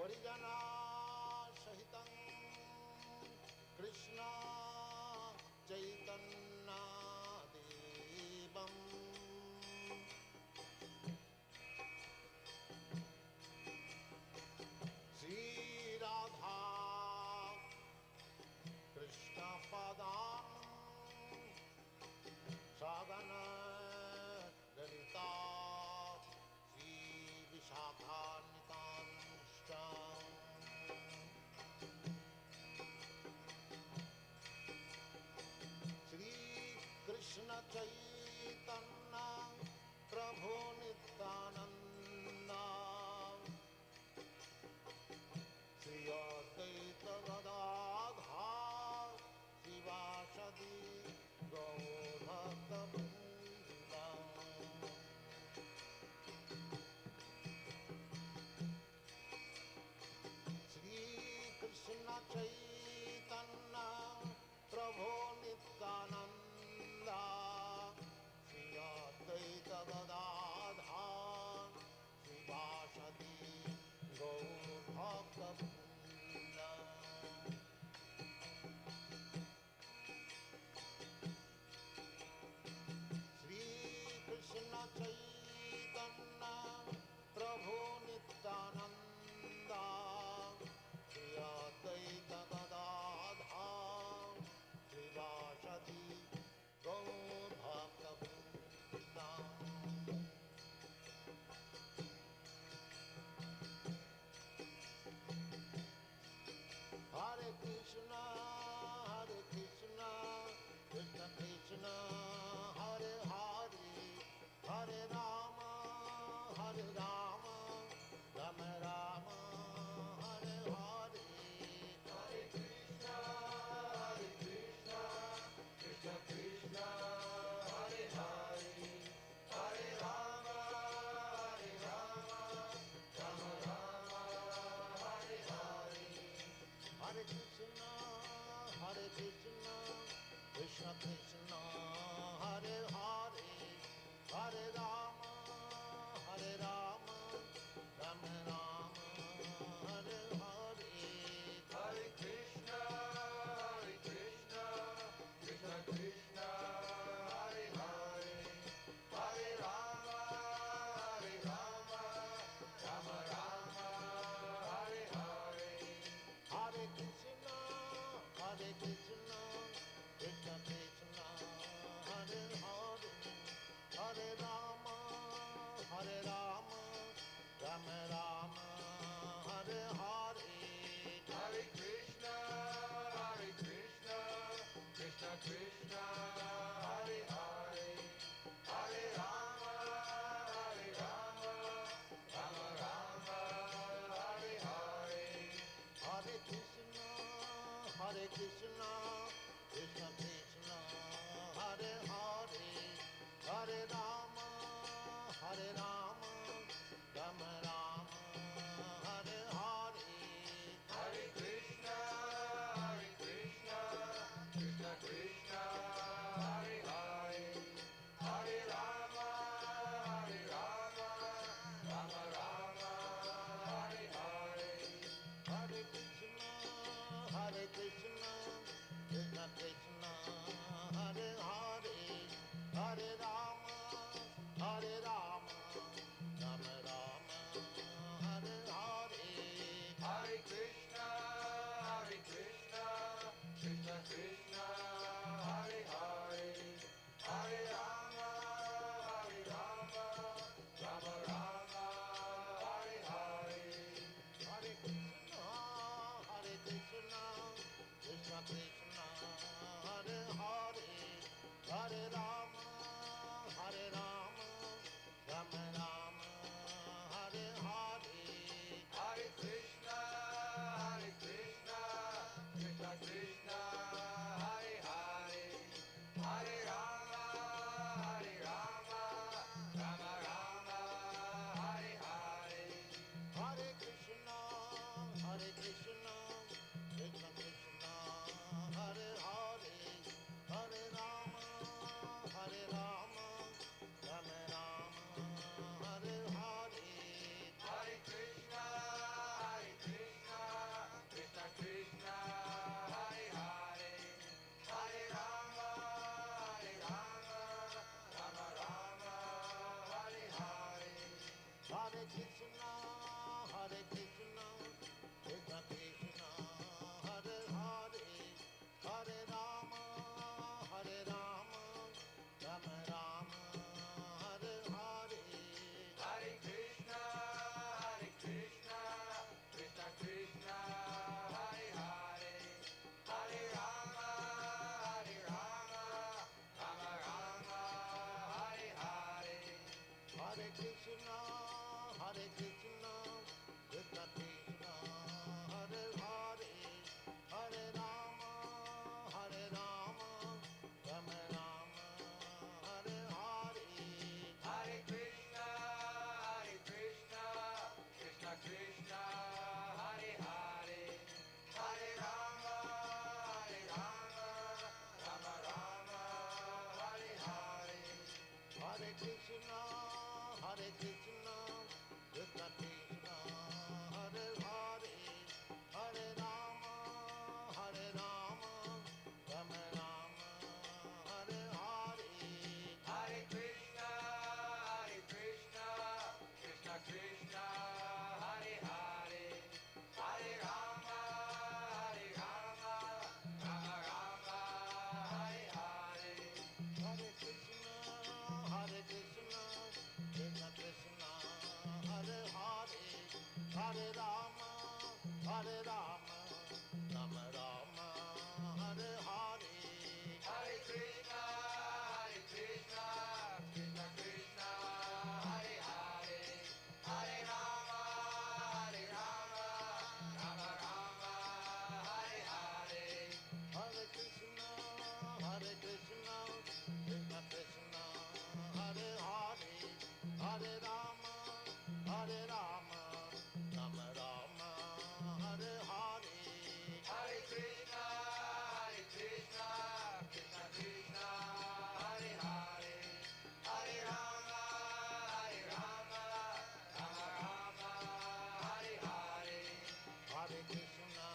परिजना सहितं कृष्ण चैतन्य देवं श्री राधा कृष्ण पदां सगन ललिता श्री विशाखान्वितांश्च श्री कृष्ण चैतन्य प्रभु नित्यानंद श्री अद्वैत गदाधर शिवासदि गौरभक्तवृन्द श्री कृष्ण चैतन्य प्रभु नित्यानंद श्री अद्वैत गदाधर शिवासदि गौरभक्तवृन्द श्री कृष्ण चैतन्य प्रभु Nityanand Shri Advaita Gadadhar श्रीवासदि गौरभक्तवृन्द Hare Krishna Krishna Krishna Hare Hare Hare Rama Rama Rama Hare Hare Hare Krishna Krishna Krishna Hare Hare Hare Rama Rama Rama Hare Hare Hare Krishna Krishna Krishna Hare Hare Hare Rama Rama Rama Hare Hare Hare Krishna Krishna Krishna Hare Hare Hare Rama Rama Rama Hare Hare Hare Krishna Krishna Krishna Hare Hare Hare Rama Rama Rama Hare Hare Hare Krishna Krishna Krishna Hare Hare Hare Rama Rama Rama Hare Hare Hare Krishna Krishna Krishna Hare Hare Hare Rama Rama Rama Hare Hare Hare Krishna Krishna Krishna Hare Hare Hare Rama Rama Rama Hare Hare Hare Krishna Krishna Krishna Hare Hare Hare Rama Rama Rama Hare Hare Hare Krishna Krishna Krishna Hare Hare Hare Rama Rama Rama Hare Hare Hare Krishna Krishna Krishna Hare Hare Hare Rama Rama Hare Rama, Rama Rama, Hare Hare. Hare Krishna, Krishna Krishna, Hare Hare, Hare Rama, Rama Rama, Hare Hare. Hare Krishna, Krishna Krishna, Hare Hare, Hare Rama, Rama Rama, Hare Hare. Hare Krishna, Krishna Krishna, Hare Hare, Hare Rama, Rama Rama, Hare Hare. Hare Krishna,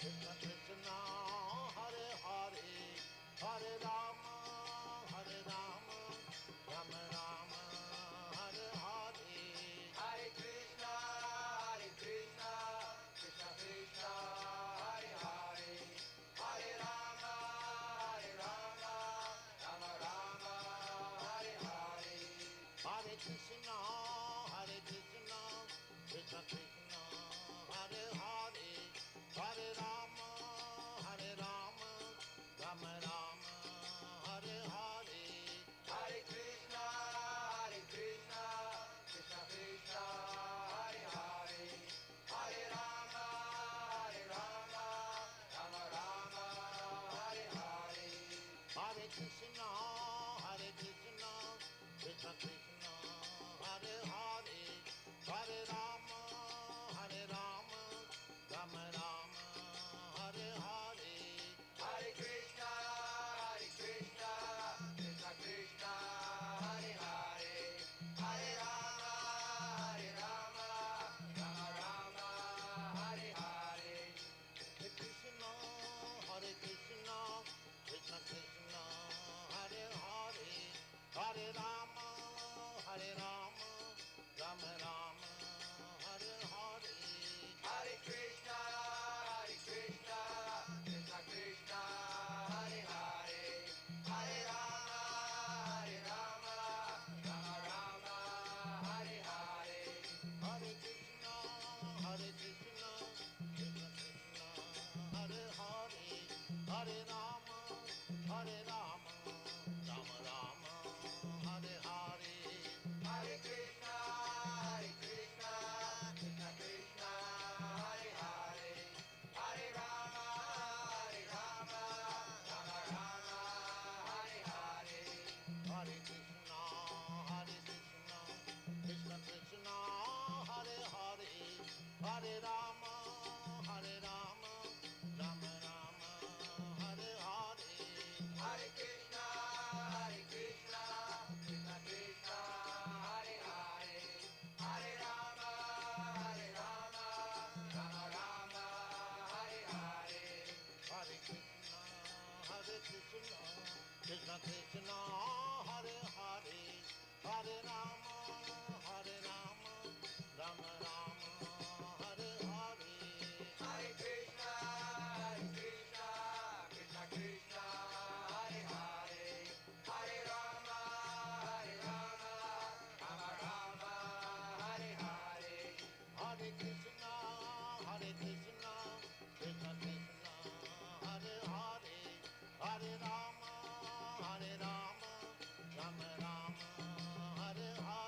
Krishna Krishna, Hare Hare, Hare Rama, Rama Rama, Hare Hare. Hare Krishna, Krishna Krishna, Hare Hare, Hare Rama, Rama Rama, Hare Hare. Hare Krishna, Krishna Krishna, Hare Hare, Hare Rama, Rama Rama, Hare Hare. Hare Krishna, Krishna Krishna, Hare Hare, Hare Rama, Rama Rama, Hare Hare. Hare Krishna, Krishna Krishna, Hare Hare, Hare Rama, Rama Rama, Hare Hare. Hare Krishna, Krishna Krishna, Hare Hare, Hare Rama, Rama Rama, Hare Hare. Hare Krishna, Krishna Krishna, Hare Hare, Hare Rama, Rama Rama, Hare Hare. Hare Krishna, Krishna Krishna, Hare Hare, Hare Rama, Rama Rama, Hare Hare. Hare Krishna, Krishna Krishna, Hare Hare, Hare Rama, Rama Rama, Hare Hare. Hare Krishna, Krishna Krishna, Hare Hare, Hare Rama, Rama Rama, Hare Hare. Hare Krishna, Krishna Krishna, Hare Hare, Hare Rama, Rama Rama, Hare Hare. Hare Krishna, Krishna Krishna, Hare Hare, Hare Rama, Rama Rama, Hare Hare. Hare Krishna, Krishna Krishna, Hare Hare, Hare Rama, Rama Rama, Hare Hare. Hare Krishna, Krishna Krishna, Hare Hare, Hare Rama, Rama Rama, Hare Hare. Hare Krishna, Krishna Krishna, Hare Hare, Hare Rama, Rama Rama, Hare Hare.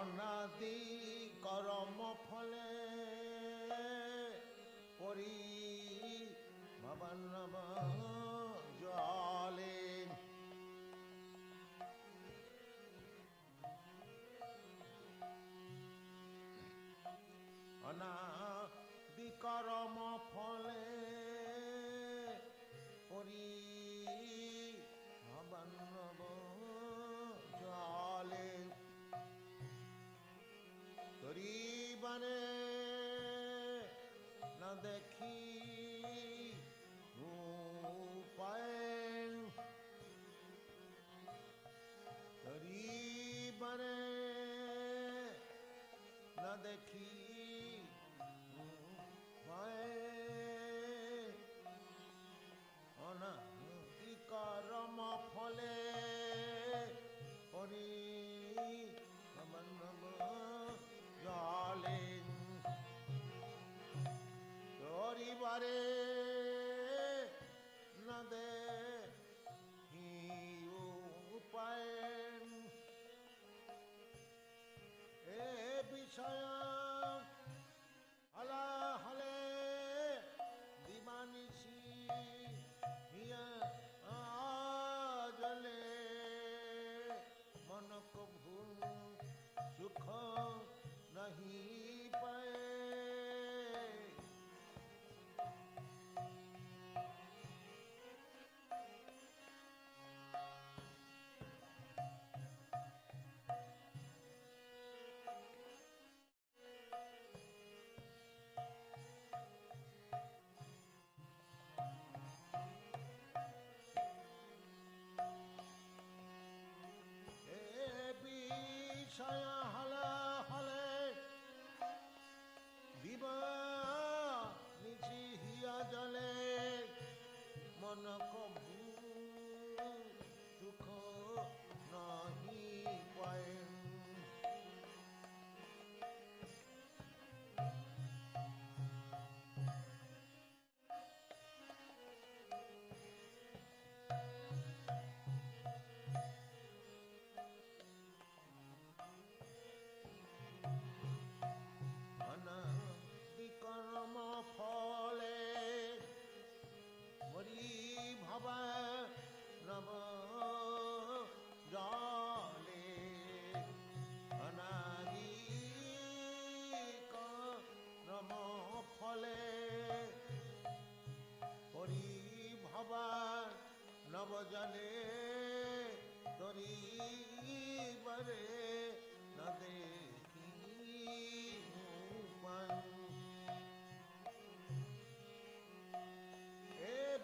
অনাদি কর্ম ফলে পরি ভবনব জলে অনাদি কর্ম ফলে পরি ভবনব জলে তরিবানে না দেখি উপায় তরিবানে না দেখি উপায় অনাদি কর্ম ফলে পরি জলে তরিবারে না দেখি উপায় এ বিষয় হলা হলে দিবানিশি হিয়া জলে মন কভু সুখ नहीं पाए বিষয় হলা হলে দিবা নিচি হিয়া জলে মন কভু সুখ নাহি পায় কর্ম ফলে মরি ভবা নব জলে অনাদি কর্ম ফলে পরি ভবা নব জলে তরি বরে ন দেখি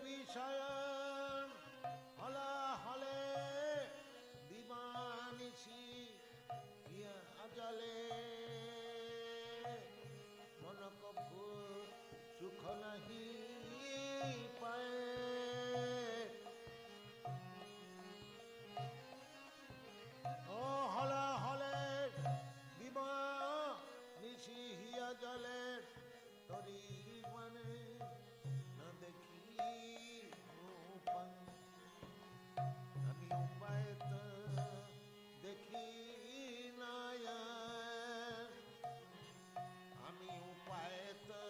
বিষয় হলা হলে দিবানিশি জলে মন কভু সুখ নাহি পায় ও হলা হলে দিবানিশি হিয়া জলে তরি মানে না দেখি আমি উপায় তো দেখি নাই আমি উপায় তো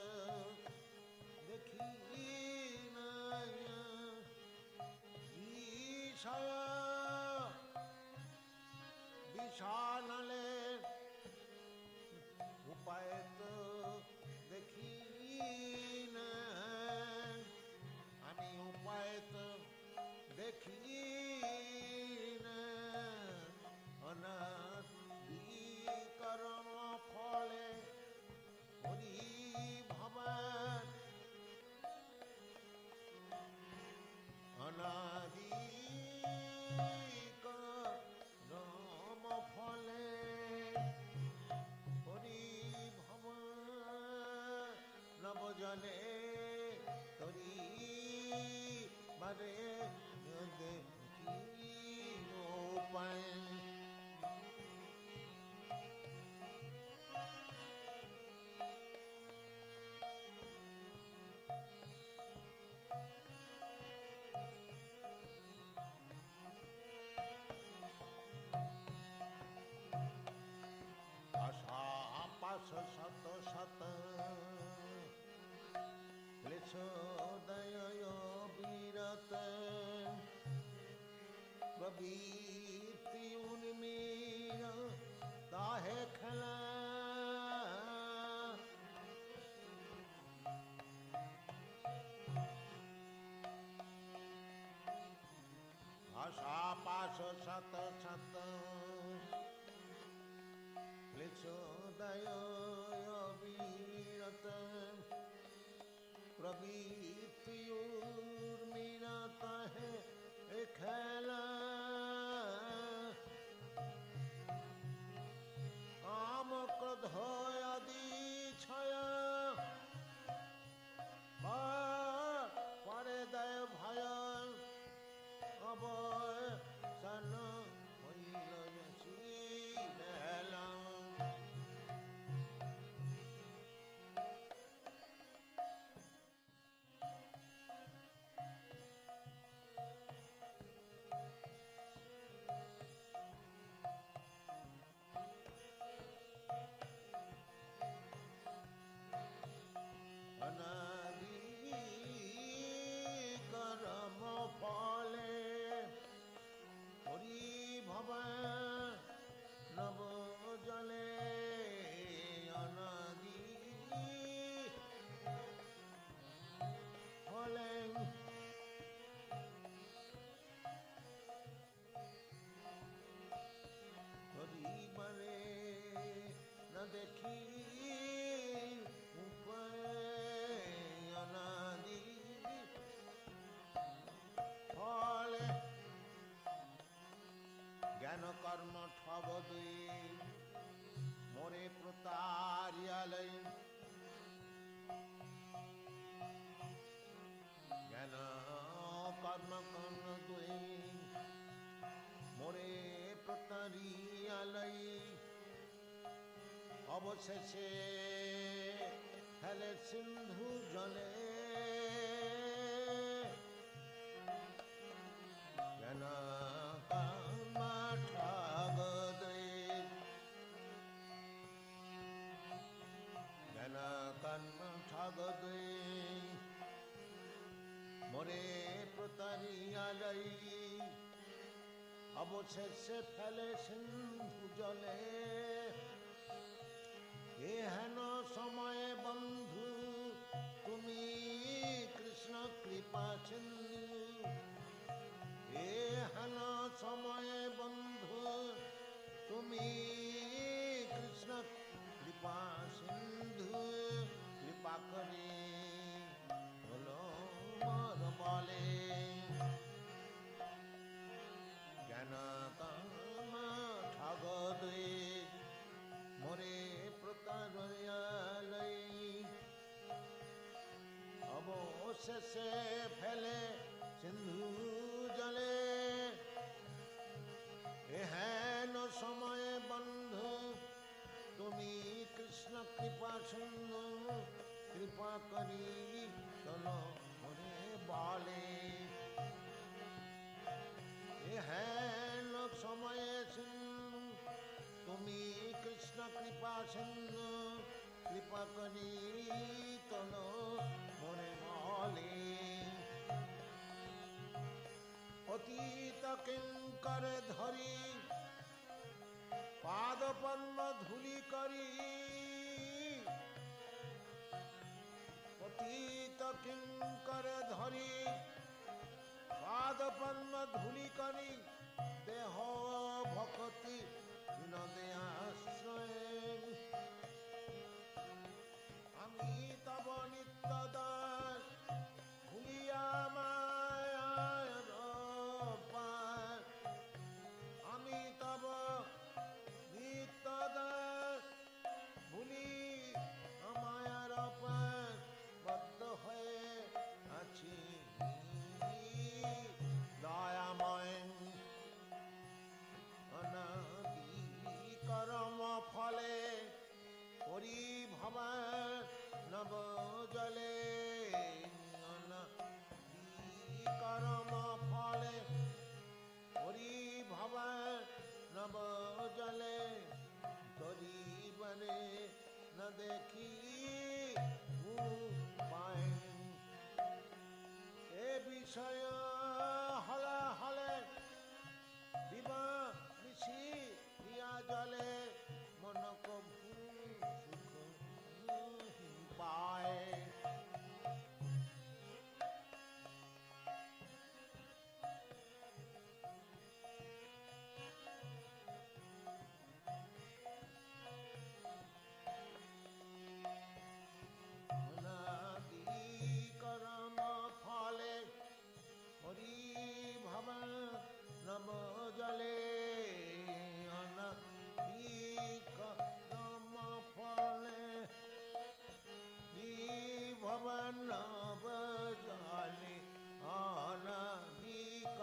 দেখি নাই বিষয় বিশালে উপায় তো দেখি না আমি উপায় তো দেখি না অনাদি কর্ম ফলে হরি ভবান অনাদি কর্ম ফলে হরি ভবান নবজনে তরি বারে দেখি উপায় क्लेशोदय विरत प्रवृत्ति उन्मील दाहे खेला आशा पाश शत शत क्लेशोदय विरत प्रवृत्ति उर्मिरत है खेला काम क्रोध आदि क्षय परे दय भय अवसन कर्म फले हरि भव नव जले अनादि फले हरि बरे न देखी ज्ञान कर्म ठग दुई मोरे प्रतारियालय ज्ञान कर्म कर्म दुई मोरे प्रतारियालय अवशेषे हेले सिंधु जले ज्ञान कर्म ठग दुई मोरे प्रतारियालय अवशेषे फेले सिंधु जले ए हेन समय बंधु तुमी कृष्ण कृपा सिंधु ए हेन समय बंधु तुमी कृष्ण कृपा सिंधु कृपा करे बोलो मोर बोले ज्ञान कर्म ठग दुई मोरे प्रतारियालय अवशेषे फेले सिंधु जले एहेन समय बंधु तुमी कृष्ण कृपा सिंधु कृपा करी चलो मोरे बाले एहेन समय सिंधु तुमी कृष्ण कृपा सिंधु कृपा करी चलो मोरे बाले अतीत किंकर धरी पाद पद्म धूलि करी अतीत किंकर धरी पाद पद्म धूलि करी देह भक्ति दिन दे आश्रय आमी तब नित्य दास भूलिया मायार पार आमी तब नित्य दास भूली मायार पार बद्ध हয়ে আছি দয়াময় অনাদি কর্ম ফলে হরি ভবা নব জলে অনাদি কর্ম ফলে হরি ভবা নব জলে গরিবনে न देखी पाए বিষয় হলে হলে বিবা মিছি দিয়া জলে মন কভু সুখ পায় করম ফলে হরি ভবা নব জলে করম ফলে ভবা নব জলে অনাদিকারম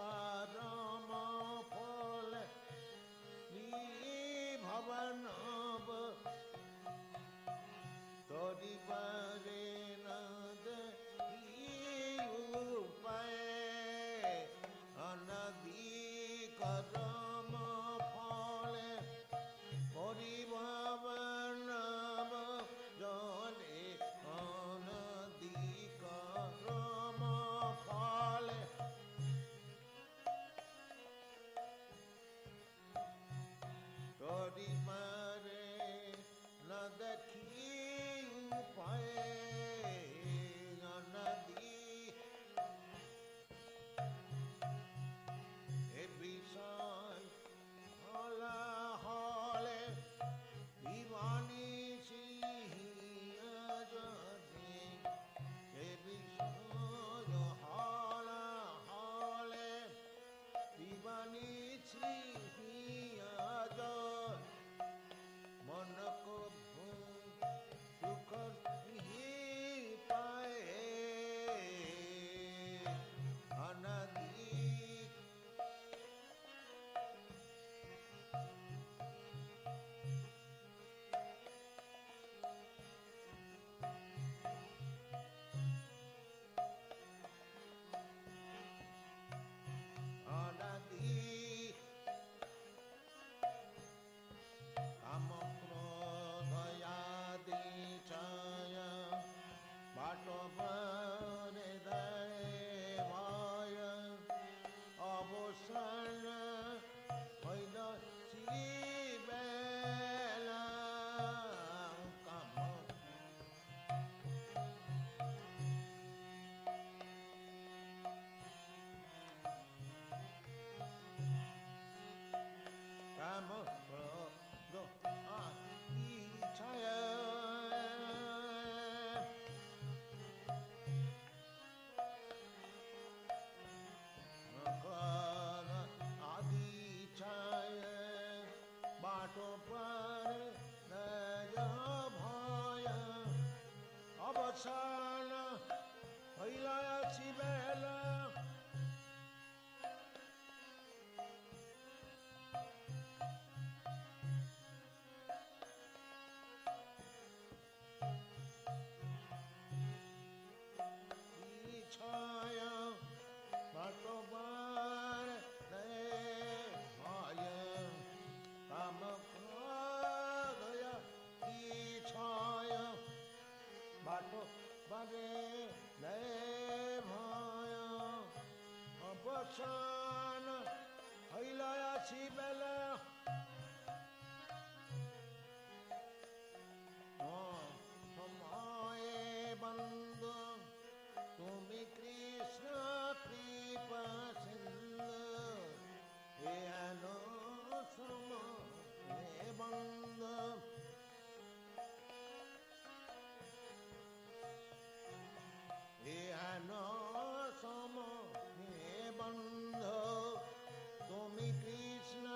ফলে ভবা নব তরিবারে না উপায় অনাদিকরম ফলে পরিভবনব জলে অনাদিকরম ফলে তরিবারে না দেখি উপায় অনাদি এ বিষয় হলা হলে বিমানি সিহিয়া যদি এ বিষয় হলা হলে বিমানি সিহিয়া যদি মন কভু সুখ পায় অনাদি অনাদি কাম ক্রোধয়াদি ছয় বাটবরে ভয় অবসান হইল বেলা কাম কাম ক্রোধ ইচ্ছায় আদি ছায় বাট পর ভয় অবসান হইল আছি বেলা ছয় বাটবার ভয় কাম ক্রোধয়া কি ছয় বাট বারে ভয় অবসান হইল আছি বেলা সময়ে বন্ধু তুমি কৃষ্ণ কৃপা সিন্ধু এন সময়ে বন্ধু এন সময়ে বন্ধু তুমি কৃষ্ণ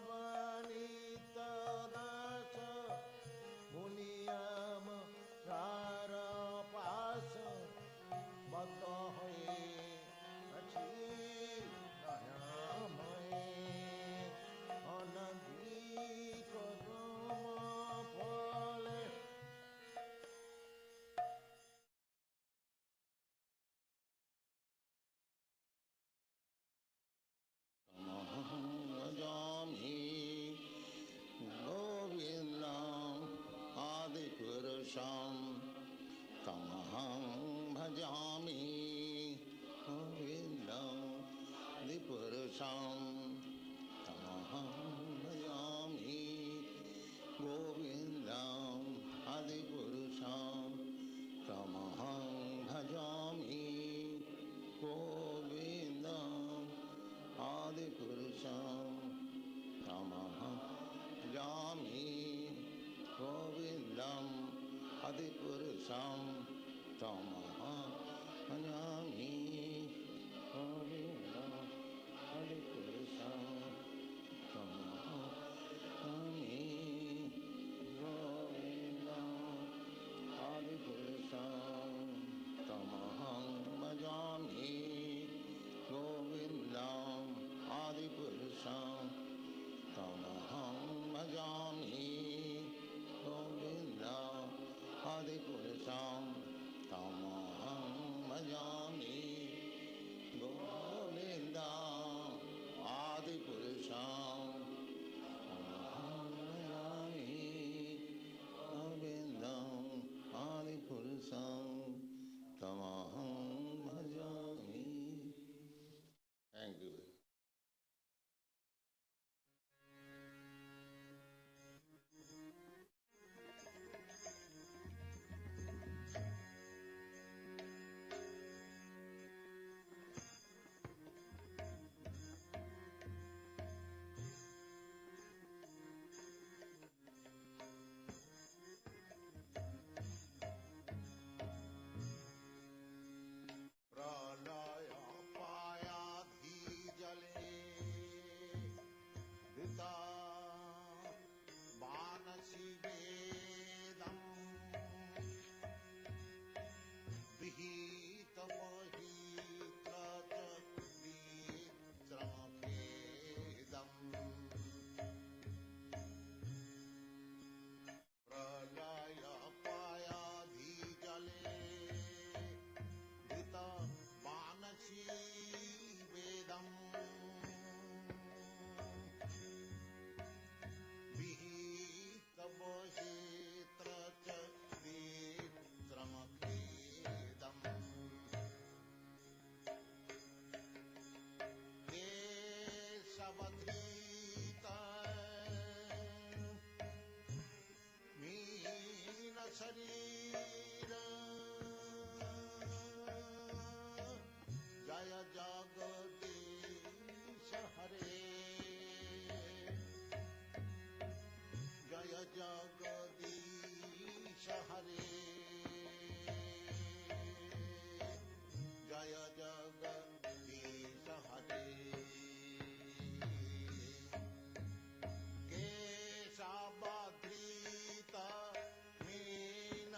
নবনীত দাস মুনিয়াম যার পাশ বদ্ধ হয়ে আছি দয়াময়ে অনধিক কর্ম ফলে ভজামি গোবিন্দম আদিপুরুষম তমহং ভজামি গোবিন্দম আদিপুরুষম তমহং ভজামি গোবিন্দম আদিপুরুষম তমহং ভজামি গোবিন্দম आदिपुरुषं तमहं भजामि गोविन्दम् आदिपुरुषं तमहं भजामि गोविन्दम् आदिपुरुषं तमहं भजामि गोविन्दम् आदिपुरुषं तमहं भजामि गोविन्दम् आदिपुरुषं तमहं भजामि गोविन्दम् आदिपुरुषं तमहं भजामि गोविन्दम् आदिपुरुषं तमहं भजामि गोविन्दम् आदिपुरुषं तमहं भजामि। Thank you. जय जगदीश हरे जय जगदीश हरे जय जगदीश हरे केशवधृत मीन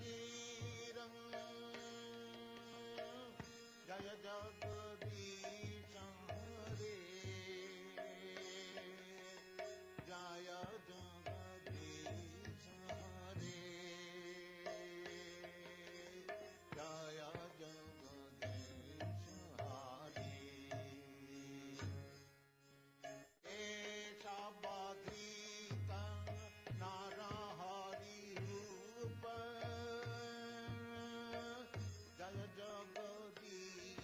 शरीरं जय जगदीश हरे जय जगदीश हरे जय जगदीश हरे ऐसा बाधित नरहरि रूप जय जगदीश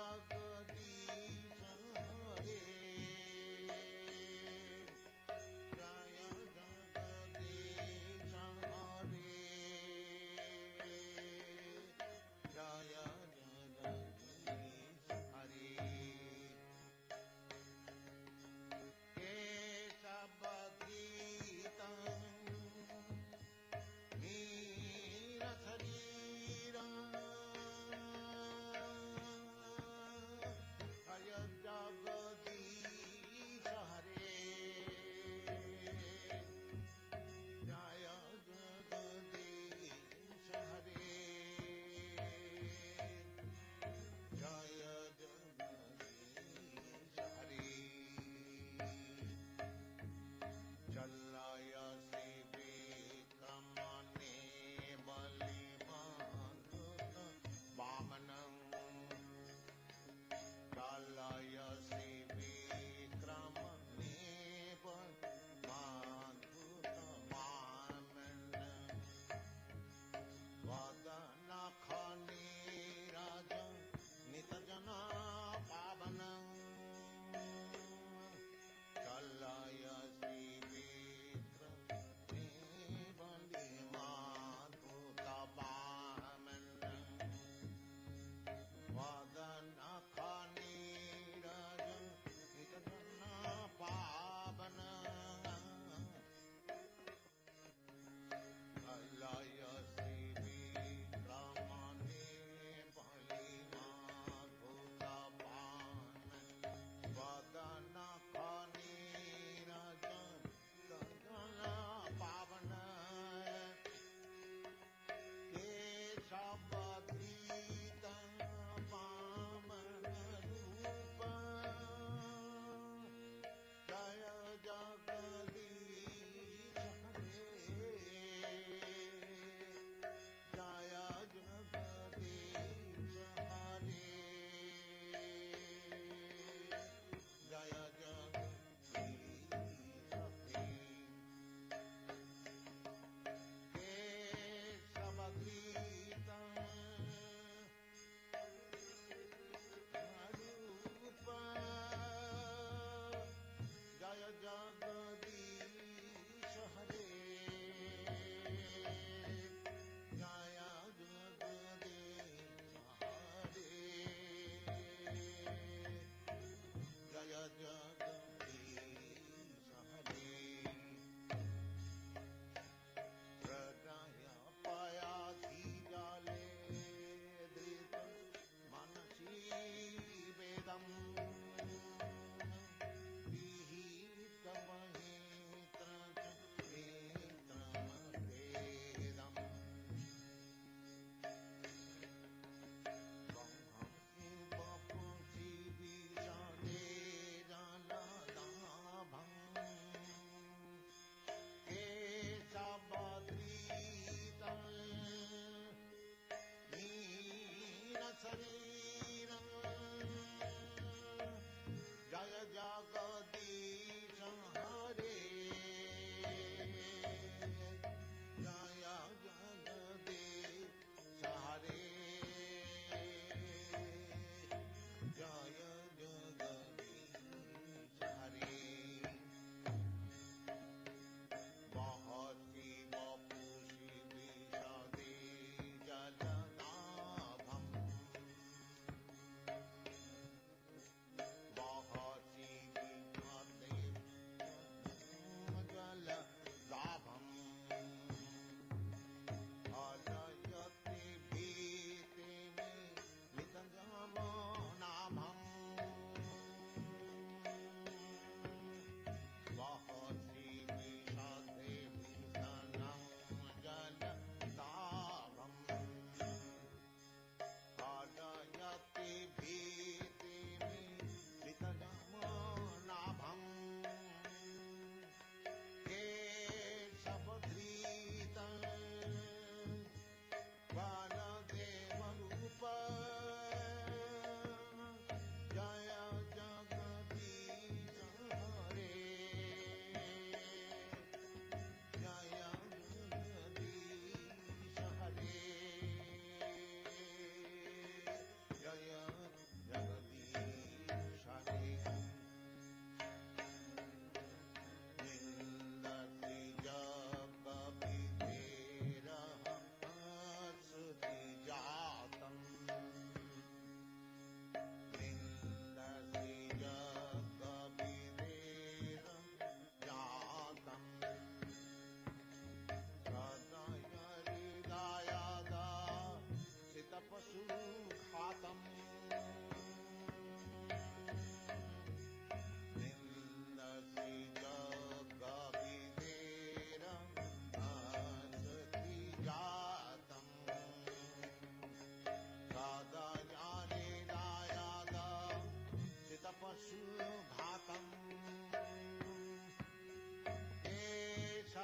जगदीश हरे जय जगदीश हरे जय जगदीश हरे केशवधीतं नीरशरीरं जय जगदीश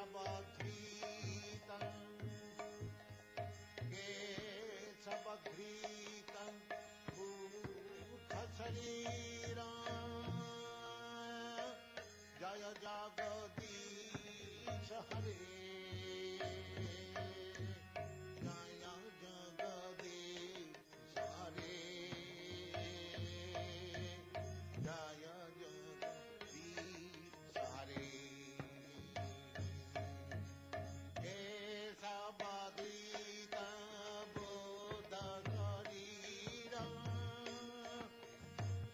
केशवधृतं केशवधृतं भूतशरीरं जय जगदीश हरे जय जगदीश हरे जय जगदीश हरे केशवधृतं बुद्धशरीरं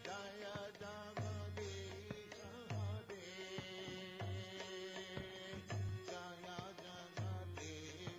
जय जगदीश हरे जय Jagdish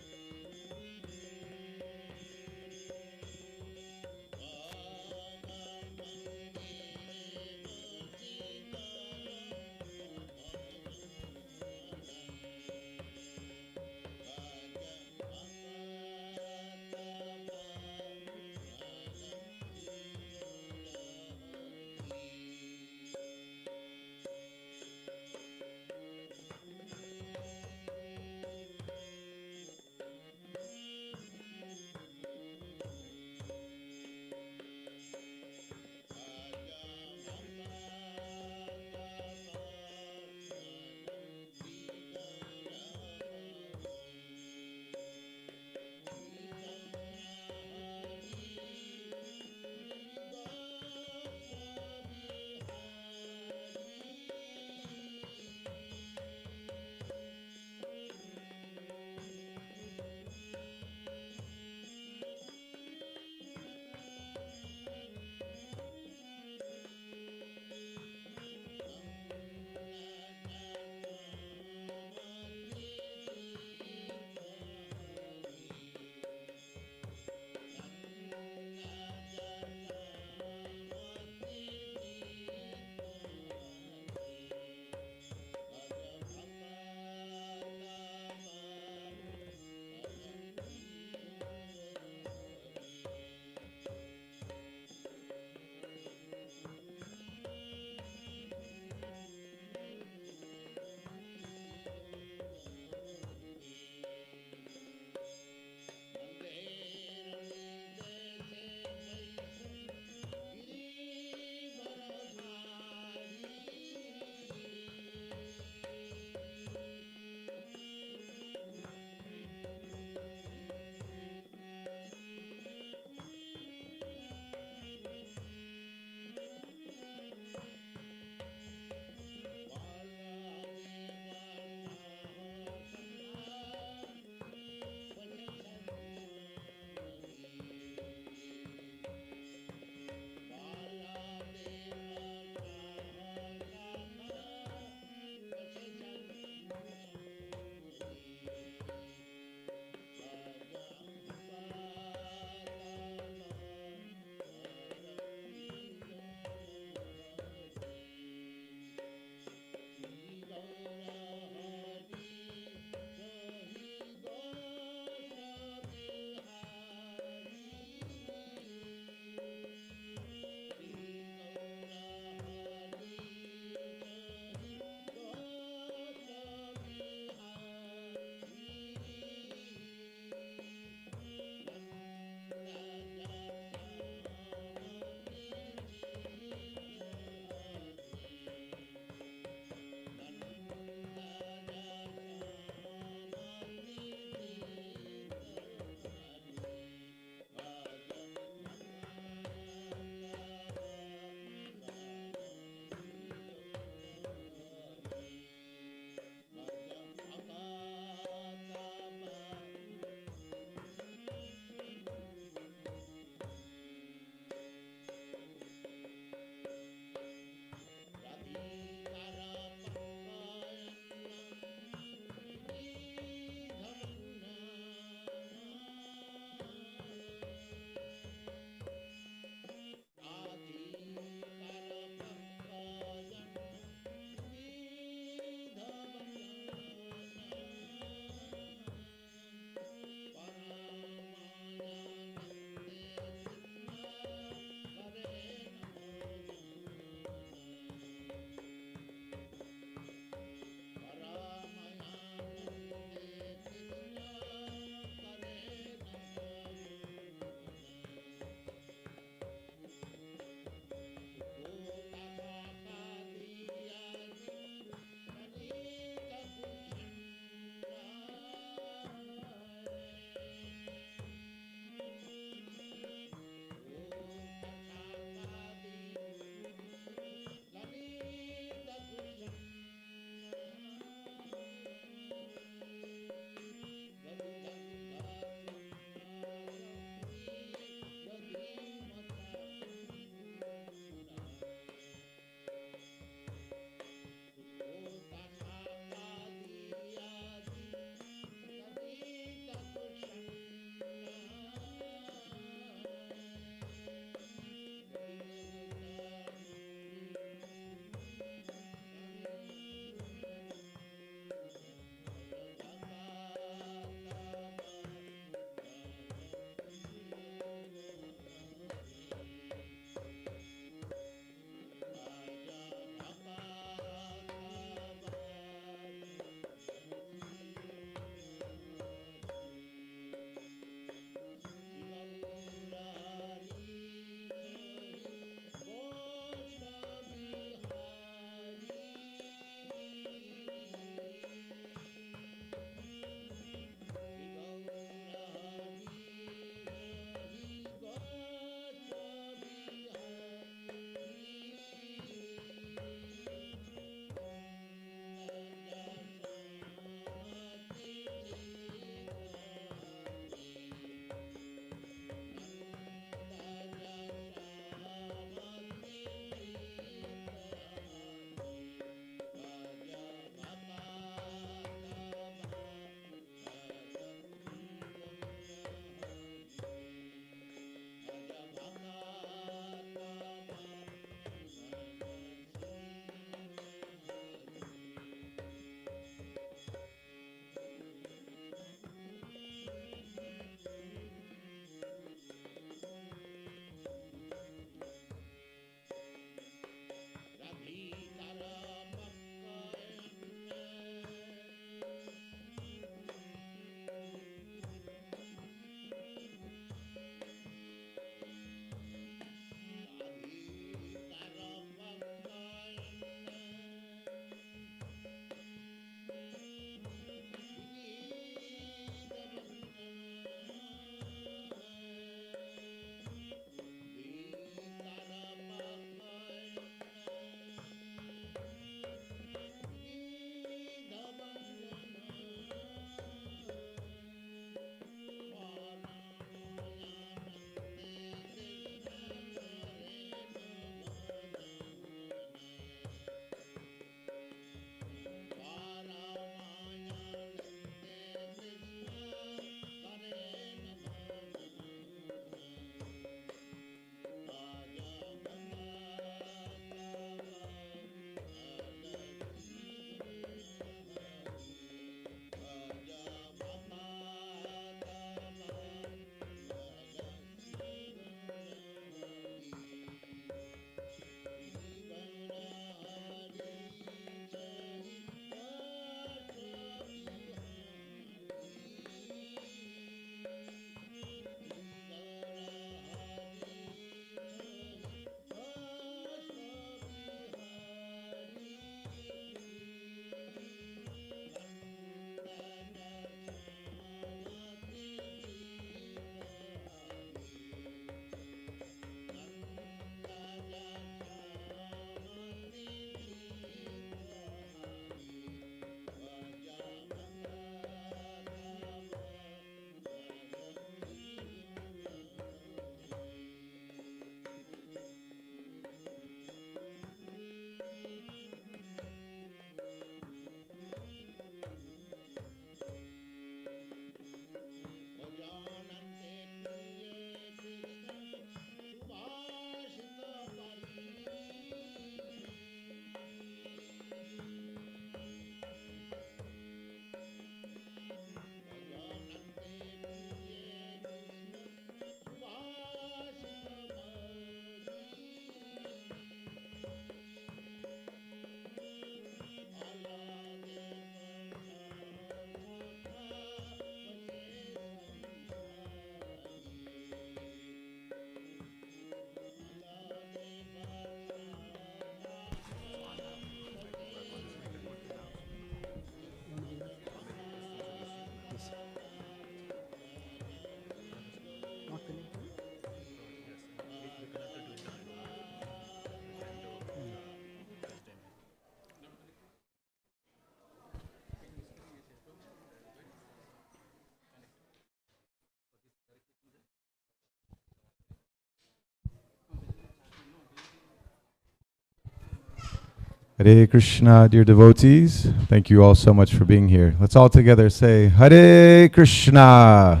Hare Krishna, dear devotees. Thank you all so much for being here. Let's all together say Hare Krishna.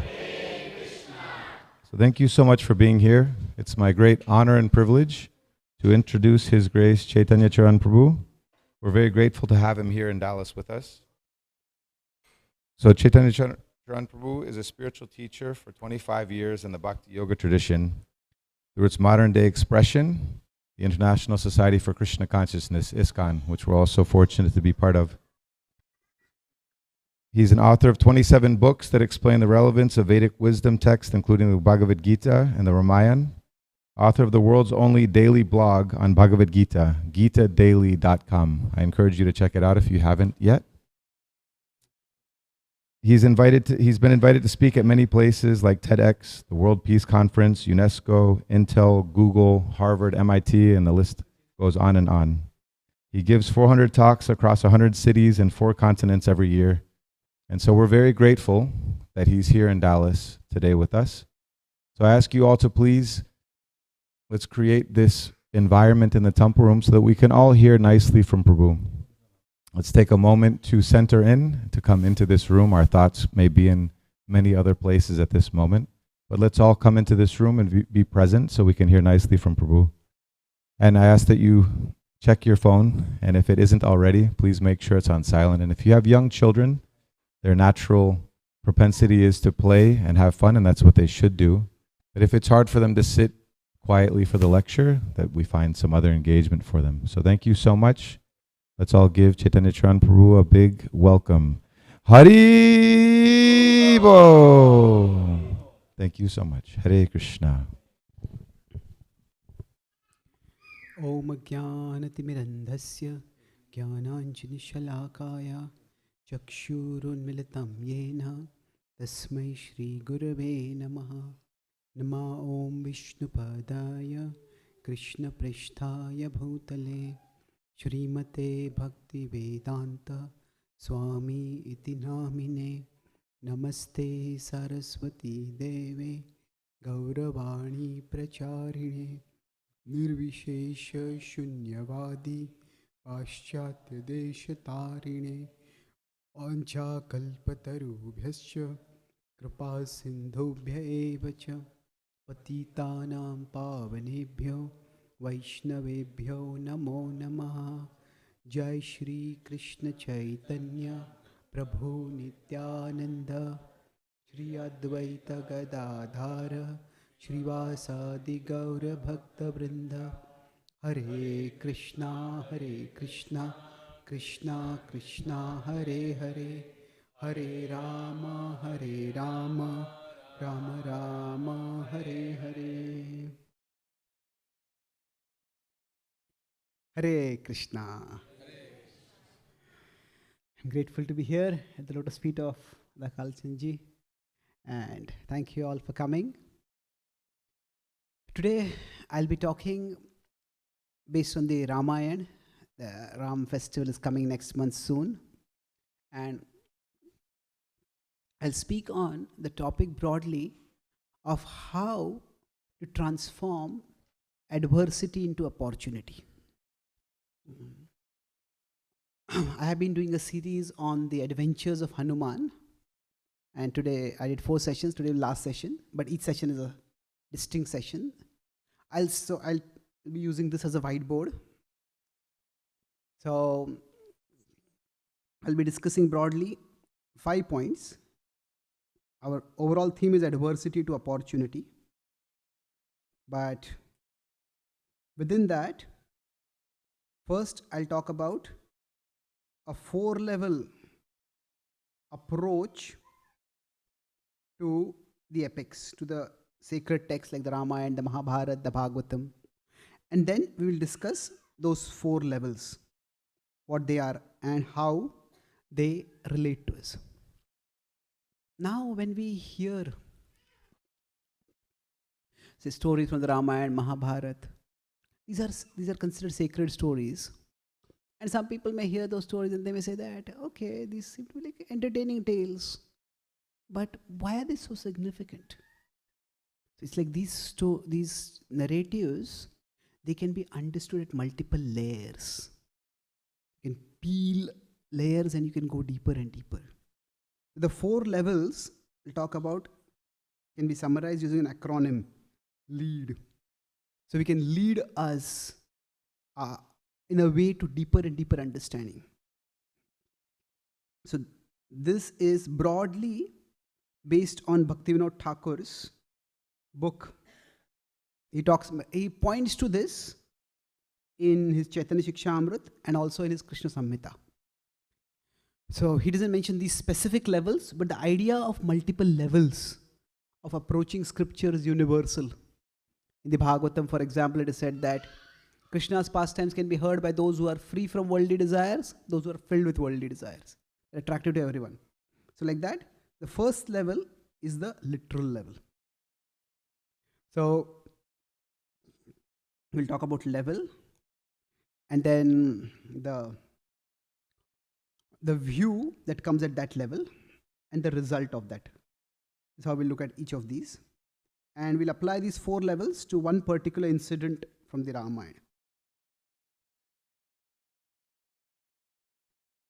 So thank you so much for being here. It's my great honor and privilege to introduce His Grace Chaitanya Charan Prabhu. We're very grateful to have him here in Dallas with us. So Chaitanya Charan Prabhu is a spiritual teacher for 25 years in the Bhakti Yoga tradition. Through its modern day expression, the International Society for Krishna Consciousness, ISKCON, which we're also fortunate to be part of. He's an author of 27 books that explain the relevance of Vedic wisdom texts, including the Bhagavad Gita and the Ramayana. Author of the world's only daily blog on Bhagavad Gita, gitadaily.com. I encourage you to check it out if you haven't yet. He's been invited to speak at many places like TEDx, the World Peace Conference, UNESCO, Intel, Google, Harvard, MIT, and the list goes on and on. He gives 400 talks across 100 cities and 4 continents every year. And so we're very grateful that he's here in Dallas today with us. So I ask you all to please, let's create this environment in the temple room so that we can all hear nicely from Prabhu. Let's take a moment to center in, to come into this room. Our thoughts may be in many other places at this moment, but let's all come into this room and be present so we can hear nicely from Prabhu. And I ask that you check your phone, and if it isn't already, please make sure it's on silent. And if you have young children, their natural propensity is to play and have fun, and that's what they should do. But if it's hard for them to sit quietly for the lecture, that we find some other engagement for them. So thank you so much. Let's all give Chaitanya Charan Prabhu a big welcome. Hari Bo! Thank you so much. Hare Krishna. Om Jnanatimirandhasya Jnananjani Chakshurunmilitam Yena Tasmai Shri Gurave Namaha Nama Om Vishnupadaya Krishna Prishtaya Bhutale Shrimate Bhakti Vedanta Swami Iti Namine Namaste Saraswati Deve Gauravani Pracharine Nirvishesha Shunyavadi Paschatya Deshatarine Ancha Kalpatarubhyascha Kripa Sindhubhya Evacha Patitanam Pavanebhyo Vaishnavebhyo Namo Namaha Jai Shri Krishna Chaitanya Prabhu Nityananda Shri Advaita Gadadhara Shrivasadi Gaura Bhakta Vrinda Hare Krishna Krishna Krishna Hare Hare Hare Rama Rama Rama Hare Hare Hare Krishna. I'm grateful to be here at the lotus feet of the Kalchanji, and thank you all for coming. Today I'll be talking based on the Ramayana. The Ram festival is coming next month soon, and I'll speak on the topic broadly of how to transform adversity into opportunity. I have been doing a series on the adventures of Hanuman, and today I did 4 sessions. Today last session, but each session is a distinct session. I'll be using this as a whiteboard. So I'll be discussing broadly 5 points. Our overall theme is adversity to opportunity, but within that, first I'll talk about a 4-level approach to the epics, to the sacred texts like the Ramayana, the Mahabharata, the Bhagavatam. And then we will discuss those 4 levels, what they are and how they relate to us. Now when we hear say stories from the Ramayana, Mahabharata, these are considered sacred stories. And some people may hear those stories and they may say that, okay, these seem to be like entertaining tales. But why are they so significant? It's like these narratives, they can be understood at multiple layers. You can peel layers and you can go deeper and deeper. The 4 levels we'll talk about can be summarized using an acronym, LEAD. So we can lead us in a way to deeper and deeper understanding. So this is broadly based on Bhaktivinoda Thakur's book. He points to this in his Chaitanya Shikshamrit and also in his Krishna Samhita. So he doesn't mention these specific levels, but the idea of multiple levels of approaching scripture is universal. In the Bhagavatam, for example, it is said that Krishna's pastimes can be heard by those who are free from worldly desires, those who are filled with worldly desires. They're attractive to everyone. So like that, the first level is the literal level. So we'll talk about level and then the view that comes at that level and the result of that. This is how we'll look at each of these. And we'll apply these 4 levels to one particular incident from the Ramayana.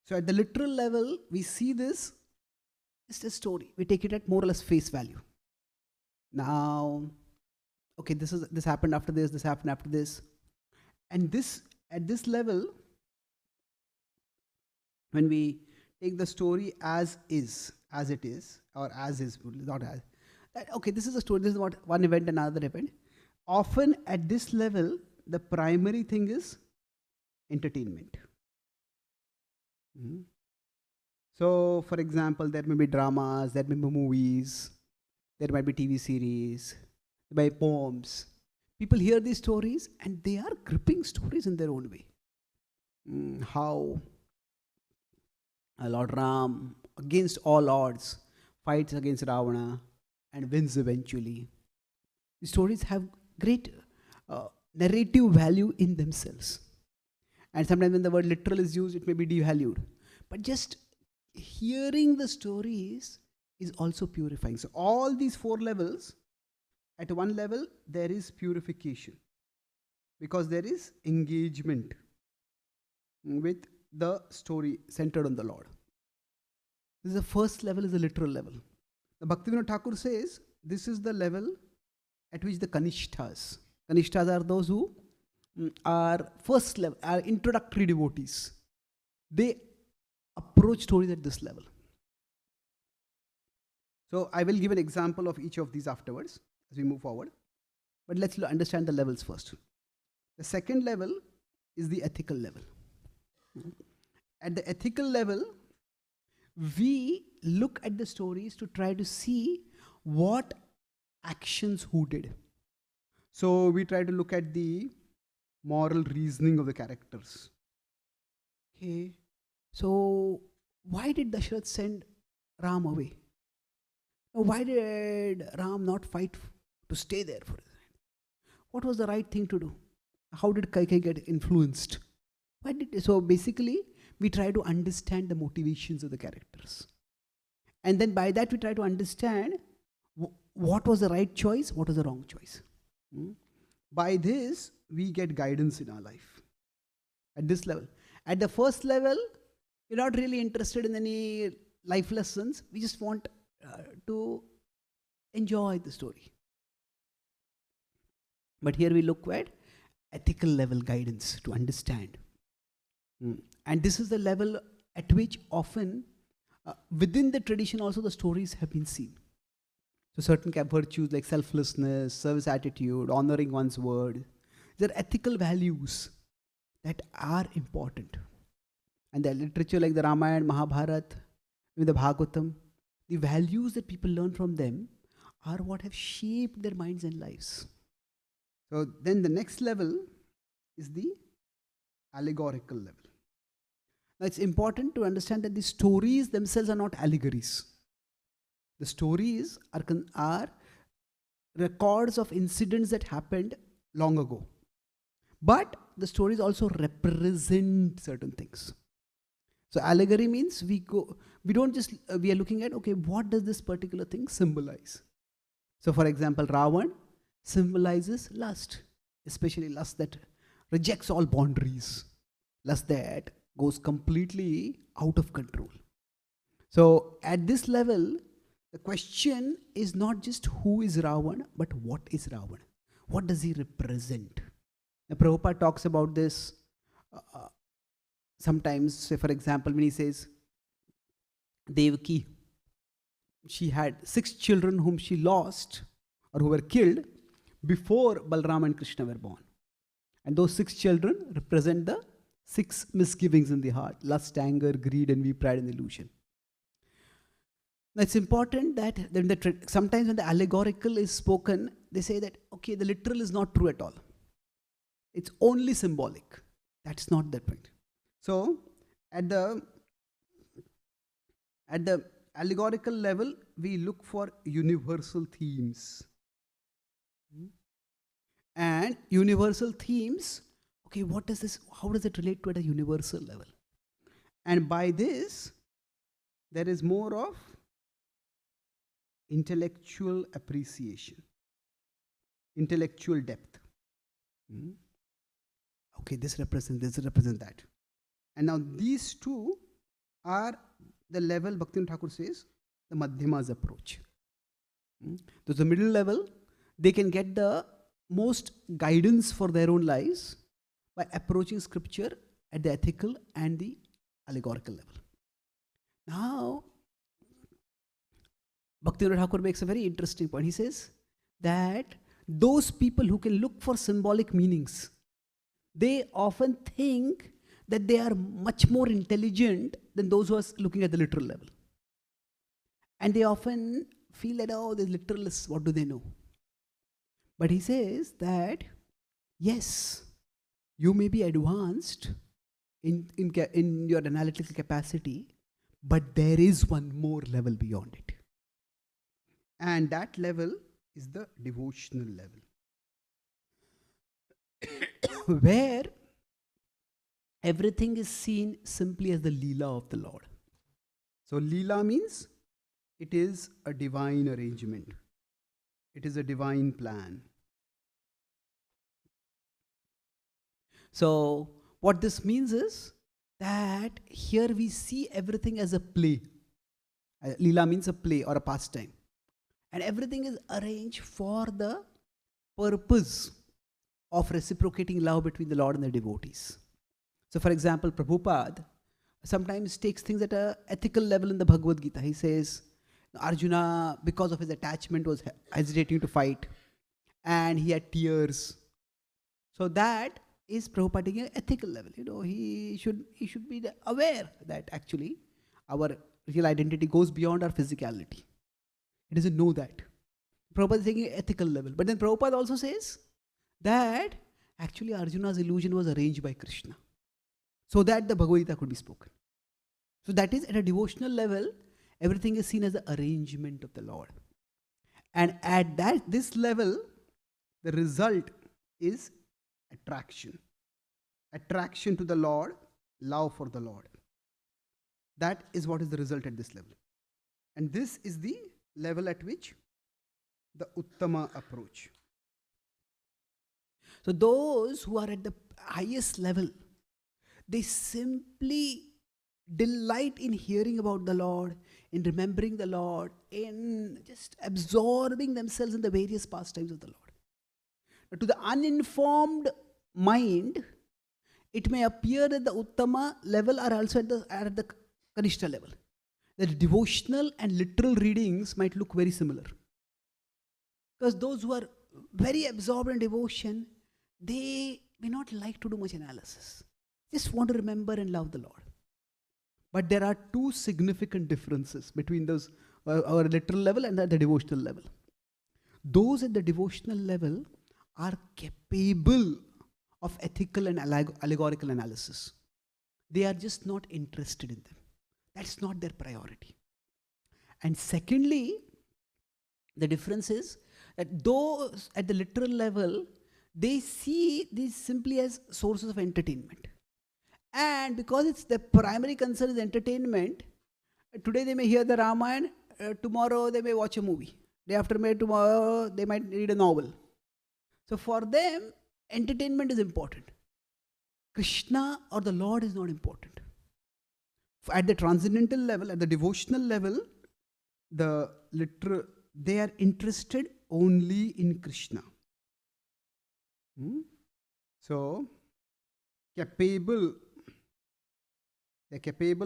So at the literal level, we see this just a story. We take it at more or less face value. Now, okay, this happened after this happened after this. And this, at this level, when we take the story as is, as it is, or as is, not as, okay, this is a story, this is what one event and another event. Often at this level, the primary thing is entertainment. So, for example, there may be dramas, there may be movies, there might be TV series, there might be poems. People hear these stories and they are gripping stories in their own way. How Lord Ram, against all odds, fights against Ravana and wins eventually. These stories have great narrative value in themselves. And sometimes when the word literal is used, it may be devalued. But just hearing the stories is also purifying. So all these 4 levels, at one level, there is purification. Because there is engagement with the story centered on the Lord. This is the first level, is the literal level. The Bhaktivinoda Thakur says, this is the level at which the Kanishthas are those who are first level, are introductory devotees. They approach stories at this level. So I will give an example of each of these afterwards as we move forward. But let's understand the levels first. The second level is the ethical level. At the ethical level, we look at the stories to try to see what actions who did. So we try to look at the moral reasoning of the characters. Okay, so why did Dasharath send Ram away? Why did Ram not fight to stay there for it? What was the right thing to do? How did Kaikeyi get influenced? So basically, we try to understand the motivations of the characters. And then by that, we try to understand what was the right choice, what was the wrong choice. By this, we get guidance in our life. At this level. At the first level, we're not really interested in any life lessons. We just want to enjoy the story. But here we look at ethical level guidance to understand. And this is the level at which often within the tradition also the stories have been seen. So certain virtues like selflessness, service attitude, honoring one's word, there are ethical values that are important. And the literature like the Ramayana, Mahabharata, even the Bhagavatam, the values that people learn from them are what have shaped their minds and lives. So then the next level is the allegorical level. Now it's important to understand that the stories themselves are not allegories. The stories are records of incidents that happened long ago. But the stories also represent certain things. So allegory means we are looking at, okay, what does this particular thing symbolize? So for example, Ravan symbolizes lust, especially lust that rejects all boundaries. Lust that goes completely out of control. So at this level, the question is not just who is Ravan, but what is Ravan? What does he represent? Now, Prabhupada talks about this sometimes. Say, for example, when he says, Devaki, she had 6 children whom she lost or who were killed before Balram and Krishna were born. And those 6 children represent the 6 misgivings in the heart: lust, anger, greed, envy, pride, and illusion. Now it's important that sometimes when the allegorical is spoken, they say that, okay, the literal is not true at all. It's only symbolic. That's not the point. So at the allegorical level, we look for universal themes. And universal themes, okay, what does this, how does it relate to at a universal level? And by this, there is more of intellectual appreciation, intellectual depth. Okay, this represents that. And now these two are the level Bhaktivinoda Thakur says, the Madhyamas approach. So the middle level, they can get the most guidance for their own lives by approaching scripture at the ethical and the allegorical level. Now, Bhaktivinoda Thakur makes a very interesting point. He says that those people who can look for symbolic meanings, they often think that they are much more intelligent than those who are looking at the literal level. And they often feel that, oh, the literalists, what do they know? But he says that, yes, you may be advanced in your analytical capacity, but there is one more level beyond it. And that level is the devotional level, where everything is seen simply as the Leela of the Lord. So Leela means it is a divine arrangement. It is a divine plan. So what this means is that here we see everything as a play. Leela means a play or a pastime. And everything is arranged for the purpose of reciprocating love between the Lord and the devotees. So for example, Prabhupada sometimes takes things at an ethical level in the Bhagavad Gita. He says, Arjuna, because of his attachment, was hesitating to fight. And he had tears. So that is Prabhupada taking an ethical level. He should be aware that actually our real identity goes beyond our physicality. He doesn't know that. Prabhupada is taking an ethical level. But then Prabhupada also says that actually Arjuna's illusion was arranged by Krishna, so that the Bhagavad Gita could be spoken. So that is at a devotional level, everything is seen as the arrangement of the Lord. And at this level, the result is attraction. Attraction to the Lord, love for the Lord. That is what is the result at this level. And this is the level at which the Uttama approach. So those who are at the highest level, they simply delight in hearing about the Lord, in remembering the Lord, in just absorbing themselves in the various pastimes of the Lord. Now, to the uninformed mind, it may appear that the Uttama level are also at the Kanishta level. The devotional and literal readings might look very similar. Because those who are very absorbed in devotion, they may not like to do much analysis. Just want to remember and love the Lord. But there are two significant differences between those our literal level and the devotional level. Those at the devotional level are capable of ethical and allegorical analysis. They are just not interested in them. That's not their priority. And secondly, the difference is that those at the literal level, they see these simply as sources of entertainment. And because it's the primary concern is entertainment, today they may hear the Ramayana, tomorrow they may watch a movie. Day after tomorrow they might read a novel. So for them, entertainment is important. Krishna or the Lord is not important. At the transcendental level, at the devotional level, they are interested only in Krishna. So, they're capable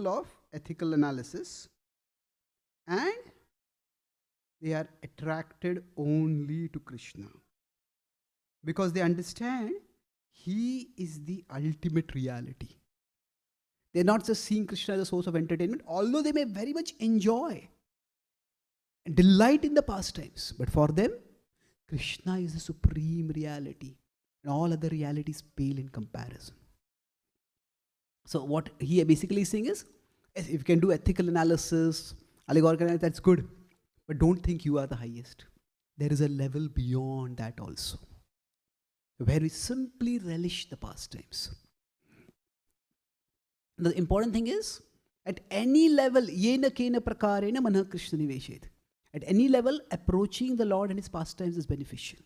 of ethical analysis, and they are attracted only to Krishna because they understand He is the ultimate reality. They're not just seeing Krishna as a source of entertainment, although they may very much enjoy and delight in the pastimes. But for them, Krishna is the supreme reality, and all other realities pale in comparison. So what he basically is saying is, if you can do ethical analysis, allegorical analysis, that's good. But don't think you are the highest. There is a level beyond that also, where we simply relish the pastimes. The important thing is, at any level, yena kena prakarena manah Krishna niveshet. At any level, approaching the Lord and His pastimes is beneficial.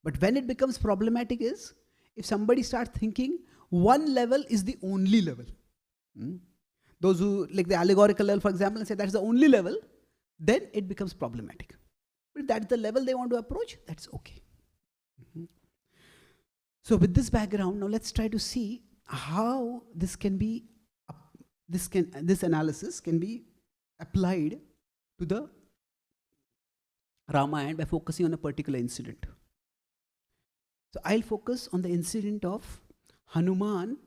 But when it becomes problematic is, if somebody starts thinking one level is the only level. Those who, like the allegorical level, for example, and say that's the only level, then it becomes problematic. But if that's the level they want to approach, that's okay. So with this background, now let's try to see how this can be, this analysis can be applied to the Ramayana by focusing on a particular incident. So I'll focus on the incident of Hanuman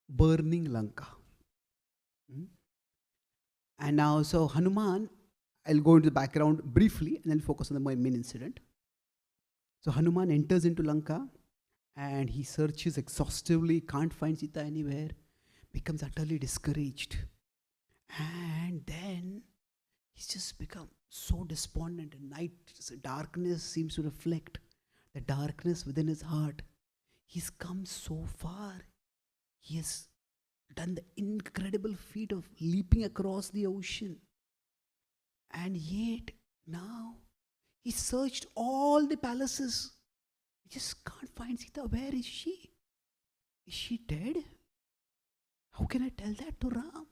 burning Lanka. And now, so Hanuman, I'll go into the background briefly and then focus on the main incident. So Hanuman enters into Lanka and he searches exhaustively, can't find Sita anywhere, becomes utterly discouraged. And then he's just become so despondent, and night, darkness seems to reflect the darkness within his heart. He's come so far. He has done the incredible feat of leaping across the ocean. And yet, now, he searched all the palaces. He just can't find Sita. Where is she? Is she dead? How can I tell that to Ram?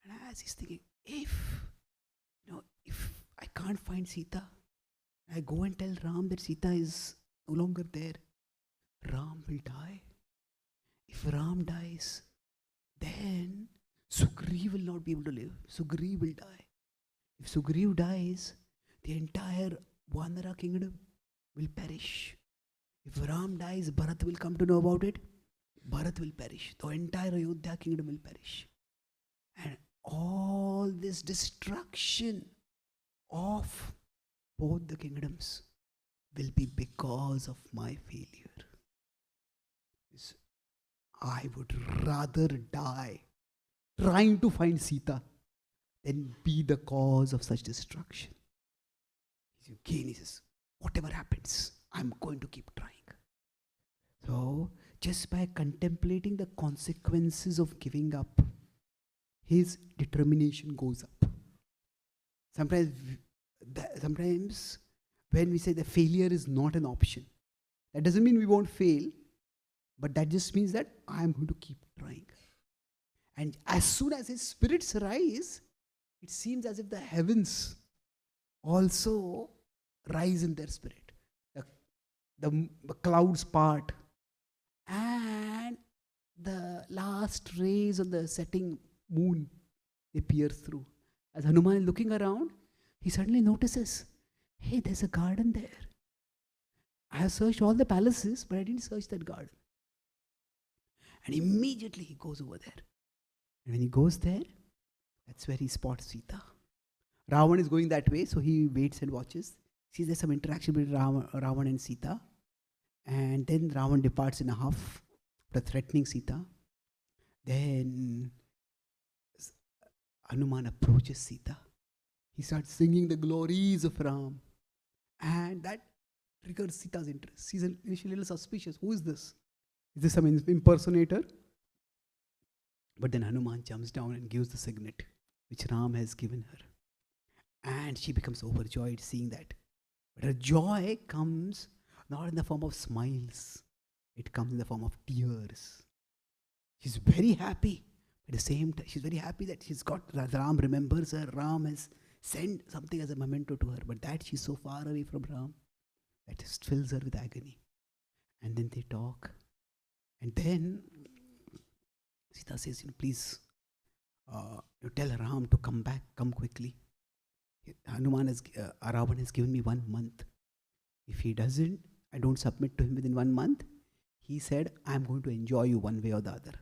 And as he's thinking, if I can't find Sita, I go and tell Ram that Sita is no longer there, Ram will die. If Ram dies, then Sugriv will not be able to live. Sugriv will die. If Sugriv dies, the entire Vanara kingdom will perish. If Ram dies, Bharat will come to know about it. Bharat will perish. The entire Ayodhya kingdom will perish. And all this destruction of both the kingdoms will be because of my failure. I would rather die trying to find Sita than be the cause of such destruction. Again, he says, whatever happens, I'm going to keep trying. So, just by contemplating the consequences of giving up, his determination goes up. Sometimes when we say that failure is not an option, that doesn't mean we won't fail, but that just means that I'm going to keep trying. And as soon as his spirits rise, it seems as if the heavens also rise in their spirit. The clouds part, and the last rays of the setting moon, they pierce through. As Hanuman is looking around, he suddenly notices, hey, there's a garden there. I have searched all the palaces, but I didn't search that garden. And immediately he goes over there. And when he goes there, that's where he spots Sita. Ravan is going that way, so he waits and watches. Sees there's some interaction between Ravan and Sita. And then Ravan departs in a huff, threatening Sita. Then Hanuman approaches Sita. He starts singing the glories of Ram. And that triggers Sita's interest. She's initially a little suspicious. Who is this? Is this some impersonator? But then Hanuman jumps down and gives the signet which Ram has given her. And she becomes overjoyed seeing that. But her joy comes not in the form of smiles. It comes in the form of tears. She's very happy. But At the same time, she's very happy that Ram remembers her. Ram has sent something as a memento to her, but that she's so far away from Ram that just fills her with agony. And then they talk. And then Sita says, please, you tell Ram to come back, come quickly. Ravan has given me 1 month. If he doesn't, I don't submit to him within 1 month. He said, I'm going to enjoy you one way or the other.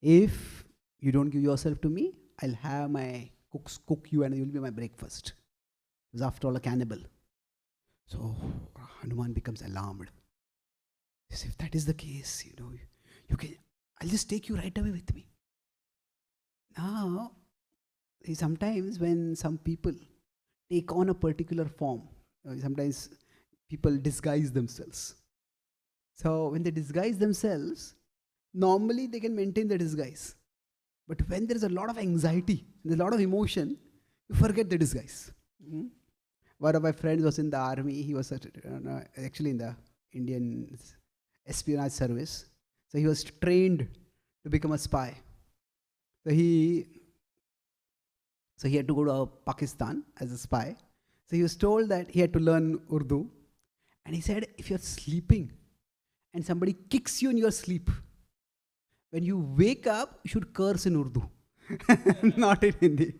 If you don't give yourself to me, I'll have my cooks cook you and you'll be my breakfast. He was after all a cannibal. So Hanuman becomes alarmed. He says, if that is the case, you can, I'll just take you right away with me. Now, sometimes when some people take on a particular form, sometimes people disguise themselves. So when they disguise themselves, normally they can maintain the disguise. But when there is a lot of anxiety, there's a lot of emotion, you forget the disguise. One of my friends was in the army. He was actually in the Indian espionage service. So he was trained to become a spy. So he had to go to Pakistan as a spy. So he was told that he had to learn Urdu. And he said, if you're sleeping and somebody kicks you in your sleep, when you wake up, you should curse in Urdu, not in Hindi.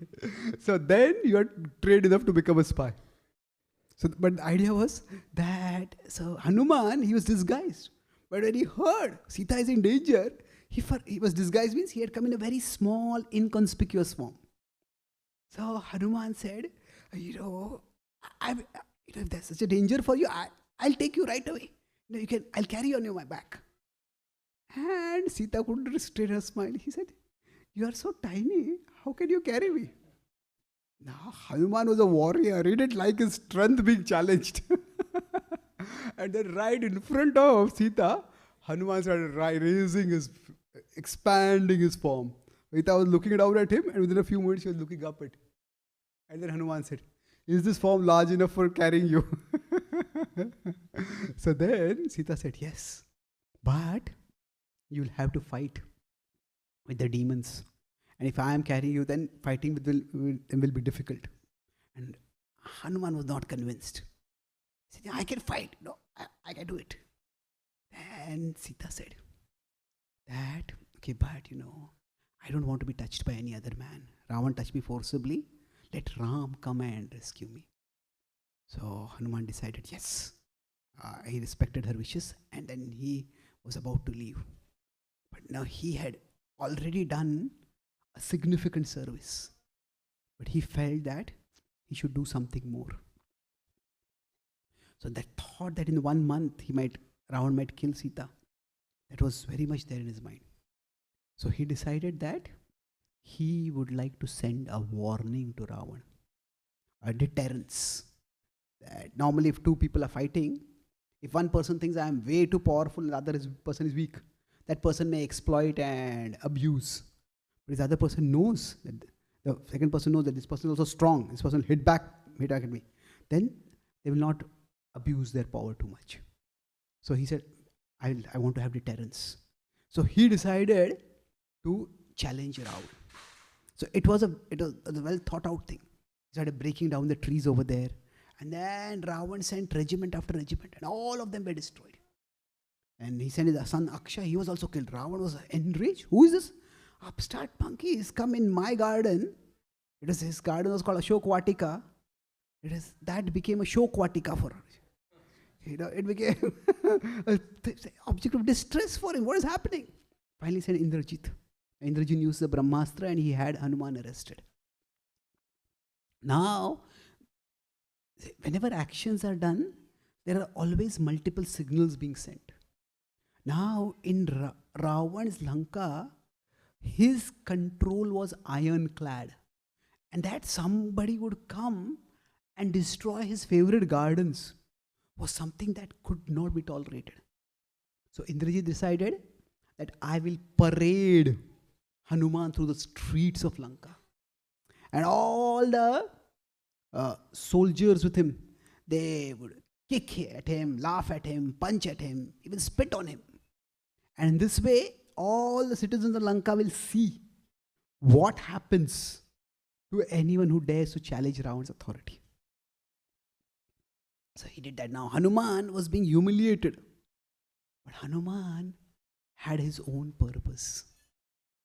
So then you are trained enough to become a spy. So, but the idea was that, so Hanuman, he was disguised. But when he heard Sita is in danger, he was disguised means he had come in a very small, inconspicuous form. So Hanuman said, if there's such a danger for you, I'll take you right away. I'll carry you on my back. And Sita couldn't restrain her smile. He said, you are so tiny. How can you carry me? Now, Hanuman was a warrior. He didn't like his strength being challenged. And then right in front of Sita, Hanuman started expanding his form. Sita was looking down at him, and within a few minutes, she was looking up at him. And then Hanuman said, is this form large enough for carrying you? So then Sita said, yes, but you'll have to fight with the demons. And if I am carrying you, then fighting with them will be difficult. And Hanuman was not convinced. He said, I can fight. No, I can do it. And Sita said, that, okay, but I don't want to be touched by any other man. Ravan touched me forcibly. Let Ram come and rescue me. So Hanuman decided, yes. He respected her wishes, and then he was about to leave. But now he had already done a significant service. But he felt that he should do something more. So that thought that in 1 month Ravan might kill Sita, that was very much there in his mind. So he decided that he would like to send a warning to Ravan, a deterrence. That normally if two people are fighting, if one person thinks I am way too powerful and the other person is weak, that person may exploit and abuse. But if the other person knows, that the second person knows that this person is also strong, this person will hit back at me, then they will not abuse their power too much. So he said, I want to have deterrence. So he decided to challenge Ravan. So it was a well thought out thing. He started breaking down the trees over there. And then Ravan sent regiment after regiment, and all of them were destroyed. And he sent his son Akshay, he was also killed. Ravan was enraged. Who is this upstart monkey? He's come in my garden. His garden was called Ashok Vatika. That became a Shok Vatika for her. It became an object of distress for him. What is happening? Finally sent Indrajit. Indrajit used the Brahmastra and he had Hanuman arrested. Now, whenever actions are done, there are always multiple signals being sent. Now, in Ravan's Lanka, his control was ironclad. And that somebody would come and destroy his favorite gardens was something that could not be tolerated. So Indrajit decided that I will parade Hanuman through the streets of Lanka. And all the soldiers with him, they would kick at him, laugh at him, punch at him, even spit on him. And in this way, all the citizens of Lanka will see what happens to anyone who dares to challenge Ravan's authority. So he did that. Now Hanuman was being humiliated. But Hanuman had his own purpose.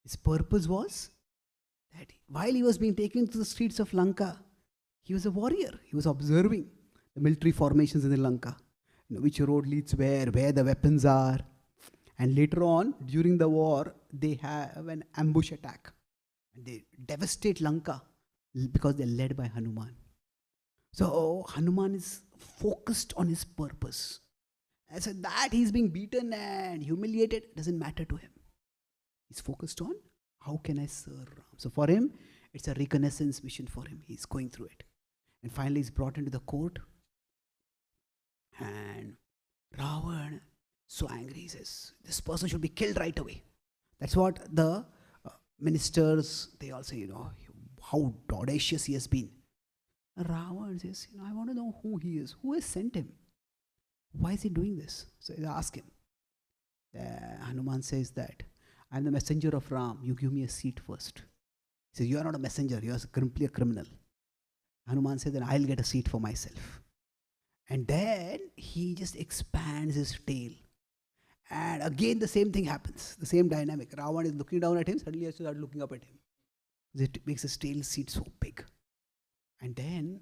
His purpose was that while he was being taken to the streets of Lanka, he was a warrior. He was observing the military formations in the Lanka. Which road leads where the weapons are. And later on, during the war, they have an ambush attack. And they devastate Lanka because they're led by Hanuman. So Hanuman is focused on his purpose. And so that he's being beaten and humiliated doesn't matter to him. He's focused on how can I serve Ram. So for him, it's a reconnaissance mission for him. He's going through it. And finally he's brought into the court. And Ravan, so angry, he says, this person should be killed right away. That's what the ministers, they all say, how audacious he has been. Ravan says, I want to know who he is. Who has sent him? Why is he doing this? So they ask him. Hanuman says that, I'm the messenger of Ram. You give me a seat first. He says, you are not a messenger. You are simply a criminal. Hanuman says, then I'll get a seat for myself. And then he just expands his tail. And again the same thing happens. The same dynamic. Ravan is looking down at him. Suddenly he has to start looking up at him. It makes his tail seat so big. And then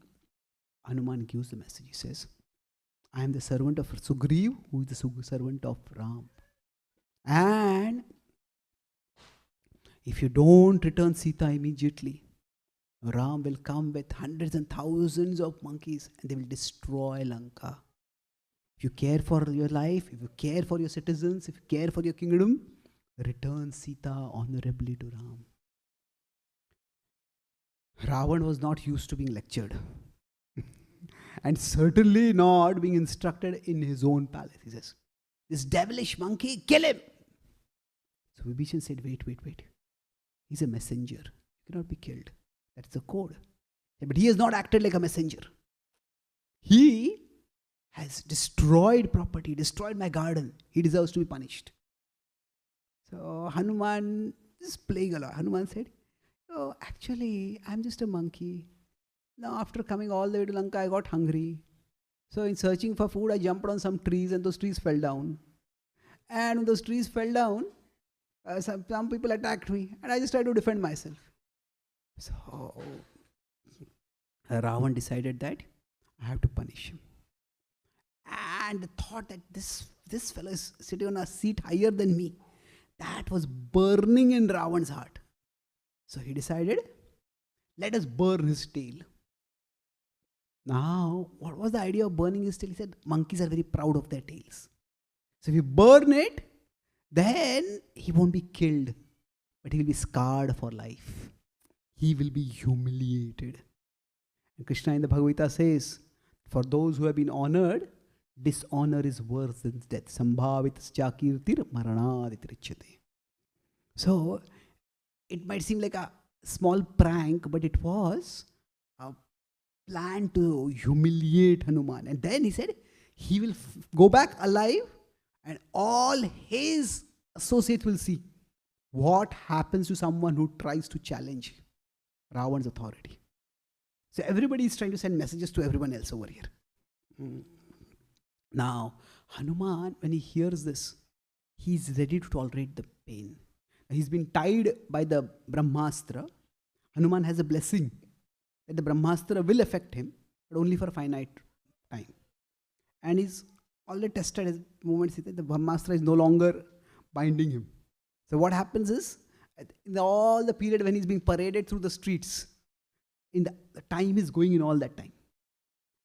Hanuman gives the message. He says, I am the servant of Sugriv, who is the servant of Ram. And if you don't return Sita immediately, Ram will come with hundreds and thousands of monkeys and they will destroy Lanka. If you care for your life, if you care for your citizens, if you care for your kingdom, return Sita honorably to Ram. Ravan was not used to being lectured. And certainly not being instructed in his own palace. He says, this devilish monkey, kill him. So Vibhishan said, wait. He's a messenger. He cannot be killed. That's the code. But he has not acted like a messenger. He has destroyed property, destroyed my garden. He deserves to be punished. So Hanuman is playing along. Hanuman said, oh, actually, I'm just a monkey. Now, after coming all the way to Lanka, I got hungry. So in searching for food, I jumped on some trees and those trees fell down. And when those trees fell down, some people attacked me and I just tried to defend myself. So Ravan decided that I have to punish him. And the thought that this fellow is sitting on a seat higher than me, that was burning in Ravan's heart. So he decided, let us burn his tail. Now, what was the idea of burning his tail? He said, monkeys are very proud of their tails. So if you burn it, then he won't be killed, but he will be scarred for life. He will be humiliated. And Krishna in the Bhagavad Gita says, for those who have been honored, dishonor is worse than death. Sambhavitascha kirtir maranaditrichyate. So, it might seem like a small prank, but it was a plan to humiliate Hanuman. And then he said, he will go back alive and all his associates will see what happens to someone who tries to challenge Ravan's authority. So everybody is trying to send messages to everyone else over here. Now, Hanuman, when he hears this, he's ready to tolerate the pain. He's been tied by the Brahmastra. Hanuman has a blessing that the Brahmastra will affect him, but only for a finite time. And he's already tested his movements. The Brahmastra is no longer binding him. So what happens is, in all the period when he's being paraded through the streets, in the time is going in all that time.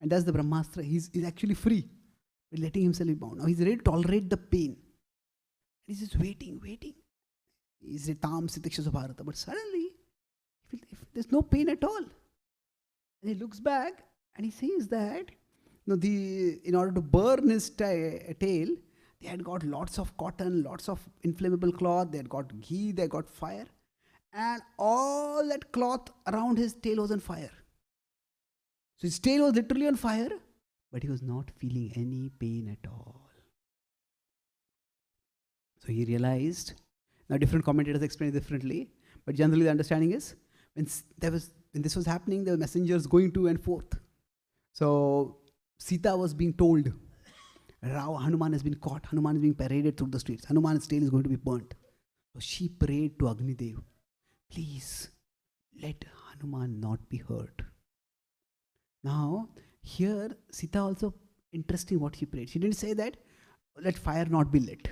And that's the Brahmastra. He's actually free, letting himself be bound. Now he's ready to tolerate the pain. And he's just waiting. He's Tam Sitiksha Bharata. But suddenly, if there's no pain at all. And he looks back and he sees that in order to burn his tail, they had got lots of cotton, lots of inflammable cloth, they had got ghee, they had got fire. And all that cloth around his tail was on fire. So his tail was literally on fire, but he was not feeling any pain at all. So he realized, now different commentators explain it differently, But generally the understanding is, when this was happening, there were messengers going to and forth. So Sita was being told, Hanuman has been caught. Hanuman is being paraded through the streets. Hanuman's tail is going to be burnt. So she prayed to Agnidev, please let Hanuman not be hurt. Now, here Sita also, interesting what she prayed. She didn't say that, let fire not be lit.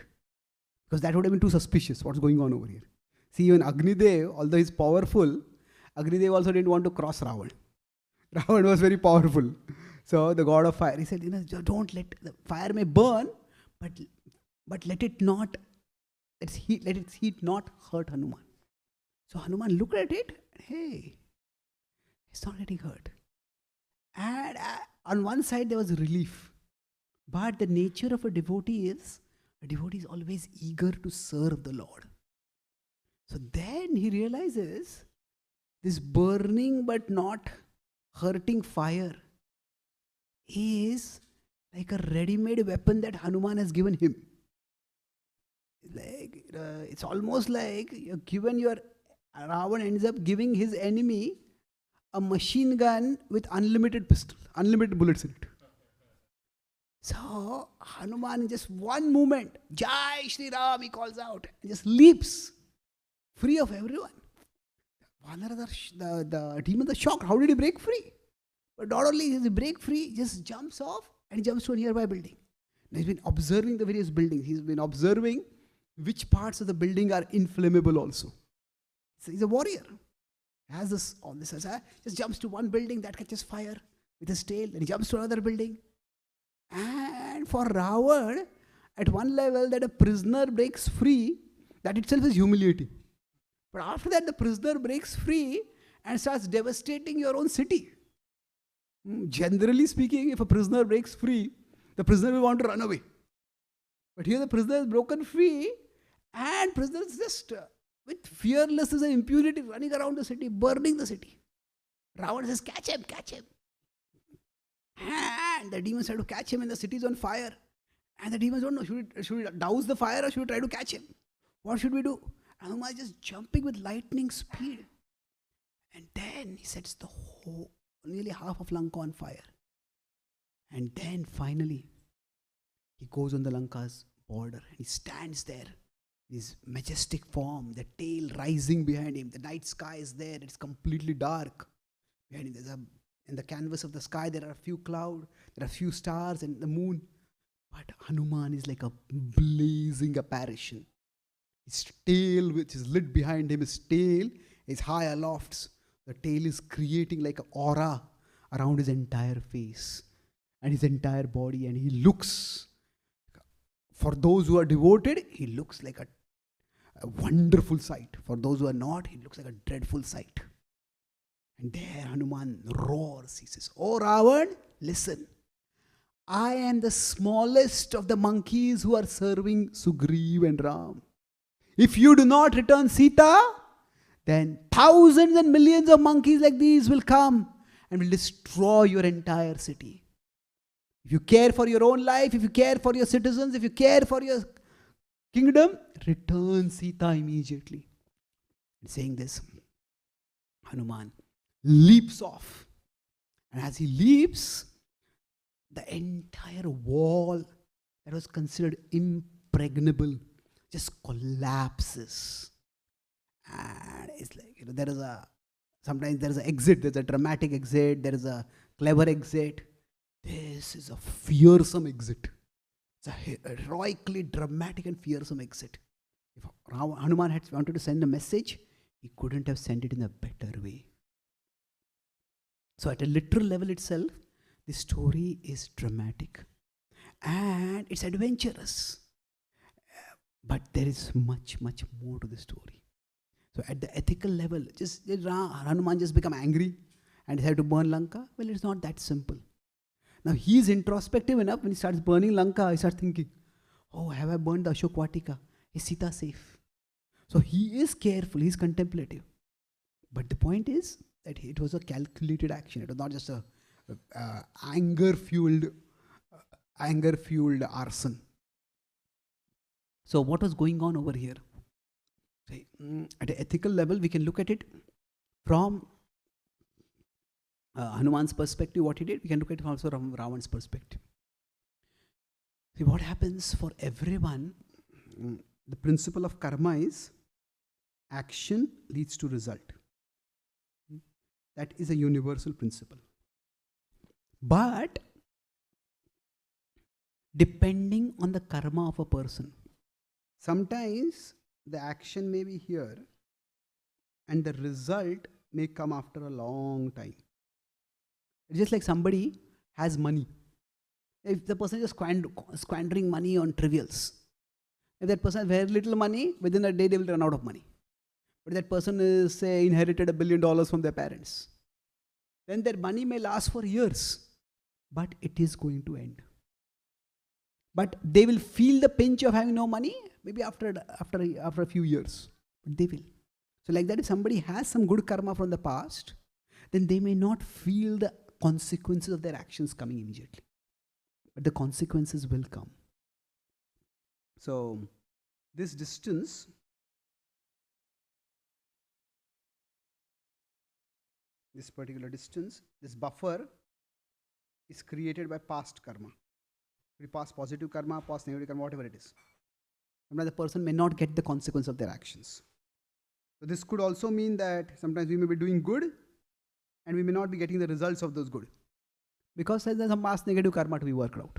Because that would have been too suspicious. What's going on over here? See, even Agnidev, although he's powerful, Agnidev also didn't want to cross Ravan. Ravan was very powerful. So the god of fire, he said, don't let the fire may burn, but let its heat not hurt Hanuman. So Hanuman looked at it, hey, it's not getting hurt. And on one side there was relief. But the nature of a devotee is always eager to serve the Lord. So then he realizes this burning but not hurting fire is like a ready-made weapon that Hanuman has given him. It's almost like Ravan ends up giving his enemy a machine gun with unlimited bullets in it. So Hanuman, in just one movement, Jai Shri Ram, he calls out, and just leaps free of everyone. The demons are shocked. How did he break free? But not only does he break free, he just jumps off and he jumps to a nearby building. Now he's been observing the various buildings. He's been observing which parts of the building are inflammable also. So he's a warrior. Has this, all this, just jumps to one building that catches fire with his tail, then he jumps to another building. And for Ravan, at one level, that a prisoner breaks free, that itself is humiliating. But after that, the prisoner breaks free and starts devastating your own city. Generally speaking, if a prisoner breaks free, the prisoner will want to run away. But here the prisoner is broken free, and prisoner is just with fearlessness and impunity running around the city, burning the city. Ravan says, catch him, catch him. And the demons try to catch him and the city is on fire. And the demons don't know, should we douse the fire or should we try to catch him? What should we do? Hanuman is just jumping with lightning speed. And then he sets nearly half of Lanka on fire. And then finally, he goes on the Lanka's border and he stands there. His majestic form, the tail rising behind him. The night sky is there, it's completely dark. Behind him, in the canvas of the sky, there are a few clouds, there are a few stars and the moon. But Hanuman is like a blazing apparition. His tail, which is lit behind him, his tail is high aloft. The tail is creating like an aura around his entire face and his entire body. And he looks, for those who are devoted, he looks like a wonderful sight. For those who are not, he looks like a dreadful sight. And there Hanuman roars. He says, "Oh Ravan, listen. I am the smallest of the monkeys who are serving Sugriv and Ram. If you do not return Sita, then thousands and millions of monkeys like these will come and will destroy your entire city. If you care for your own life, if you care for your citizens, if you care for your kingdom, return Sita immediately." And saying this, Hanuman leaps off. And as he leaps, the entire wall that was considered impregnable just collapses. And it's like, sometimes there is an exit, there's a dramatic exit, there is a clever exit. This is a fearsome exit. It's a heroically dramatic and fearsome exit. If Hanuman had wanted to send a message, he couldn't have sent it in a better way. So at a literal level itself, the story is dramatic and it's adventurous. But there is much, much more to the story. So at the ethical level, did Hanuman just become angry and decide to burn Lanka? Well, it's not that simple. Now he is introspective enough. When he starts burning Lanka, he starts thinking, oh, have I burned the Ashok Vatika? Is Sita safe? So he is careful, he is contemplative. But the point is that it was a calculated action. It was not just a anger-fueled arson. So what was going on over here? See, at an ethical level, we can look at it from Hanuman's perspective, what he did. We can look at it also from Ravan's perspective. See, what happens for everyone, the principle of karma is action leads to result. That is a universal principle. But depending on the karma of a person, sometimes the action may be here and the result may come after a long time. It's just like somebody has money. If the person is squandering money on trivials, if that person has very little money, within a day they will run out of money. But that person is, say, inherited $1 billion from their parents, then their money may last for years, but it is going to end. But they will feel the pinch of having no money maybe after a few years. But they will. So like that, if somebody has some good karma from the past, then they may not feel the consequences of their actions coming immediately. But the consequences will come. So this distance this particular distance, this buffer is created by past karma. Past positive karma, past negative karma, whatever it is. Sometimes the person may not get the consequence of their actions. So this could also mean that sometimes we may be doing good and we may not be getting the results of those good, because there's some past negative karma to be worked out.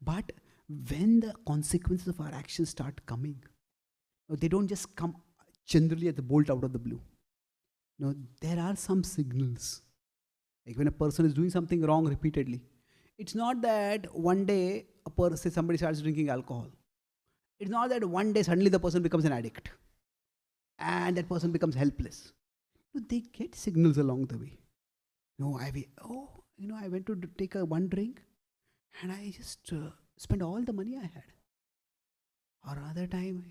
But when the consequences of our actions start coming, they don't just come generally at the bolt out of the blue. No, there are some signals. Like when a person is doing something wrong repeatedly, it's not that one day somebody starts drinking alcohol. It's not that one day suddenly the person becomes an addict and that person becomes helpless. No, they get signals along the way. No, I went to take one drink and I just spent all the money I had. Or other time,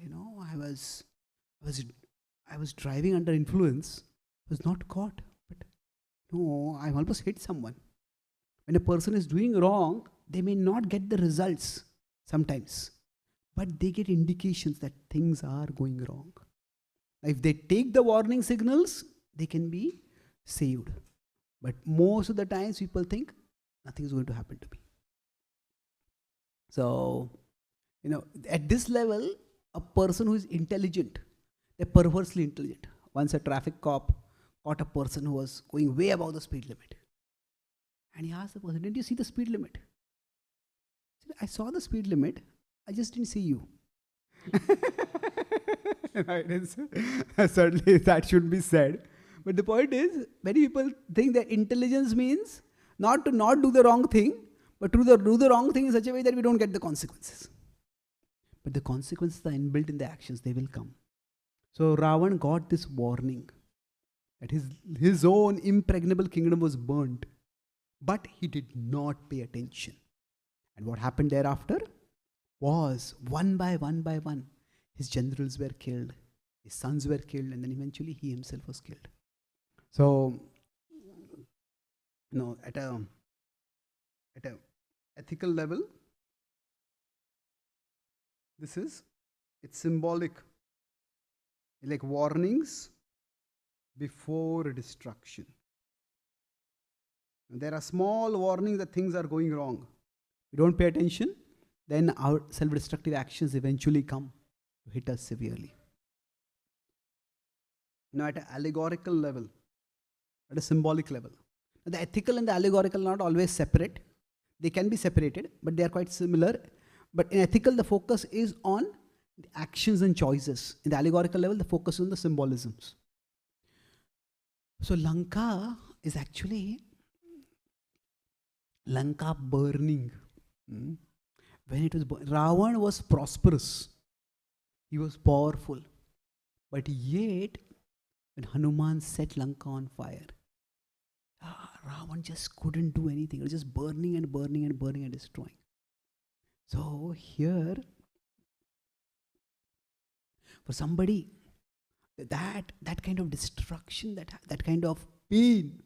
I was driving under influence, was not caught, but no, I almost hit someone. When a person is doing wrong, they may not get the results sometimes, but they get indications that things are going wrong. If they take the warning signals, they can be saved. But most of the times people think nothing is going to happen to me. So, at this level, a person who is intelligent, they're perversely intelligent. Once a traffic cop caught a person who was going way above the speed limit. And he asked the person, "Didn't you see the speed limit?" He said, "I saw the speed limit. I just didn't see you." Certainly that shouldn't be said. But the point is, many people think that intelligence means not to not do the wrong thing, but to do the wrong thing in such a way that we don't get the consequences. But the consequences are inbuilt in the actions, they will come. So Ravan got this warning that his own impregnable kingdom was burnt. But he did not pay attention. And what happened thereafter was one by one, his generals were killed, his sons were killed, and then eventually he himself was killed. So, at a ethical level, it's symbolic, like warnings before destruction. There are small warnings that things are going wrong. We don't pay attention, then our self-destructive actions eventually come to hit us severely. At an allegorical level, at a symbolic level. The ethical and the allegorical are not always separate. They can be separated, but they are quite similar. But in ethical, the focus is on the actions and choices. In the allegorical level, the focus is on the symbolisms. So Lanka is actually Lanka burning. When it was Ravan was prosperous. He was powerful. But yet, when Hanuman set Lanka on fire, Ravan just couldn't do anything. It was just burning and burning and burning and destroying. So here, for somebody, that kind of destruction, that kind of pain,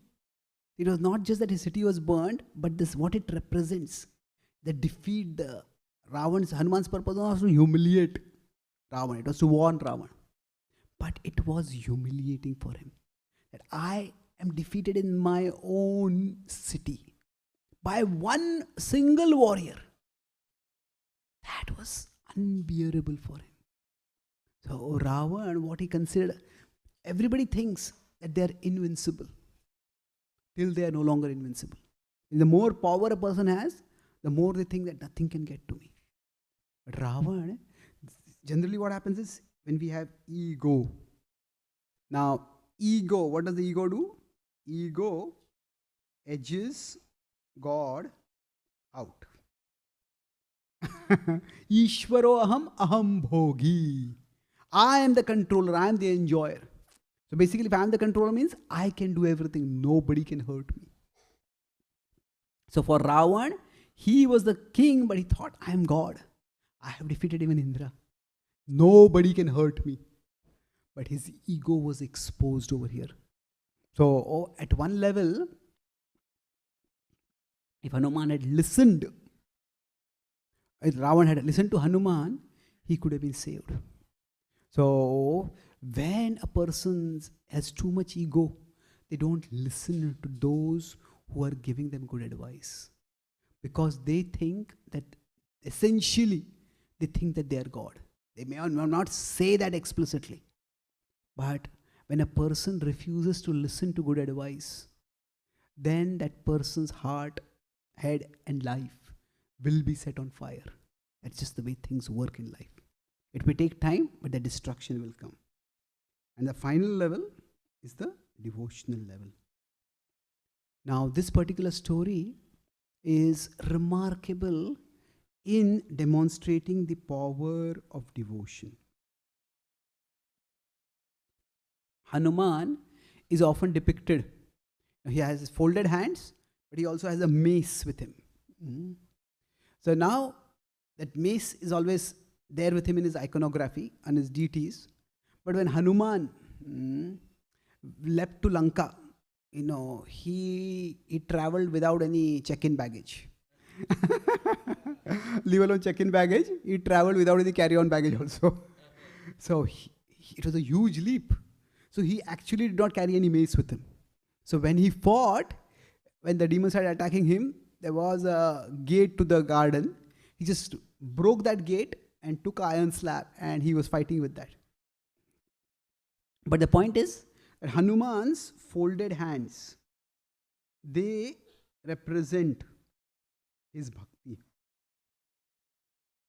it was not just that his city was burned, but what it represents, the defeat, Hanuman's purpose was to humiliate Ravan. It was to warn Ravan. But it was humiliating for him that I am defeated in my own city by one single warrior. That was unbearable for him. So Ravan, what he considered, everybody thinks that they are invincible till they are no longer invincible. The more power a person has, the more they think that nothing can get to me. But Ravan, generally what happens is when we have ego. Now, ego, what does the ego do? Ego edges God out. Ishvaro aham bhogi. I am the controller, I am the enjoyer. So basically, if I am the controller means I can do everything, nobody can hurt me. So for Ravan, he was the king, but he thought, I am God. I have defeated even Indra. Nobody can hurt me. But his ego was exposed over here. So at one level, if Hanuman had listened, if Ravan had listened to Hanuman, he could have been saved. So when a person has too much ego, they don't listen to those who are giving them good advice. Because they think that essentially, they think that they are God. They may not say that explicitly. But when a person refuses to listen to good advice, then that person's heart, head and life will be set on fire. That's just the way things work in life. It may take time, but the destruction will come. And the final level is the devotional level. Now, this particular story is remarkable in demonstrating the power of devotion. Hanuman is often depicted. He has his folded hands, but he also has a mace with him. So now, that mace is always there with him in his iconography and his deities. But when Hanuman leapt to Lanka, he traveled without any check-in baggage. Leave alone check-in baggage, he traveled without any carry-on baggage also. So it was a huge leap. So he actually did not carry any mace with him. So when he fought, when the demons started attacking him, there was a gate to the garden. He just broke that gate and took an iron slab, and he was fighting with that. But the point is that Hanuman's folded hands, they represent his bhakti.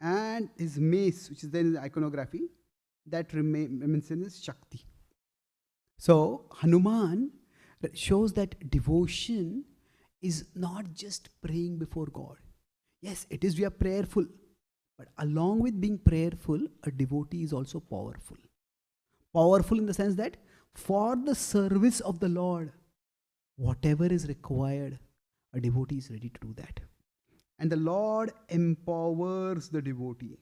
And his mace, which is there in the iconography, that represents Shakti. So Hanuman shows that devotion is not just praying before God. Yes, it is we are prayerful. But along with being prayerful, a devotee is also powerful. Powerful in the sense that for the service of the Lord, whatever is required, a devotee is ready to do that. And the Lord empowers the devotee.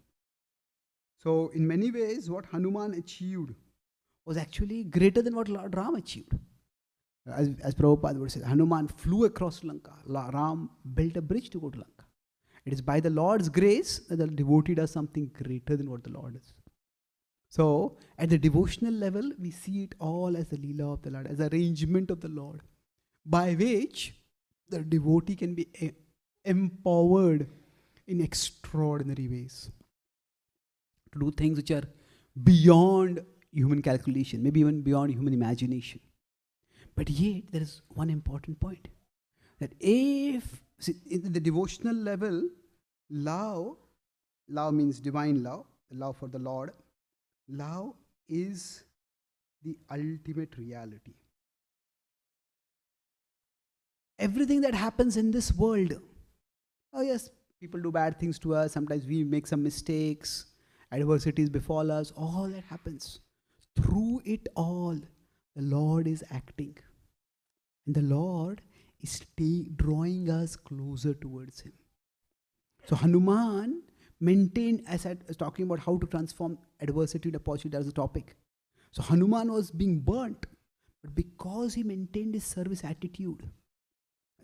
So in many ways, what Hanuman achieved was actually greater than what Lord Ram achieved. As Prabhupada would say, Hanuman flew across Lanka. Ram built a bridge to go to Lanka. It is by the Lord's grace that the devotee does something greater than what the Lord is. So, at the devotional level, we see it all as the Leela of the Lord, as the arrangement of the Lord, by which the devotee can be empowered in extraordinary ways to do things which are beyond human calculation, maybe even beyond human imagination. But yet, there is one important point, that if in the devotional level, love means divine love, the love for the Lord. Love is the ultimate reality. Everything that happens in this world, oh yes, people do bad things to us, sometimes we make some mistakes, adversities befall us, all that happens. Through it all, the Lord is acting. And the Lord is drawing us closer towards Him. So Hanuman maintained, as I was talking about how to transform adversity into opportunity, as a topic. So Hanuman was being burnt, but because he maintained his service attitude,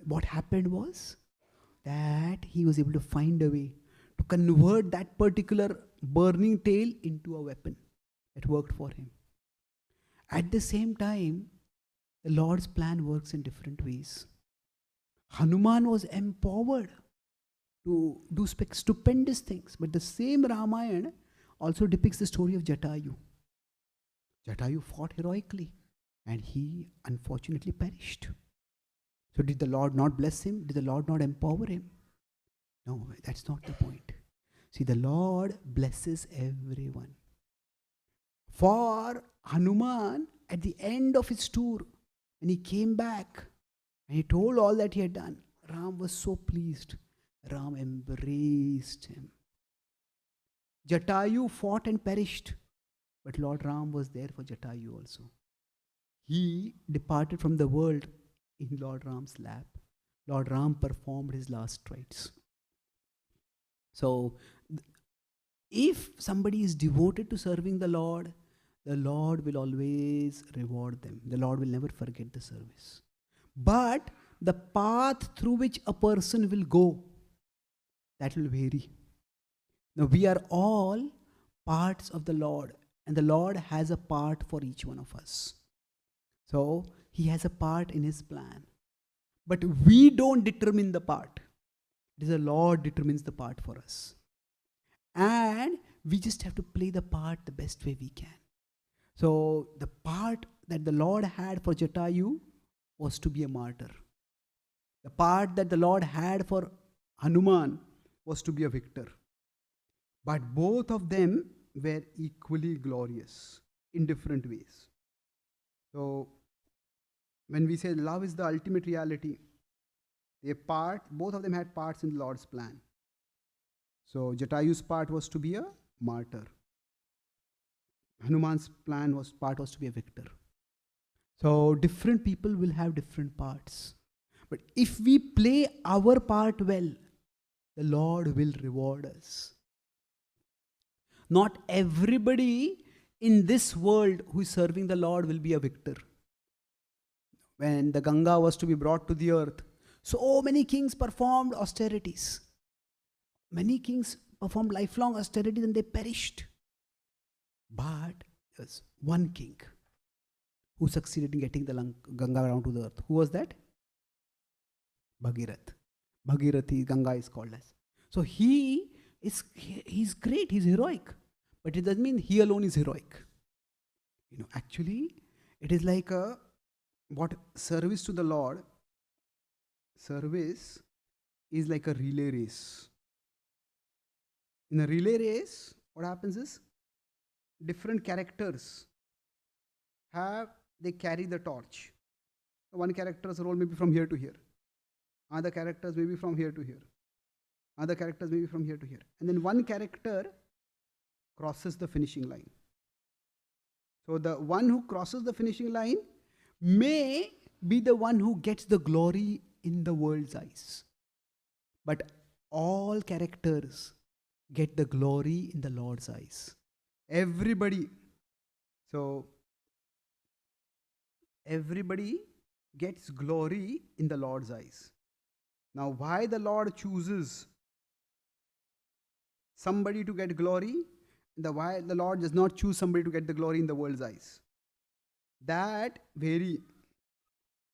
what happened was that he was able to find a way to convert that particular burning tail into a weapon that worked for him. At the same time, the Lord's plan works in different ways. Hanuman was empowered to do stupendous things, but the same Ramayana also depicts the story of Jatayu. Jatayu fought heroically and he unfortunately perished. So did the Lord not bless him? Did the Lord not empower him? No, that's not the point. See, the Lord blesses everyone. For Hanuman, at the end of his tour, when he came back and he told all that he had done, Ram was so pleased. Ram embraced him. Jatayu fought and perished, but Lord Ram was there for Jatayu also. He departed from the world in Lord Ram's lap. Lord Ram performed his last rites. So, if somebody is devoted to serving the Lord will always reward them. The Lord will never forget the service. But the path through which a person will go, that will vary. Now, we are all parts of the Lord, and the Lord has a part for each one of us. So, He has a part in His plan. But we don't determine the part. It is the Lord determines the part for us. And we just have to play the part the best way we can. So, the part that the Lord had for Jatayu was to be a martyr. The part that the Lord had for Hanuman was to be a victor. But both of them were equally glorious in different ways. So, when we say love is the ultimate reality, both of them had parts in the Lord's plan. So, Jatayu's part was to be a martyr. Hanuman's part was to be a victor. So, different people will have different parts. But if we play our part well, the Lord will reward us. Not everybody in this world who is serving the Lord will be a victor. When the Ganga was to be brought to the earth, so many kings performed austerities. Many kings performed lifelong austerities and they perished. But there's one king who succeeded in getting the Ganga down to the earth. Who was that? Bhagirath. Bhagirathi, Ganga is called as. So he's great, he's heroic. But it doesn't mean he alone is heroic. Actually, it is like what service to the Lord, service is like a relay race. In a relay race, what happens is, different characters they carry the torch. One character's role may be from here to here. Other characters may be from here to here. Other characters may be from here to here. And then one character crosses the finishing line. So the one who crosses the finishing line may be the one who gets the glory in the world's eyes. But all characters get the glory in the Lord's eyes. Everybody gets glory in the Lord's eyes. Now, why the Lord chooses somebody to get glory, why the Lord does not choose somebody to get the glory in the world's eyes? That varies.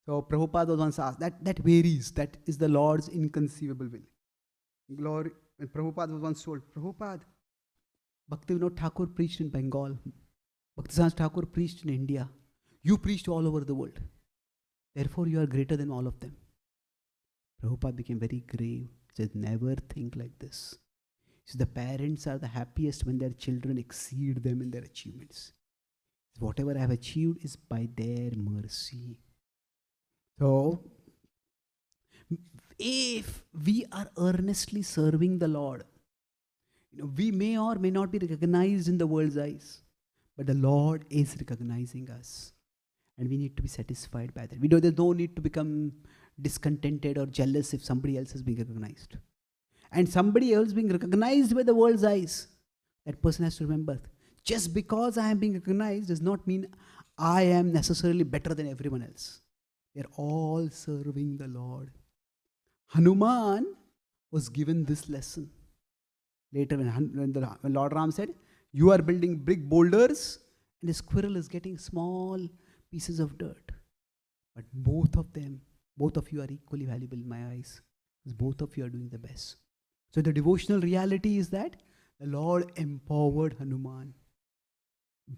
So, Prabhupada was once asked, that varies. That is the Lord's inconceivable will. Glory. When Prabhupada was once told, Prabhupada, Bhaktivinoda Thakur preached in Bengal. Bhaktivedanta Thakur preached in India. You preached all over the world. Therefore, you are greater than all of them. Prabhupada became very grave. He said, never think like this. So the parents are the happiest when their children exceed them in their achievements. Whatever I have achieved is by their mercy. So, if we are earnestly serving the Lord, we may or may not be recognized in the world's eyes, but the Lord is recognizing us. And we need to be satisfied by that. There's no need to become discontented or jealous if somebody else is being recognized. And somebody else being recognized by the world's eyes, that person has to remember, just because I am being recognized does not mean I am necessarily better than everyone else. We are all serving the Lord. Hanuman was given this lesson. Later when Lord Ram said, you are building big boulders and the squirrel is getting small pieces of dirt. But both of them, both of you are equally valuable in my eyes, because both of you are doing the best. So the devotional reality is that the Lord empowered Hanuman.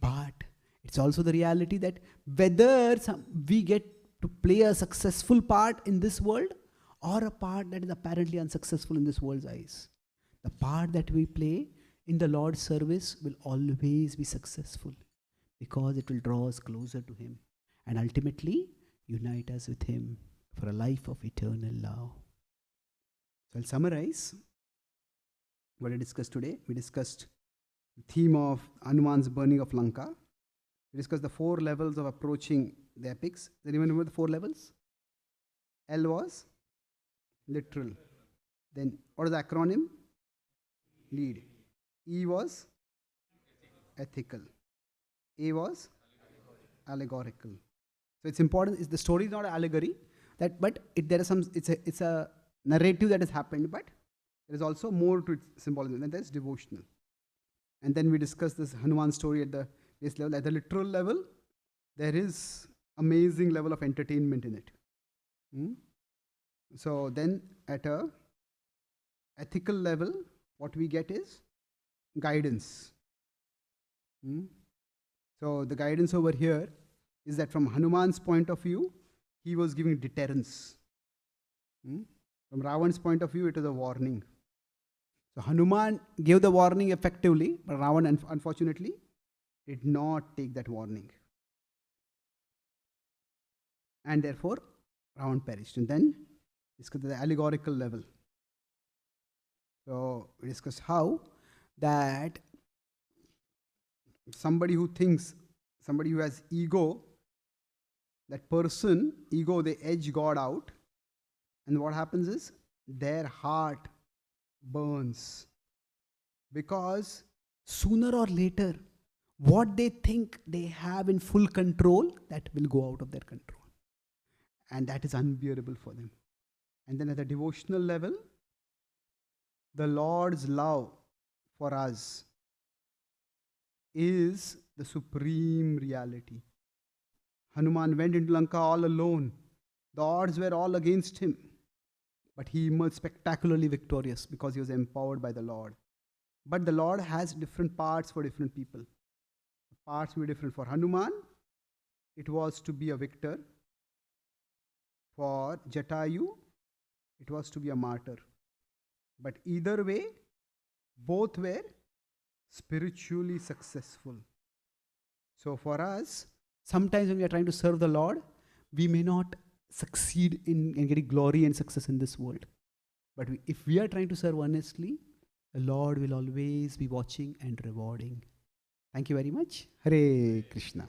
But it's also the reality that whether we get to play a successful part in this world or a part that is apparently unsuccessful in this world's eyes, the part that we play in the Lord's service will always be successful, because it will draw us closer to Him and ultimately unite us with Him for a life of eternal love. So I'll summarize what I discussed today. We discussed the theme of Hanuman's burning of Lanka. We discussed the 4 levels of approaching the epics. Does anyone remember the 4 levels? L was literal. Then what is the acronym? Lead. E was ethical. A was allegorical. So it's important. The story is not an allegory, but there is it's a narrative that has happened, but there is also more to its symbolism, and that's devotional. And then we discussed this Hanuman story at the base level. At the literal level, there is amazing level of entertainment in it. So then at a ethical level, what we get is guidance. So the guidance over here is that from Hanuman's point of view, he was giving deterrence. From Ravan's point of view, it is a warning. So Hanuman gave the warning effectively, but Ravan unfortunately did not take that warning. And therefore, Ravan perished. And then discussed the allegorical level. So we discussed how that somebody who has ego, that person, ego, they edge God out. And what happens is their heart burns. Because sooner or later, what they think they have in full control, that will go out of their control. And that is unbearable for them. And then at the devotional level, the Lord's love for us is the supreme reality. Hanuman went into Lanka all alone. The odds were all against him. But he emerged spectacularly victorious because he was empowered by the Lord. But the Lord has different parts for different people. The parts were different. For Hanuman, it was to be a victor. For Jatayu, it was to be a martyr. But either way, both were spiritually successful. So for us, sometimes when we are trying to serve the Lord, we may not succeed in getting glory and success in this world. But if we are trying to serve honestly, the Lord will always be watching and rewarding. Thank you very much. Hare Krishna.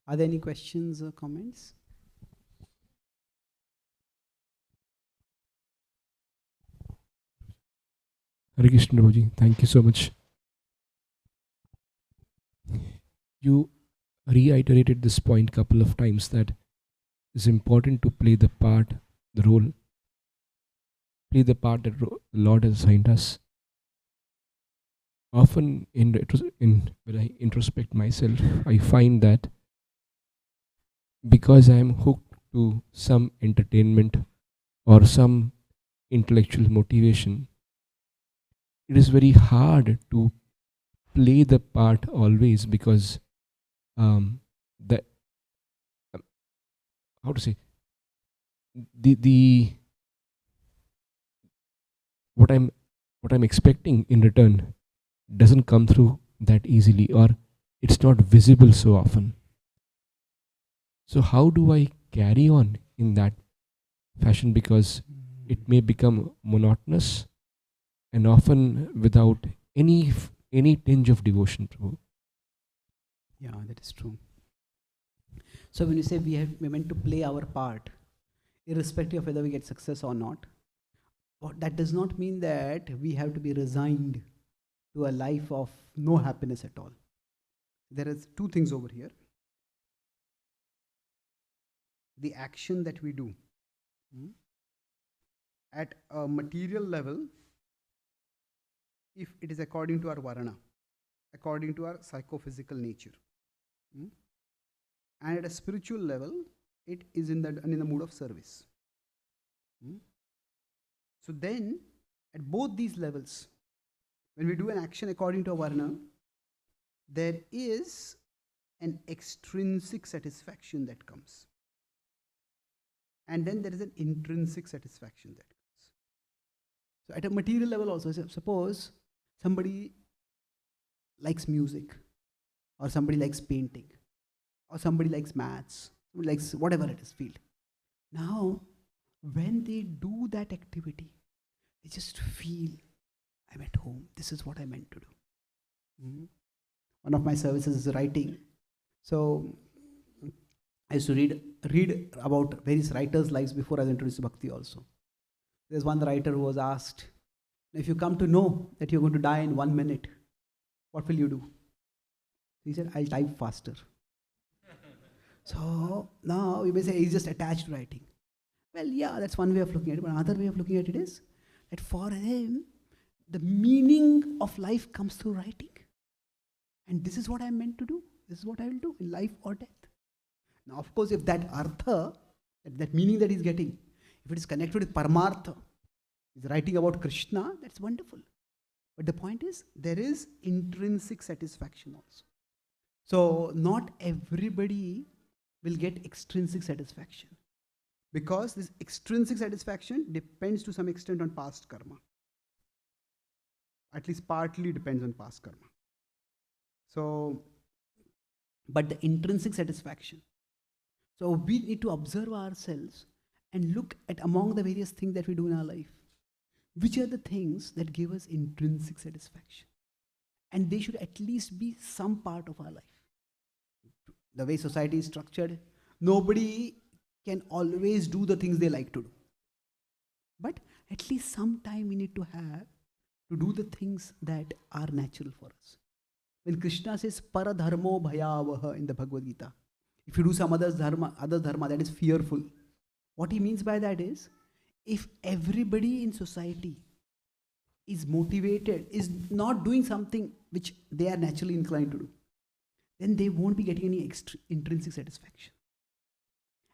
Are there any questions or comments? Hare Krishna Prabhuji, thank you so much. You reiterated this point couple of times that it's important to play the part, the role, play the part that the Lord has assigned us. Often when I introspect myself, I find that because I am hooked to some entertainment or some intellectual motivation, it is very hard to play the part always, because what I'm expecting in return doesn't come through that easily, or it's not visible so often. So how do I carry on in that fashion, because it may become monotonous and often without any tinge of devotion, Prabhu? Yeah, that is true. So when you say we meant to play our part, irrespective of whether we get success or not, that does not mean that we have to be resigned to a life of no happiness at all. There is 2 things over here. the action that we do at a material level, if it is according to our varana, according to our psychophysical nature, and at a spiritual level, it is in the mood of service. So then, at both these levels, when we do an action according to a varna, there is an extrinsic satisfaction that comes. And then there is an intrinsic satisfaction that comes. So at a material level also, suppose somebody likes music, or somebody likes painting, or somebody likes maths, somebody likes whatever it is, field. Now, when they do that activity, they just feel, I'm at home, this is what I meant to do. One of my services is writing. So I used to read about various writers' lives before I was introduced to Bhakti also. There's one writer who was asked, if you come to know that you're going to die in 1 minute, what will you do? He said, I'll type faster. So now you may say he's just attached to writing. Well, yeah, that's one way of looking at it. But another way of looking at it is that for him, the meaning of life comes through writing. And this is what I'm meant to do. This is what I will do in life or death. Now, of course, if that artha, that meaning that he's getting, if it is connected with Paramartha, he's writing about Krishna, that's wonderful. But the point is, there is intrinsic satisfaction also. So, not everybody will get extrinsic satisfaction. Because this extrinsic satisfaction depends to some extent on past karma. At least partly depends on past karma. So, but the intrinsic satisfaction. So we need to observe ourselves and look at among the various things that we do in our life, which are the things that give us intrinsic satisfaction. And they should at least be some part of our life. The way society is structured, nobody can always do the things they like to do. But at least some time we need to have to do the things that are natural for us. When Krishna says paradharmo bhayavaha in the Bhagavad Gita, if you do some other dharma that is fearful, what he means by that is, if everybody in society is motivated, is not doing something which they are naturally inclined to do, then they won't be getting any intrinsic satisfaction.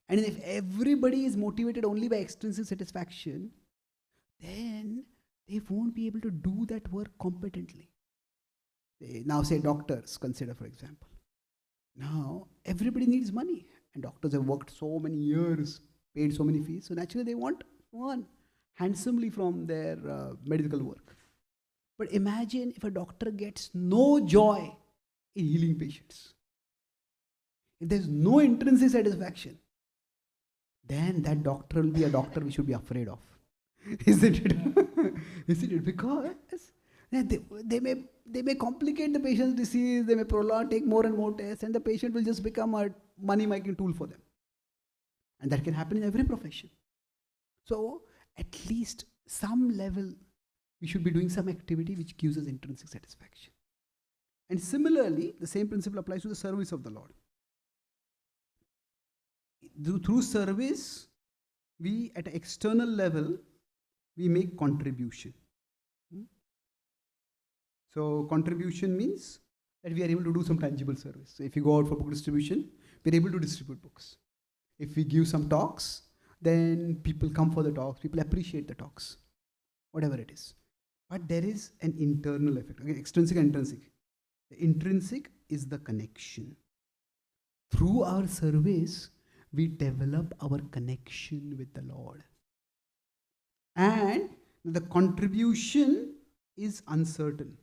And if everybody is motivated only by extrinsic satisfaction, then they won't be able to do that work competently. Now say doctors, consider for example. Now everybody needs money, and doctors have worked so many years, paid so many fees, so naturally they want to earn handsomely from their medical work. But imagine if a doctor gets no joy in healing patients. If there's no intrinsic satisfaction, then that doctor will be a doctor we should be afraid of. Isn't it? Isn't it? Because they may complicate the patient's disease, they may prolong, take more and more tests, and the patient will just become a money-making tool for them. And that can happen in every profession. So, at least some level, we should be doing some activity which gives us intrinsic satisfaction. And similarly, the same principle applies to the service of the Lord. Through service, we at an external level, we make contribution. So contribution means that we are able to do some tangible service. So if you go out for book distribution, we are able to distribute books. If we give some talks, then people come for the talks, people appreciate the talks, whatever it is. But there is an internal effect, okay, extrinsic and intrinsic. The intrinsic is the connection. Through our service, we develop our connection with the Lord. And the contribution is uncertain.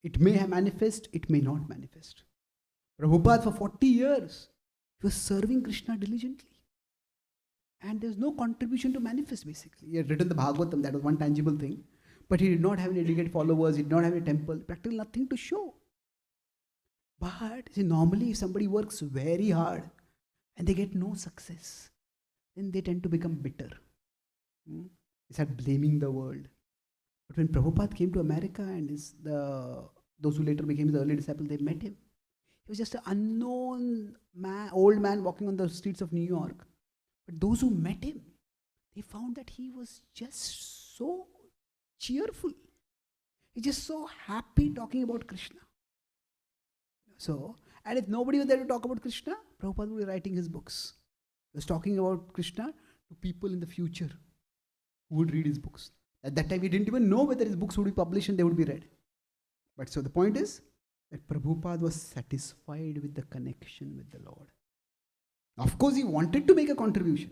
It may manifest, it may not manifest. Prabhupada for 40 years, he was serving Krishna diligently. And there's no contribution to manifest basically. He had written the Bhagavatam, that was one tangible thing. But he did not have any dedicated followers, he did not have any temple, practically nothing to show. But see, normally if somebody works very hard and they get no success, then they tend to become bitter. They start blaming the world. But when Prabhupada came to America and those who later became the early disciples, they met him. He was just an unknown man, old man walking on the streets of New York. But those who met him, they found that he was just so cheerful. He's just so happy talking about Krishna. So, and if nobody was there to talk about Krishna, Prabhupada would be writing his books. He was talking about Krishna to people in the future who would read his books. At that time, he didn't even know whether his books would be published and they would be read. But so the point is that Prabhupada was satisfied with the connection with the Lord. Of course, he wanted to make a contribution.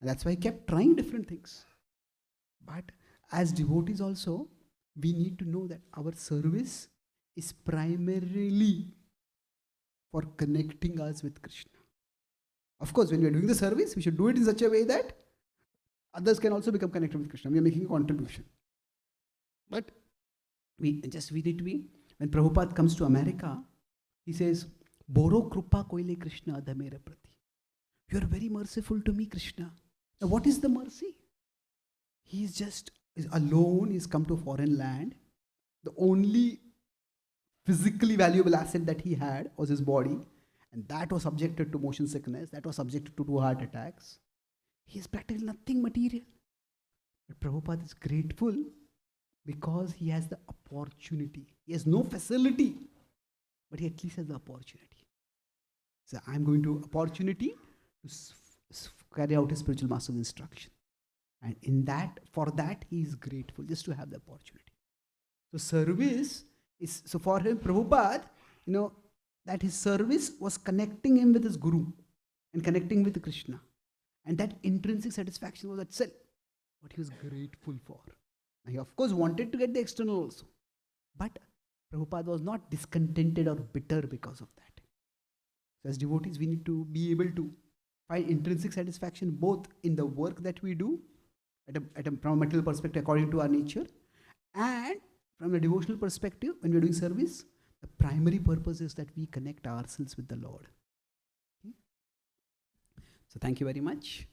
And that's why he kept trying different things. But as devotees also, we need to know that our service is primarily for connecting us with Krishna. Of course, when we are doing the service, we should do it in such a way that others can also become connected with Krishna. We are making a contribution. But we need to be, when Prabhupada comes to America, he says, Boro Krupa Koile Krishna Adhamera Prati. You are very merciful to me, Krishna. Now what is the mercy? He is alone, he's come to a foreign land. The only physically valuable asset that he had was his body, and that was subjected to motion sickness, that was subjected to 2 heart attacks. He has practically nothing material. But Prabhupada is grateful because he has the opportunity. He has no facility, but he at least has the opportunity. So I'm going to opportunity to carry out his spiritual master's instruction. And for that, he is grateful just to have the opportunity. So service is, so for him, Prabhupada, that his service was connecting him with his Guru and connecting with Krishna. And that intrinsic satisfaction was itself what he was grateful for. Now, he of course wanted to get the external also. But Prabhupada was not discontented or bitter because of that. So as devotees, we need to be able to find intrinsic satisfaction both in the work that we do, from a material perspective according to our nature, and from a devotional perspective, when we are doing service, the primary purpose is that we connect ourselves with the Lord. Okay? So thank you very much.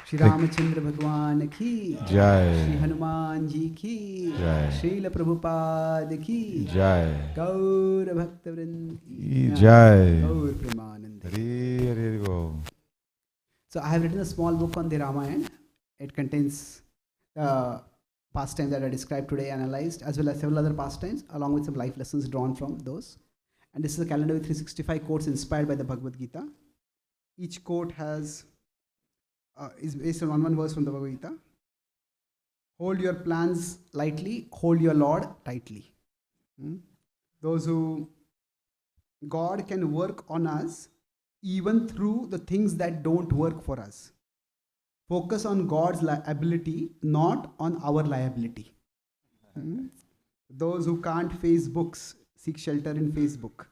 Shri Ramachandra Bhagwan ki Jai. Shri Hanuman ji ki Jai. Srila Prabhupada ki Jai. Gaur Bhakta Vrind ki Jai. Gaur Premanand. Hari Hari Go. So I have written a small book on the Ramayana. It contains pastimes that are described today, analyzed, as well as several other pastimes, along with some life lessons drawn from those. And this is a calendar with 365 quotes inspired by the Bhagavad Gita. Each quote is based on one verse from the Bhagavad Gita. Hold your plans lightly, hold your Lord tightly. God can work on us even through the things that don't work for us. Focus on God's ability, not on our liability. Those who can't face books, seek shelter in Facebook.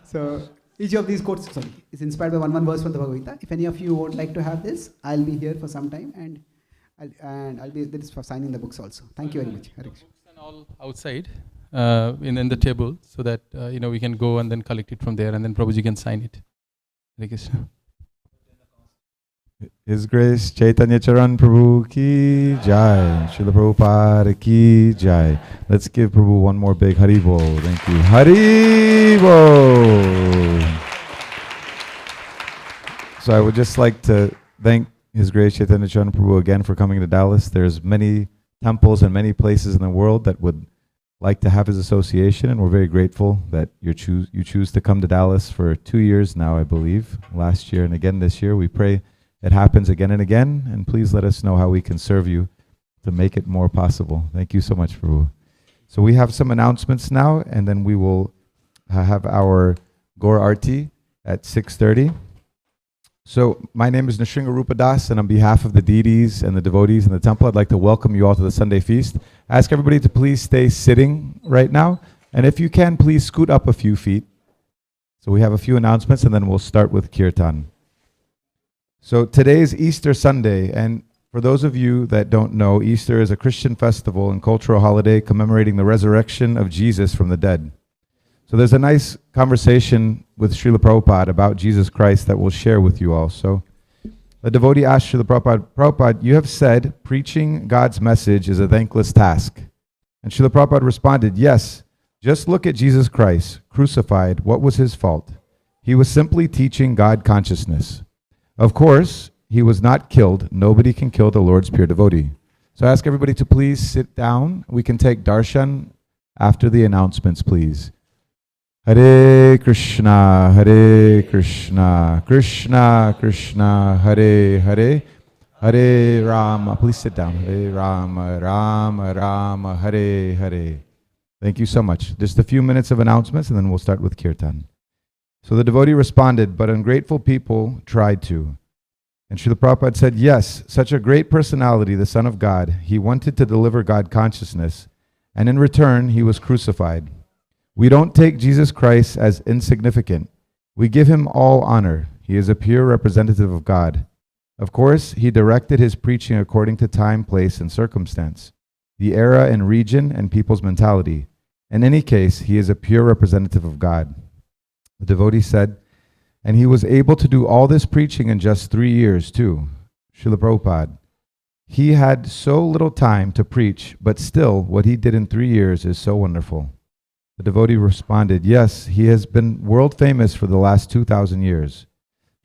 So each of these quotes, is inspired by one verse from the Bhagavad Gita. If any of you would like to have this, I'll be here for some time, and I'll be there for signing the books also. Thank you very much. Hare Krishna. Books and all outside in the table, so that we can go and then collect it from there, and then Prabhuji can sign it. Hare Krishna. His Grace Chaitanya Charan Prabhu ki Jai. Srila Prabhupada ki Jai. Let's give Prabhu one more big Hari Bol. Thank you. Hari Bol. So I would just like to thank His Grace Chaitanya Charan Prabhu again for coming to Dallas. There's many temples and many places in the world that would like to have his association, and we're very grateful that you choose to come to Dallas for 2 years now, I believe, last year and again this year. We pray it happens again and again, and please let us know how we can serve you to make it more possible. Thank you so much, Prabhu. So we have some announcements now, and then we will have our Gaur Arti at 6:30. So my name is Nrsinga Rupadas, and on behalf of the deities and the devotees in the temple, I'd like to welcome you all to the Sunday feast. Ask everybody to please stay sitting right now, and if you can, please scoot up a few feet. So we have a few announcements, and then we'll start with Kirtan. So today is Easter Sunday, and for those of you that don't know, Easter is a Christian festival and cultural holiday commemorating the resurrection of Jesus from the dead. So there's a nice conversation with Srila Prabhupada about Jesus Christ that we'll share with you all. So A devotee asked Srila Prabhupada, Prabhupada, you have said preaching God's message is a thankless task. And Srila Prabhupada responded, yes, just look at Jesus Christ, crucified. What was his fault? He was simply teaching God consciousness. Of course, he was not killed. Nobody can kill the Lord's pure devotee. So I ask everybody to please sit down. We can take darshan after the announcements, please. Hare Krishna, Hare Krishna, Krishna Krishna, Hare Hare, Hare Rama. Please sit down. Hare Rama, Rama Rama, Hare Hare. Thank you so much. Just a few minutes of announcements and then we'll start with Kirtan. So the devotee responded, but ungrateful people tried to. And Srila Prabhupada said, yes, such a great personality, the Son of God, he wanted to deliver God consciousness, and in return, he was crucified. We don't take Jesus Christ as insignificant. We give him all honor. He is a pure representative of God. Of course, he directed his preaching according to time, place, and circumstance, the era and region, and people's mentality. In any case, he is a pure representative of God. The devotee said, and he was able to do all this preaching in just 3 years too. Srila Prabhupada, he had so little time to preach, but still what he did in 3 years is so wonderful. The devotee responded, yes, he has been world famous for the last 2,000 years.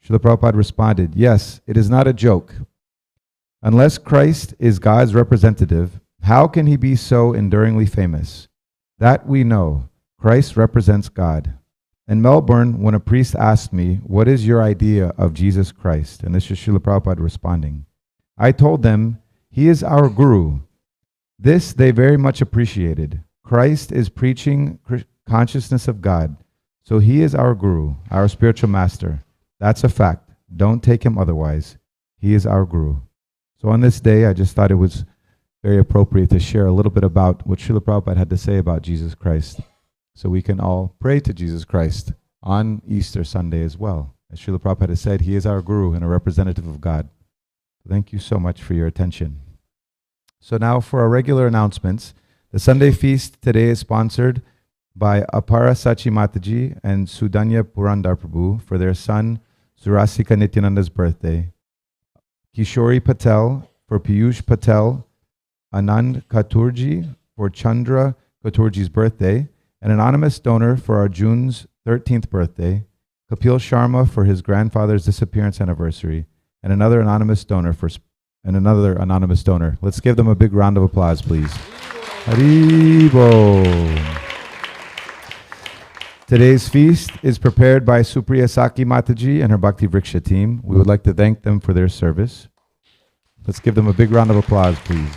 Srila Prabhupada responded, yes, it is not a joke. Unless Christ is God's representative, how can he be so enduringly famous? That we know. Christ represents God. In Melbourne, when a priest asked me, what is your idea of Jesus Christ? And this is Srila Prabhupada responding. I told them, he is our guru. This they very much appreciated. Christ is preaching consciousness of God. So he is our guru, our spiritual master. That's a fact. Don't take him otherwise. He is our guru. So on this day, I just thought it was very appropriate to share a little bit about what Srila Prabhupada had to say about Jesus Christ. So we can all pray to Jesus Christ on Easter Sunday as well. As Srila Prabhupada has said, he is our guru and a representative of God. Thank you so much for your attention. So now for our regular announcements. The Sunday feast today is sponsored by Apara Sachi Mataji and Sudanya Purandar Prabhu for their son Surasika Nityananda's birthday. Kishori Patel for Piyush Patel, Anand Katurji for Chandra Katurji's birthday, an anonymous donor for Arjun's 13th birthday, Kapil Sharma for his grandfather's disappearance anniversary, and another anonymous donor Let's give them a big round of applause, please. Haribo. Today's feast is prepared by Supriya Saki Mataji and her Bhakti Vriksha team. We would like to thank them for their service. Let's give them a big round of applause, please.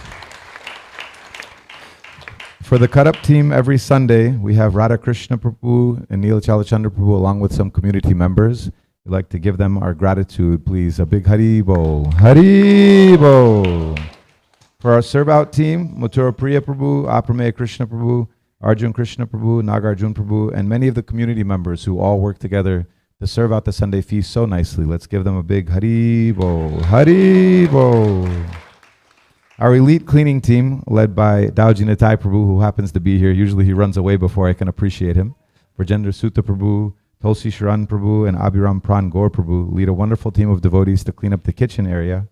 For the Cut Up team, every Sunday, we have Radha Krishna Prabhu and Neela Chalachandra Prabhu along with some community members. We'd like to give them our gratitude, please. A big Haribo. Haribo. For our Serve Out team, Mathura Priya Prabhu, Aprameya Krishna Prabhu, Arjun Krishna Prabhu, Nagarjun Prabhu, and many of the community members who all work together to serve out the Sunday feast so nicely. Let's give them a big Haribo. Haribo. Our elite cleaning team, led by Dauji Nitai Prabhu, who happens to be here. Usually he runs away before I can appreciate him. Virjendra Sutta Prabhu, Tulsi Sharan Prabhu, and Abhiram Pran Gaur Prabhu lead a wonderful team of devotees to clean up the kitchen area.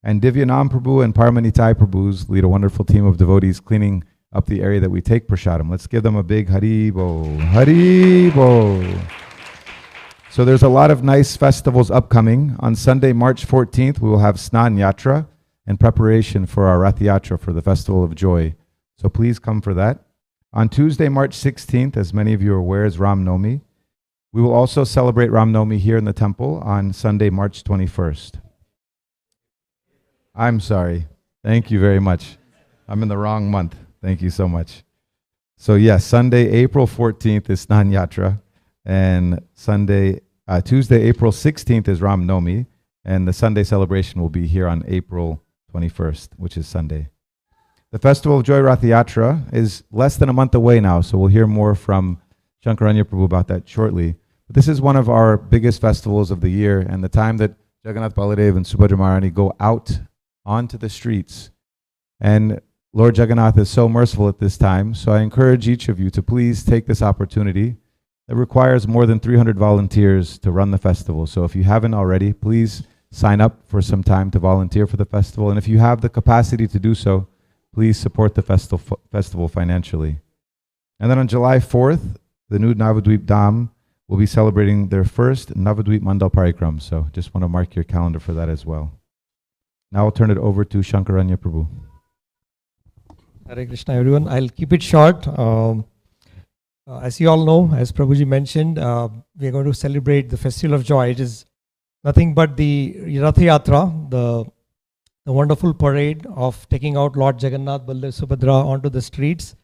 And Divyanam Prabhu and Parmanitai Prabhus lead a wonderful team of devotees cleaning up the area that we take prasadam. Let's give them a big Haribo. Haribo. So there's a lot of nice festivals upcoming. On Sunday, March 14th, we will have Snan Yatra in preparation for our Rath Yatra for the Festival of Joy. So please come for that. On Tuesday, March 16th, as many of you are aware, is Ram Nomi. We will also celebrate Ram Nomi here in the temple on Sunday, March 21st. I'm sorry. Thank you very much. I'm in the wrong month. Thank you so much. So yes, Sunday, April 14th is Snan Yatra, and Tuesday, April 16th is Ram Nomi, and the Sunday celebration will be here on April 21st, which is Sunday. The Festival of Joy Rath Yatra is less than a month away now, so we'll hear more from Shankaranya Prabhu about that shortly. But this is one of our biggest festivals of the year, and the time that Jagannath Baladev and Subhadra Maharani go out onto the streets. And Lord Jagannath is so merciful at this time, so I encourage each of you to please take this opportunity. It requires more than 300 volunteers to run the festival, so if you haven't already, please sign up for some time to volunteer for the festival. And if you have the capacity to do so, please support the festival financially. And then on July 4th, the new Navadweep Dham will be celebrating their first Navadweep Mandal Parikram. So just want to mark your calendar for that as well. Now I'll turn it over to Shankaranya Prabhu. Hare Krishna, everyone. I'll keep it short. As you all know, as Prabhuji mentioned, we are going to celebrate the Festival of Joy. It is nothing but the Rath Yatra, the wonderful parade of taking out Lord Jagannath, Baldev, Subhadra onto the streets.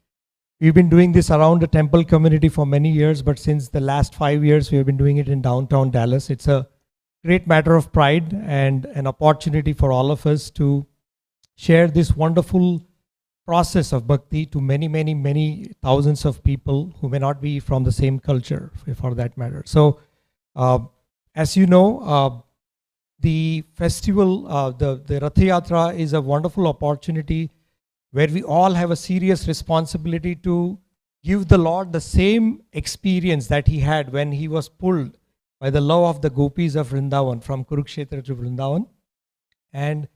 We've been doing this around the temple community for many years, but since the last 5 years, we have been doing it in downtown Dallas. It's a great matter of pride and an opportunity for all of us to share this wonderful process of bhakti to many, many, many thousands of people who may not be from the same culture, for that matter. So, as you know, the festival, the Rath Yatra is a wonderful opportunity where we all have a serious responsibility to give the Lord the same experience that he had when he was pulled by the love of the gopis of Vrindavan from Kurukshetra to Vrindavan. And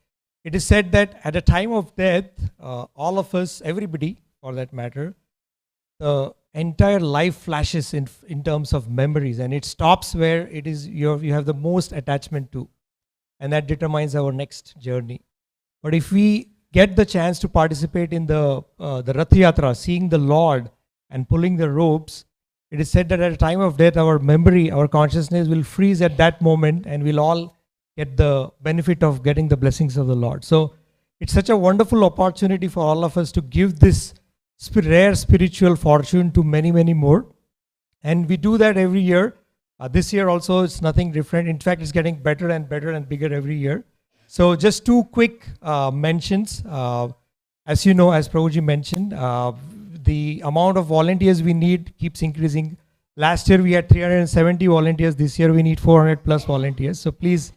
it is said that at the time of death, all of us, everybody for that matter, the entire life flashes in terms of memories, and it stops where it is you have the most attachment to, and that determines our next journey. But if we get the chance to participate in the Rath Yatra, seeing the Lord and pulling the ropes, it is said that at the time of death, our memory, our consciousness will freeze at that moment, and we'll all get the benefit of getting the blessings of the Lord. So it's such a wonderful opportunity for all of us to give this rare spiritual fortune to many, many more. And we do that every year. This year also it's nothing different. In fact, it's getting better and better and bigger every year. So just two quick mentions. As you know, as Prabhuji mentioned, the amount of volunteers we need keeps increasing. Last year we had 370 volunteers. This year we need 400 plus volunteers. So please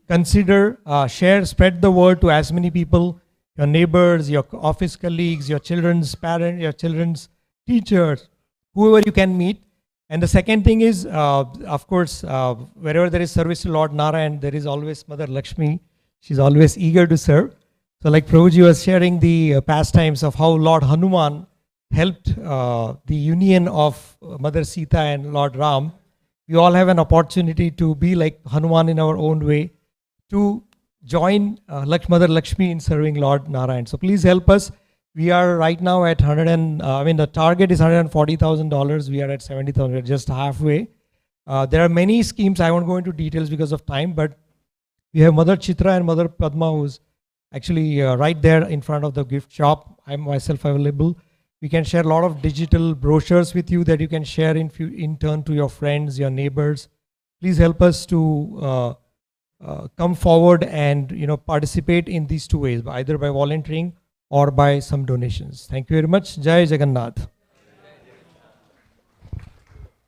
consider, share, spread the word to as many people, your neighbors, your office colleagues, your children's parents, your children's teachers, whoever you can meet. And the second thing is, of course, wherever there is service to Lord Narayan, there is always Mother Lakshmi. She's always eager to serve. So like Prabhuji was sharing the pastimes of how Lord Hanuman helped the union of Mother Sita and Lord Ram. We all have an opportunity to be like Hanuman in our own way, to join Mother Lakshmi in serving Lord Narayan. So please help us. We are right now at the target is $140,000. We are at 70,000. We're just halfway. There are many schemes. I won't go into details because of time, but we have Mother Chitra and Mother Padma, who's actually right there in front of the gift shop. I'm myself available. We can share a lot of digital brochures with you that you can share in turn to your friends, your neighbors. Please help us to come forward and participate in these two ways, either by volunteering or by some donations. Thank you very much. Jai Jagannath.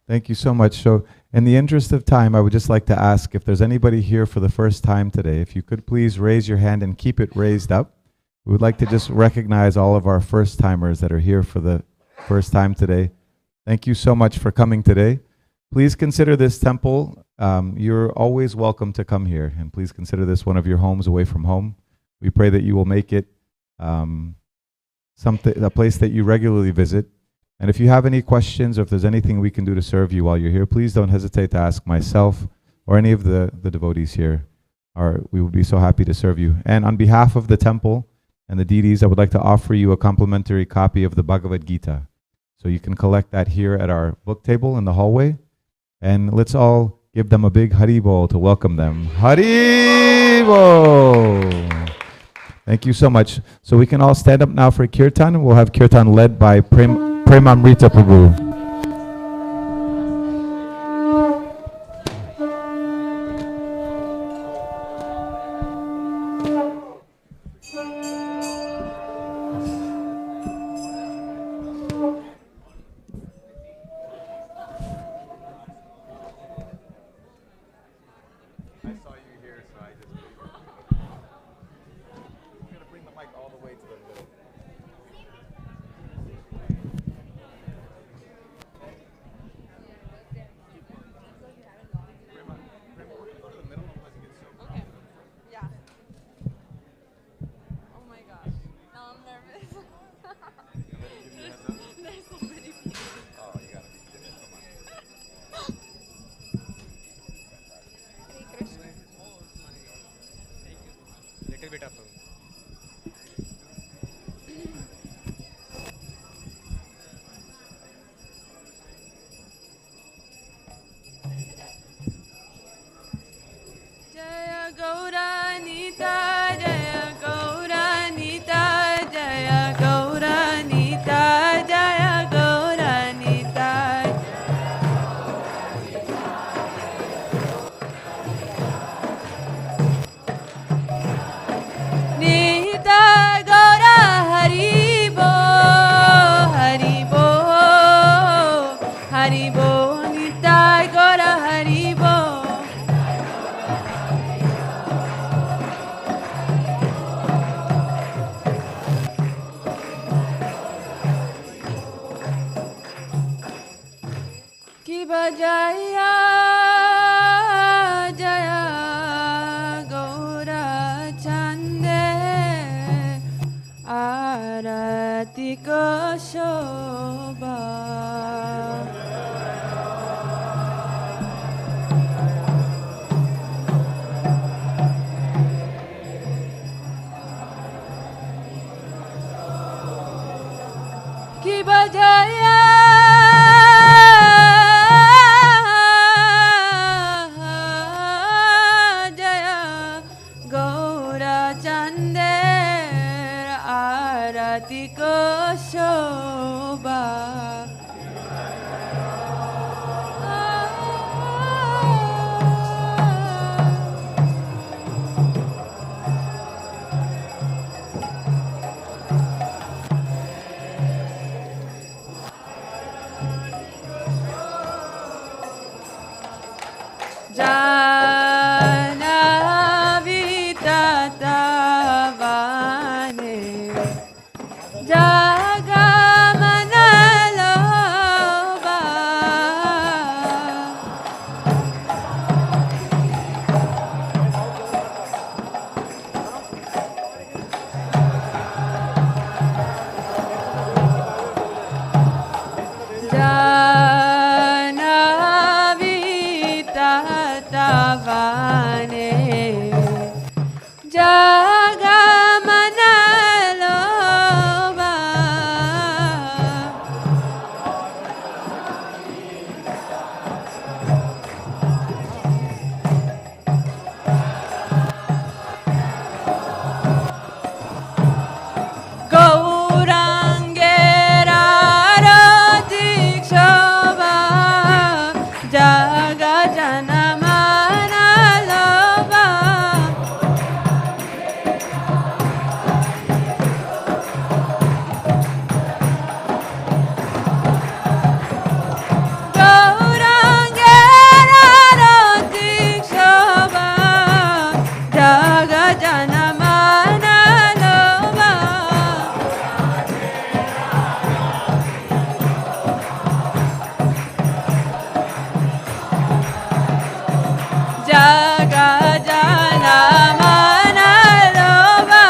Thank you so much. So in the interest of time, I would just like to ask if there's anybody here for the first time today, if you could please raise your hand and keep it raised up. We would like to just recognize all of our first timers that are here for the first time today. Thank you so much for coming today. Please consider this temple, you're always welcome to come here, and please consider this one of your homes away from home. We pray that you will make it a place that you regularly visit. And if you have any questions or if there's anything we can do to serve you while you're here, please don't hesitate to ask myself or any of the devotees here. We would be so happy to serve you. And on behalf of the temple and the deities, I would like to offer you a complimentary copy of the Bhagavad Gita. So you can collect that here at our book table in the hallway. And let's all give them a big Hari Bol to welcome them. Hari Bol! Thank you so much. So we can all stand up now for Kirtan. We'll have Kirtan led by Premamrita Prabhu. Nitai Gora Haribo. Ki Bajaya Jaya Gora Chande Arati Ko Shobha. Ki Bajaya Jaya Gaura Chander Arati Ko Shobha. Janavi Tatavane Jagamanaloba. Janavi Tatavane Jagamanaloba. Gaurangera Radikshava Jaga Janamana Lova. Gaurangera Radikshava Jaga Janamana Lova. Jaga Janamana Lova.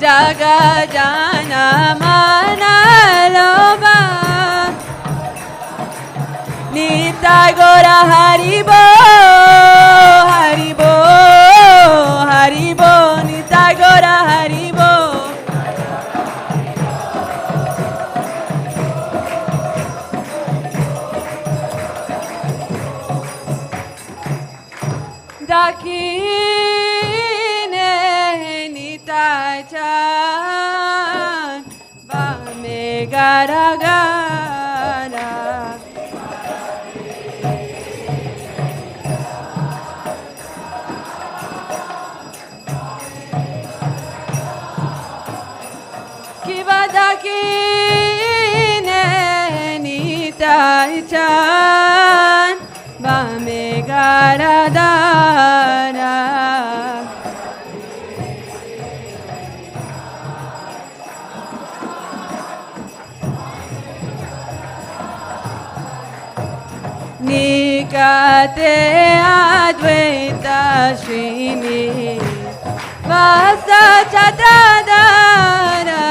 Jaga Janamana Lova. Nitai Gora Haribo, Haribo, Haribo, Nitai Gora Haribo. Dakine Nitai Chan Vame Gara Gara. Kivadakine Nitai Chan Vame Gara Dara. Nikate Advaita Srini Vasa Chatadara.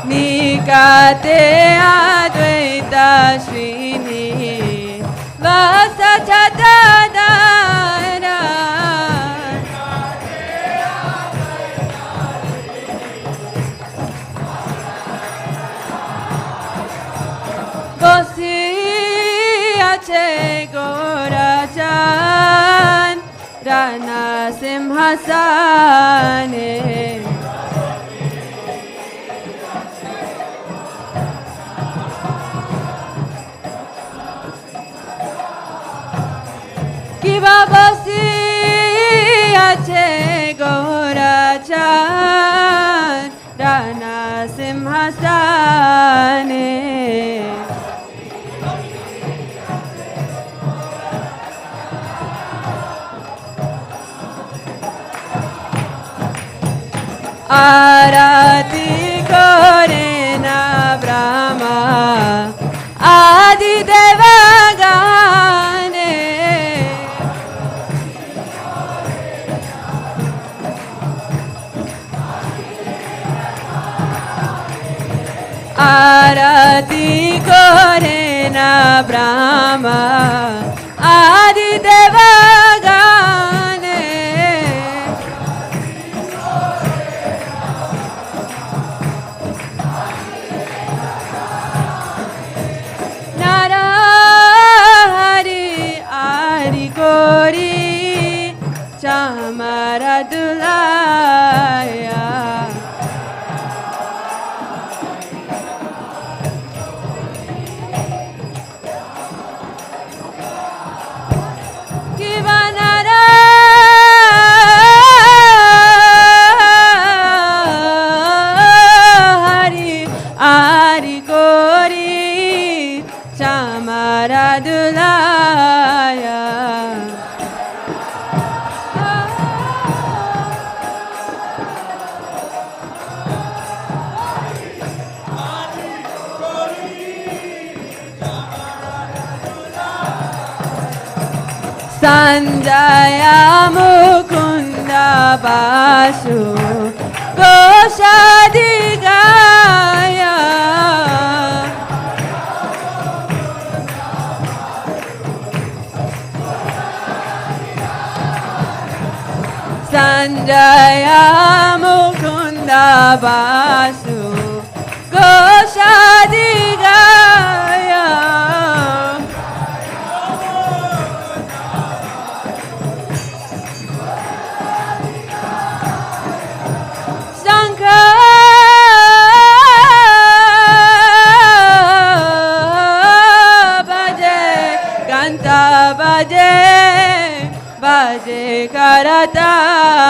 Nikate Advaita Srini Vasa Chatadara. Bosi Ache Gorachan Rana Simhasane. কিবা বসি আছে গৌরাচার রানা সিংহাসনে আরতি করে না ব্রহ্মা আদি দেবগানে আরতি করে না ব্রহ্মা আদি দেবগানে নারাহরি আরি করি চামারা দুলায়া কিবা নারাহরি আরি করি Chamara দুলায়া Sanjaya Mukunda Basu গোসাদি Gaya Sanjaya Mukunda Basu গোসাদি Gaya baje baje karatala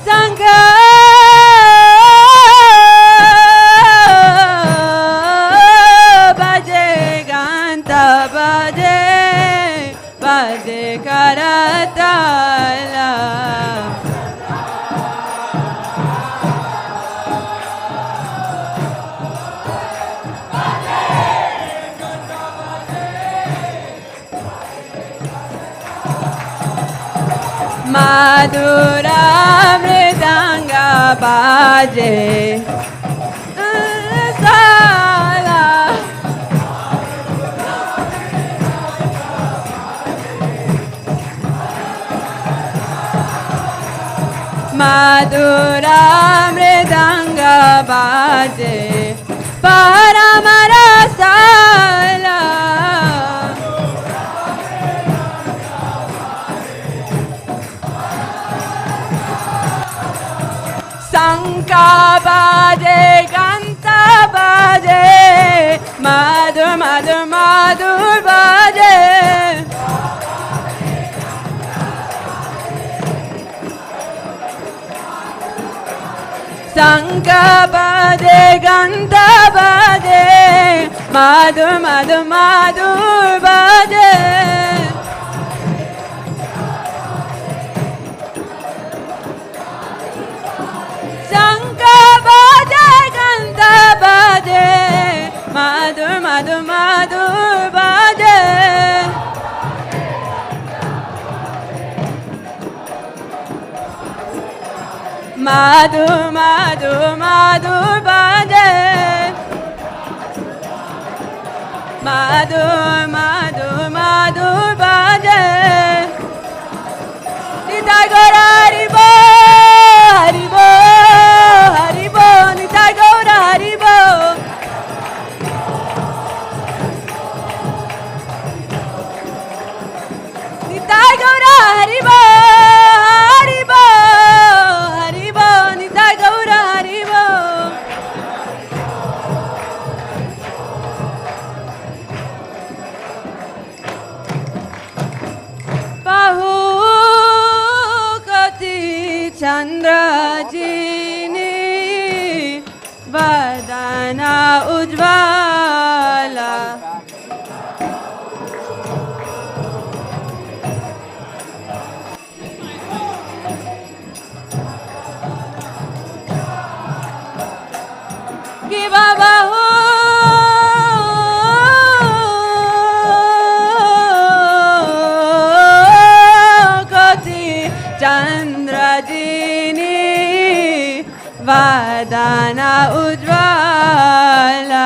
sangha baje ganta baje baje karatala madura mridanga baje sala madura mridanga baje paramara sala शंका बाजे घंटा बाजे मधुर मधुर मधुर बाजे शंका बाजे घंटा बाजे मधुर मधुर मधुर बाजे baje madhur madhur madhur baje madhur madhur madhur baje madhur madhur madhur baje nitai gora haribo haribo haribo nitai gora haribo nitai gora चन्द्रजिनी वदन उज्ज्वला कि बाबा हो कति चन्द्रजिनी वदन उज्ज्वला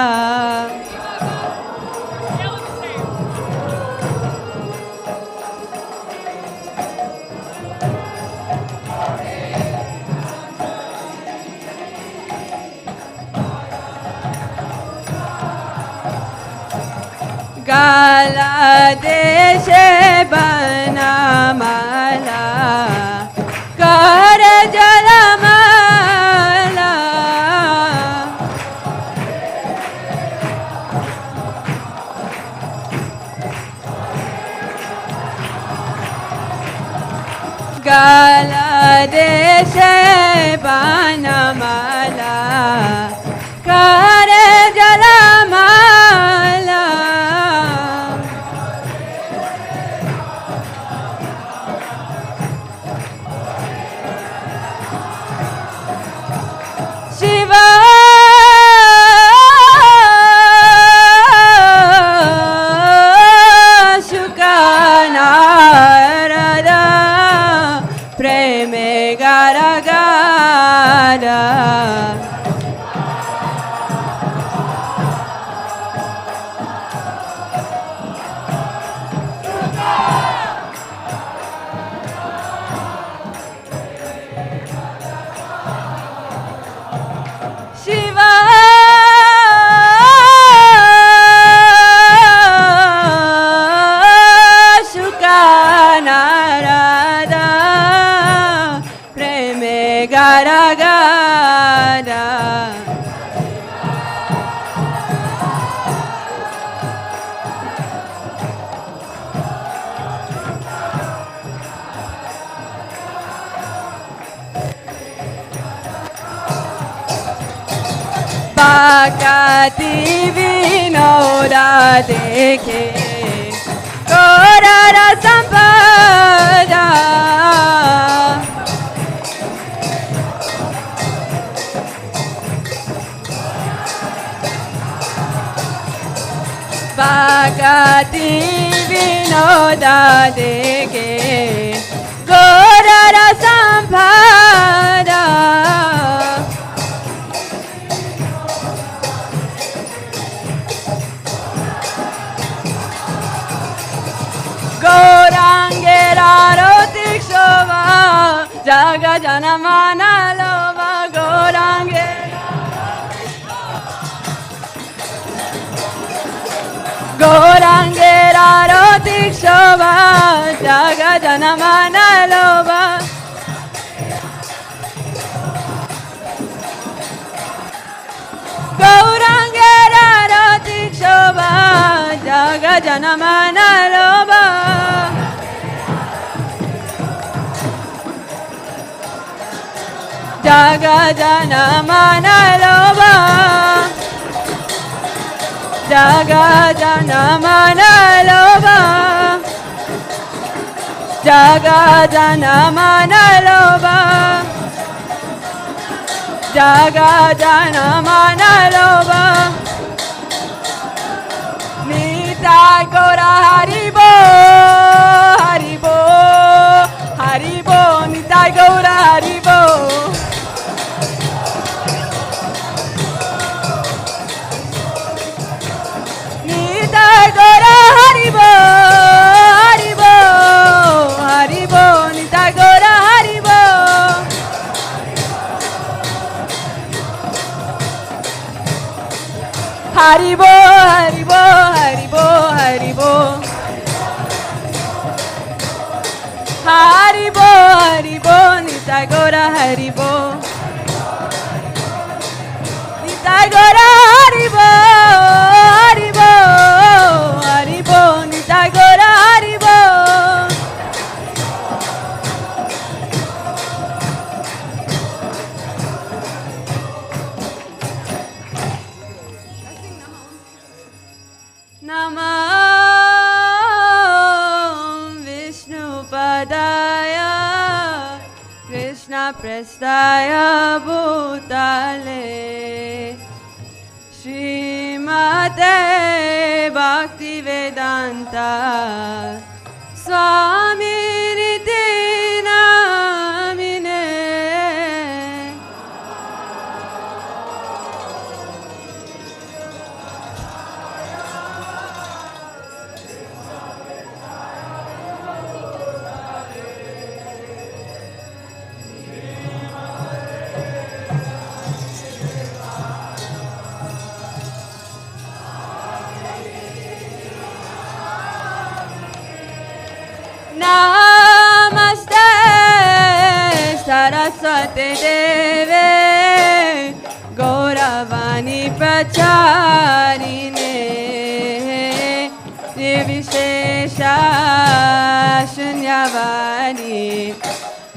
गलदेशे बनमाला कर जलमाला गलदेशे बनमाला कर जलमाला शिवा शुकनारद प्रेमे गरगारा शिवा शुकनारद प्रेमे गरगारा बाकाती विनोदा देखे कोरर संपदा बाकाती विनोदा देखे कोरर संपदा गौरांगेरारो तिक्षोवा जग जनमन लोवा गौरांगेरारो तिक्षोवा जग जनमन लोवा गौरांगेरारो तिक्षोवा जग जनमन लोवा जग जनमन लोवा जग जनमन लोवा जग जनमन लोवा जग जनमन लोवा नीता गोरा हरिबो हरिबो हरिबो Nita Gaura हरिबो Nita Gaura हरिबो हरिबो हरिबो Nita Gaura हरिबो हरिबो हरिबो हरिबो हरिबो हरिबो हरिबो Nita Gaura हरिबो Nita Gaura हरिबो हरिबो हरिबो Nita Gaura हरिबो Padaya Krishna Prestaya Bhutale Srimate Bhaktivedanta Swami Niti Namine Namaste Saraswati Deve Gauravani Pracharine Nirvishesha Shunyavani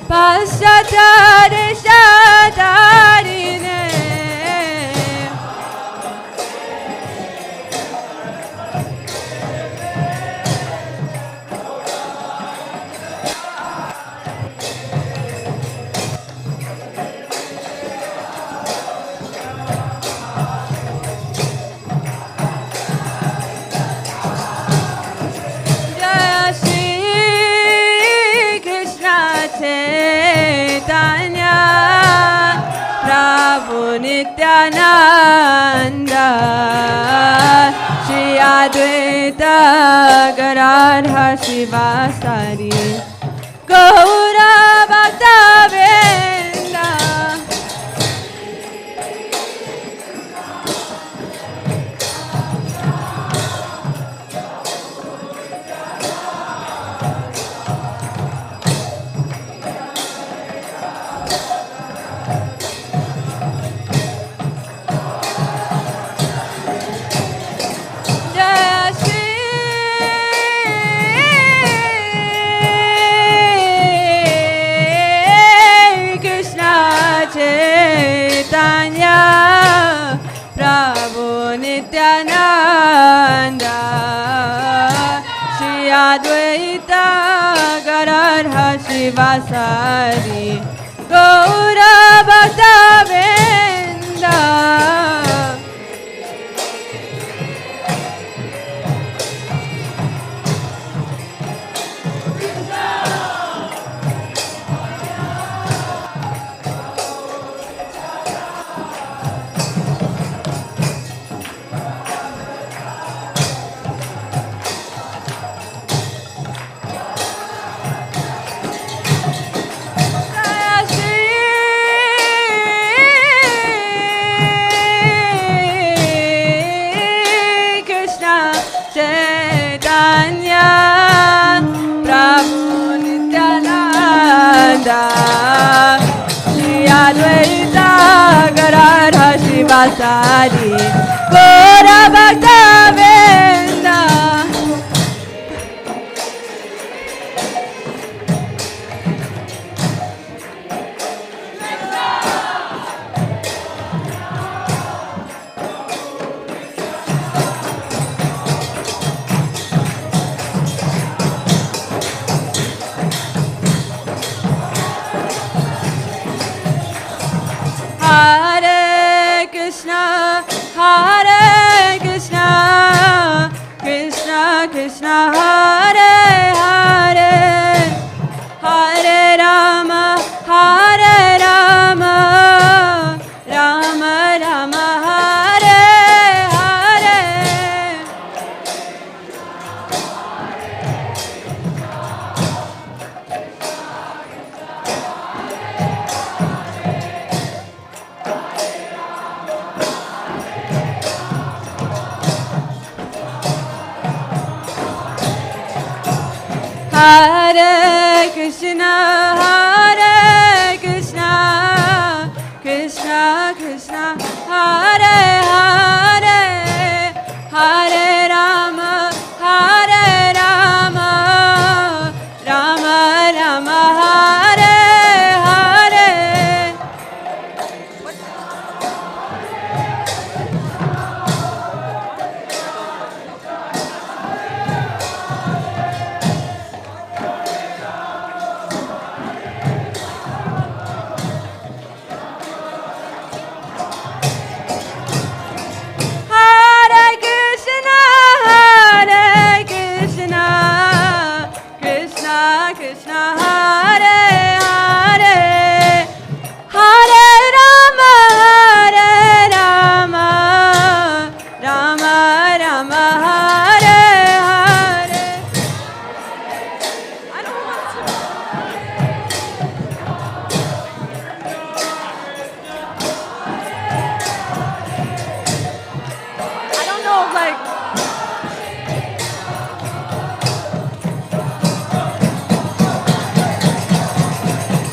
Paschatarishatarine Jai Shri Krishna Chaitanya Prabhu Nityananda Shri Advaita Gadadhar Shivasari Gaura Bhakta Vrinda Jai Shri Krishna Chaitanya Prabhu Nityananda Shri Advaita Gadadhar Shivasari Gaura Bhakta Vrinda Jai Shri Krishna Chaitanya Prabhu Nityananda Shri Advaita Gadadhar Shivasari Gaura Bhakta Vrinda Hare Krishna, Krishna Krishna, Hare Hare, Hare Rama, Rama Rama, Hare Hare. Hare Krishna, Krishna Krishna, Hare Hare, Hare Rama, Rama Rama, Hare Hare.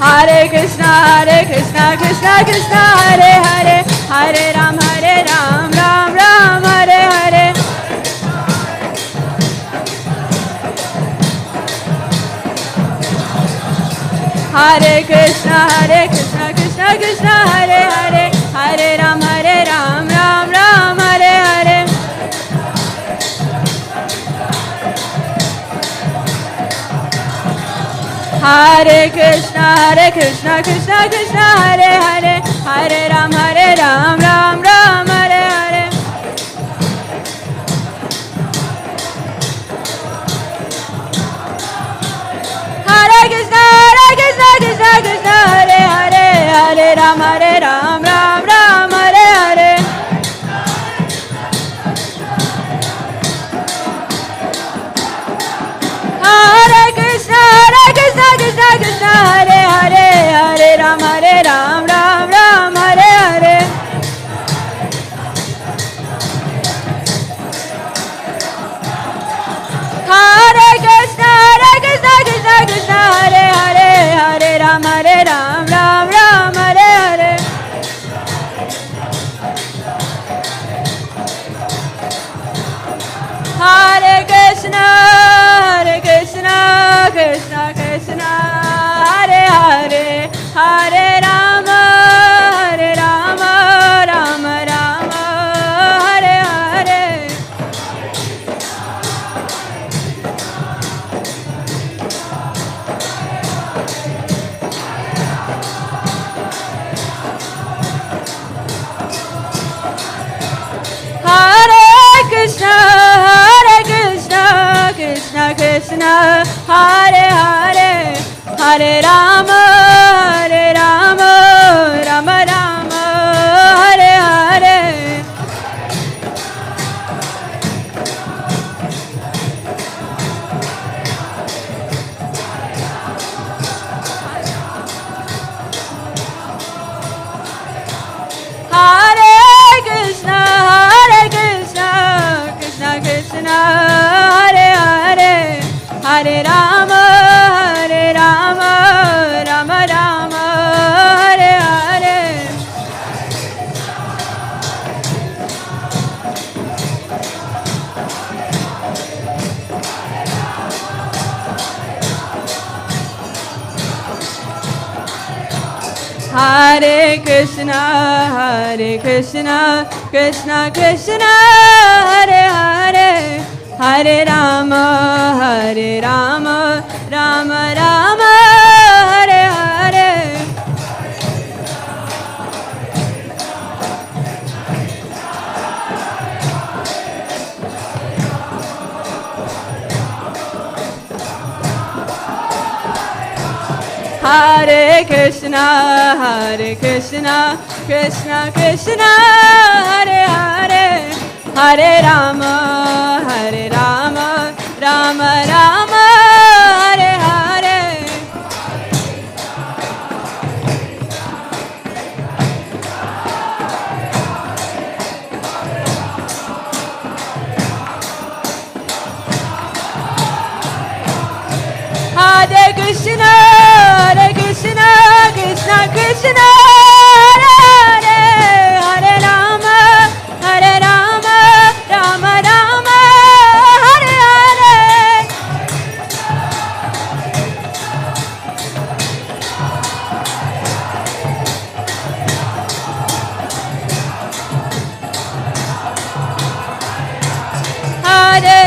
Hare Krishna, Krishna Krishna, Hare Hare, Hare Ram, Ram Ram, Hare Hare. Hare Krishna, Krishna Krishna, Hare Hare, Hare Ram, Ram Ram, Hare Hare. Hare Krishna, Krishna Krishna, Hare Hare, Hare Ram, Ram Ram, Hare Hare. Hare Krishna, Krishna Krishna, Hare Hare, Hare Ram, Ram Ram, Hare Hare. Hare Krishna, Krishna, Hare Hare, Hare Ram, Ram Ram, Hare Hare. Hare Krishna, Krishna, Hare Hare, Hare Ram, Ram Ram, Hare Hare. Hare Krishna, Krishna Krishna, Hare Hare, Hare Rama, Rama Rama, Hare Hare. Hare Krishna, Krishna Krishna, Hare Hare, Hare Rama, Rama Rama, Hare Hare. Hare Krishna, Krishna Krishna, Hare Hare, Hare Rama, Rama Rama, Hare Hare. Hare Krishna, Krishna Krishna, Hare Hare, Hare Rama, Rama Rama, Hare Hare. Hare Krishna, Krishna Krishna, Hare Hare, Hare Rama, Rama Rama, Hare Hare. Hare Krishna, Krishna Krishna, Hare Hare, Hare Rama, Rama Rama, Hare Hare. Hare Krishna, Krishna Krishna, Hare Hare, Hare Rama, Rama Rama, Hare Hare. Hare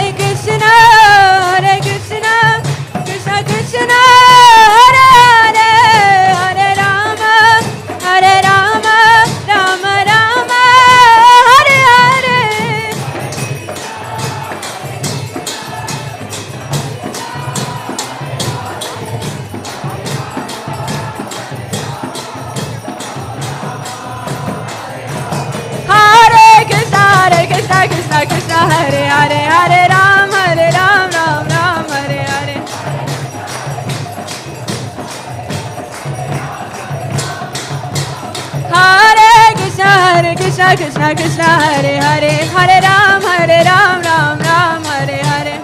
Krishna, Krishna Hare Hare, Hare Ram, Ram Ram, Hare Hare. Hare Krishna, Krishna Hare Hare, Hare Ram, Ram Ram, Hare Hare.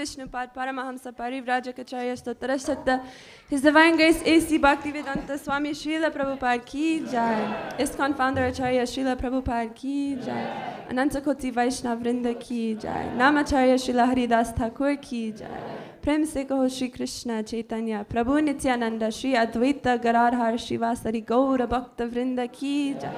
Vishnupad Paramahamsa Parivrajacharya Stotrashata. His Divine Grace A.C. Bhaktivedanta Swami Srila Prabhupada Ki Jai. ISKCON Founder Acharya Srila Prabhupada Ki Jai. Ananta Koti Vaishnav Vrinda Ki Jai. Namacharya Srila Haridas Thakur Ki Jai. Prem se kaho Shri Krishna Chaitanya Prabhu Nityananda Shri Advaita Garadhar Shivasari Gaura Bhakta Vrinda Ki Jai.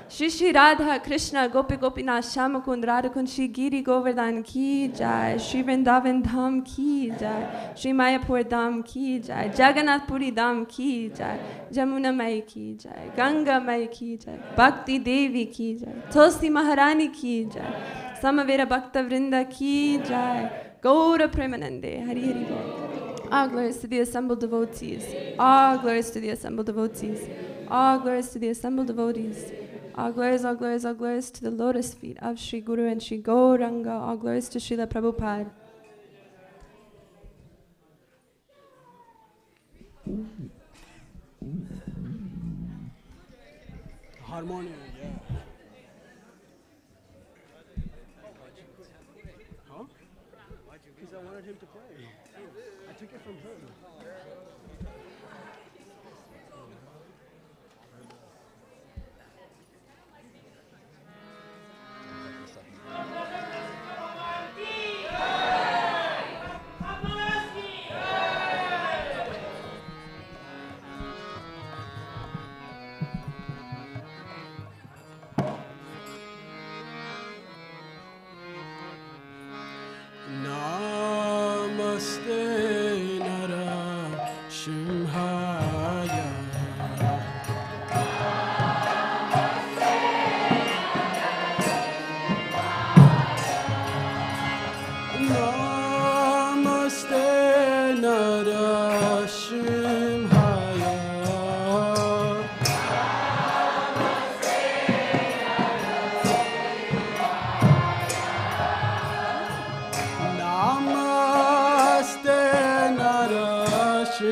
Shri Shri Radha Krishna Gopi Gopinath Shamakund Radhakund Shri Giri Govardhan Ki Jai. Shri Vrindavan Dham Ki Jai. Shri Mayapur Dham Ki Jai. Jagannath Puri Dham Ki Jai. Jamuna Mai Ki Jai. Ganga Mai Ki Jai. Bhakti Devi Ki Jai. Tulsi Maharani Ki Jai. Samavera Bhakta Vrinda Ki Jai. Gaura Premanande, Hari Hari Bol. All glories to the assembled devotees. All glories to the assembled devotees. All glories to the assembled devotees. All glories, all glories, all glories to the lotus feet of Sri Guru and Sri Gauranga. All glories to Srila Prabhupada. Harmonium, yeah. Huh? Because I wanted him to play. I took it from her. Namaste Nara Shimhaya. Namaste Nara Shimhaya. Namaste Narashimhaya.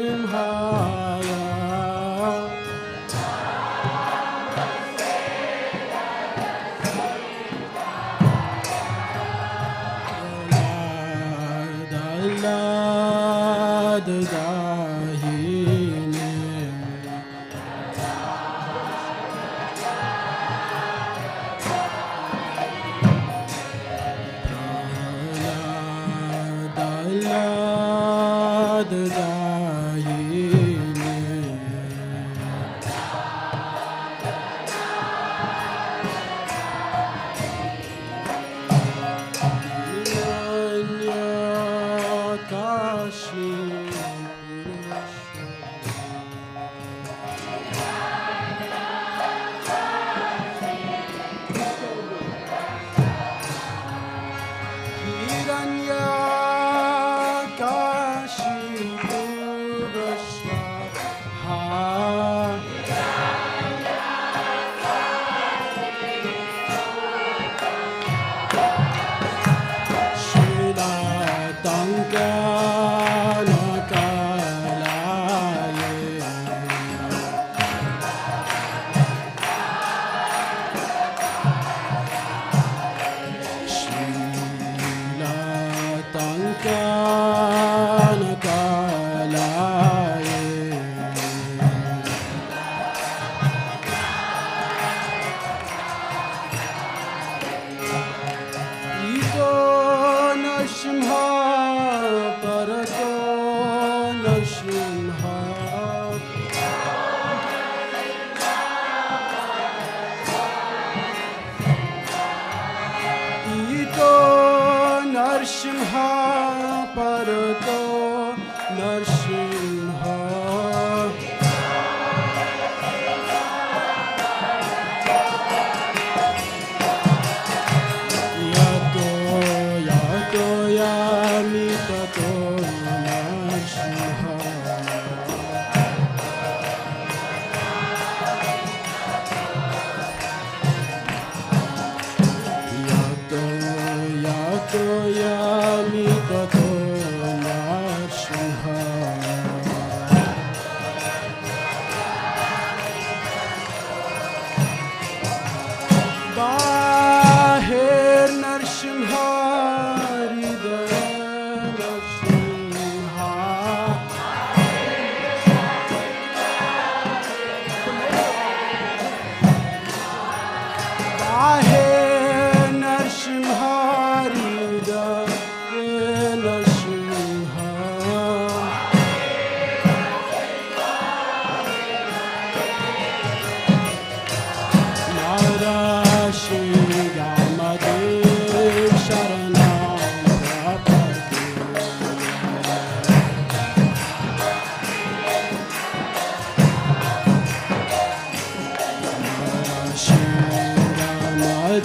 Kashi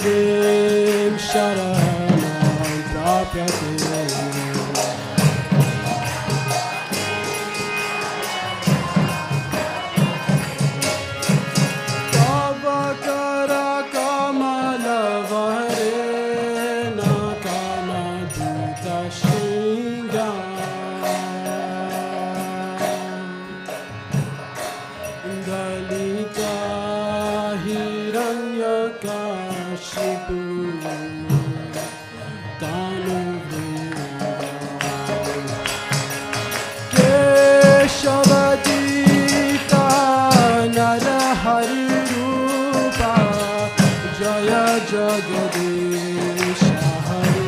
देव शरणं प्राप्यते तव कर कमल वरे न कमदूत शृंगा दलिता हिरण्यकशिपु केशवदीता नरहरि रूपा जय जगदीश हरे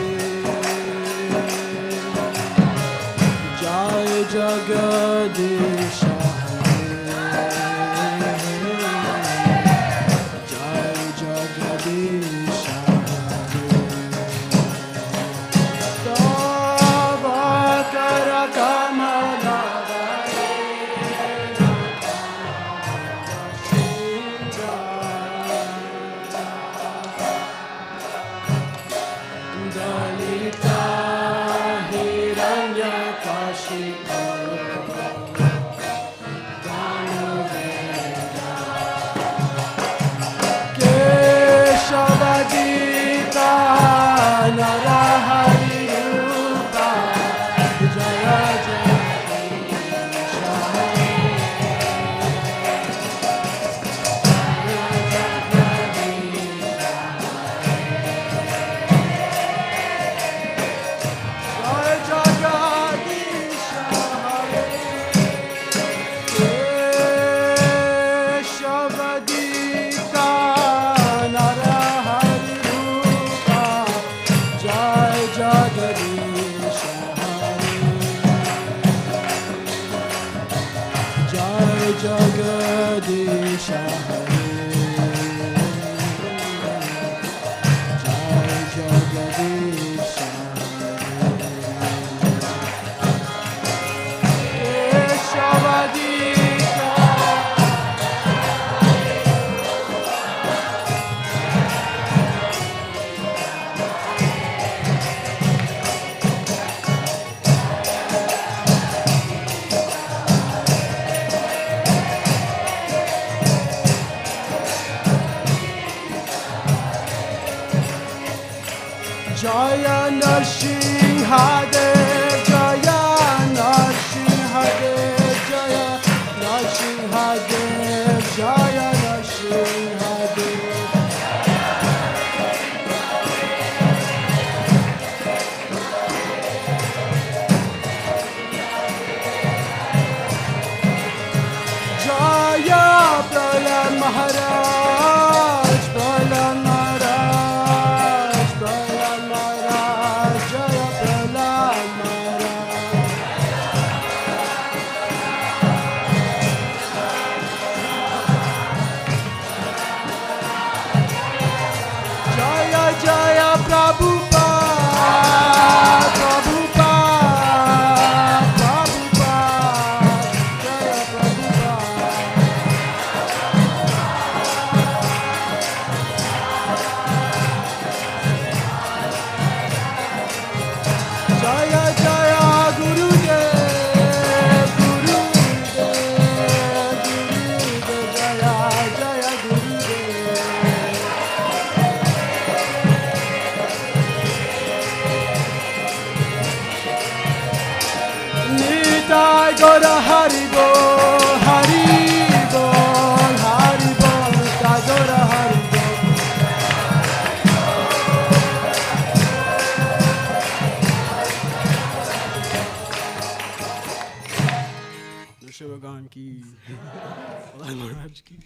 जय जगदीश जगदीश जय नरसिंहदेव जय नरसिंहदेव जय नरसिंहदेव जय नरसिंहदेव जय प्रलय महाराज प्रलय महाराज प्रलय महाराज जय प्रलय महाराज जय जय प्रभुपाद प्रभुपाद प्रभुपाद जय प्रभुपाद जय जय गुरुदेव गुरुदेव गुरुदेव जय जय गुरुदेव निताय गौर हरि बोल हरि बोल हरि बोल निताय गौर हरि बोल नशे भगवान की प्रहलाद महाराज की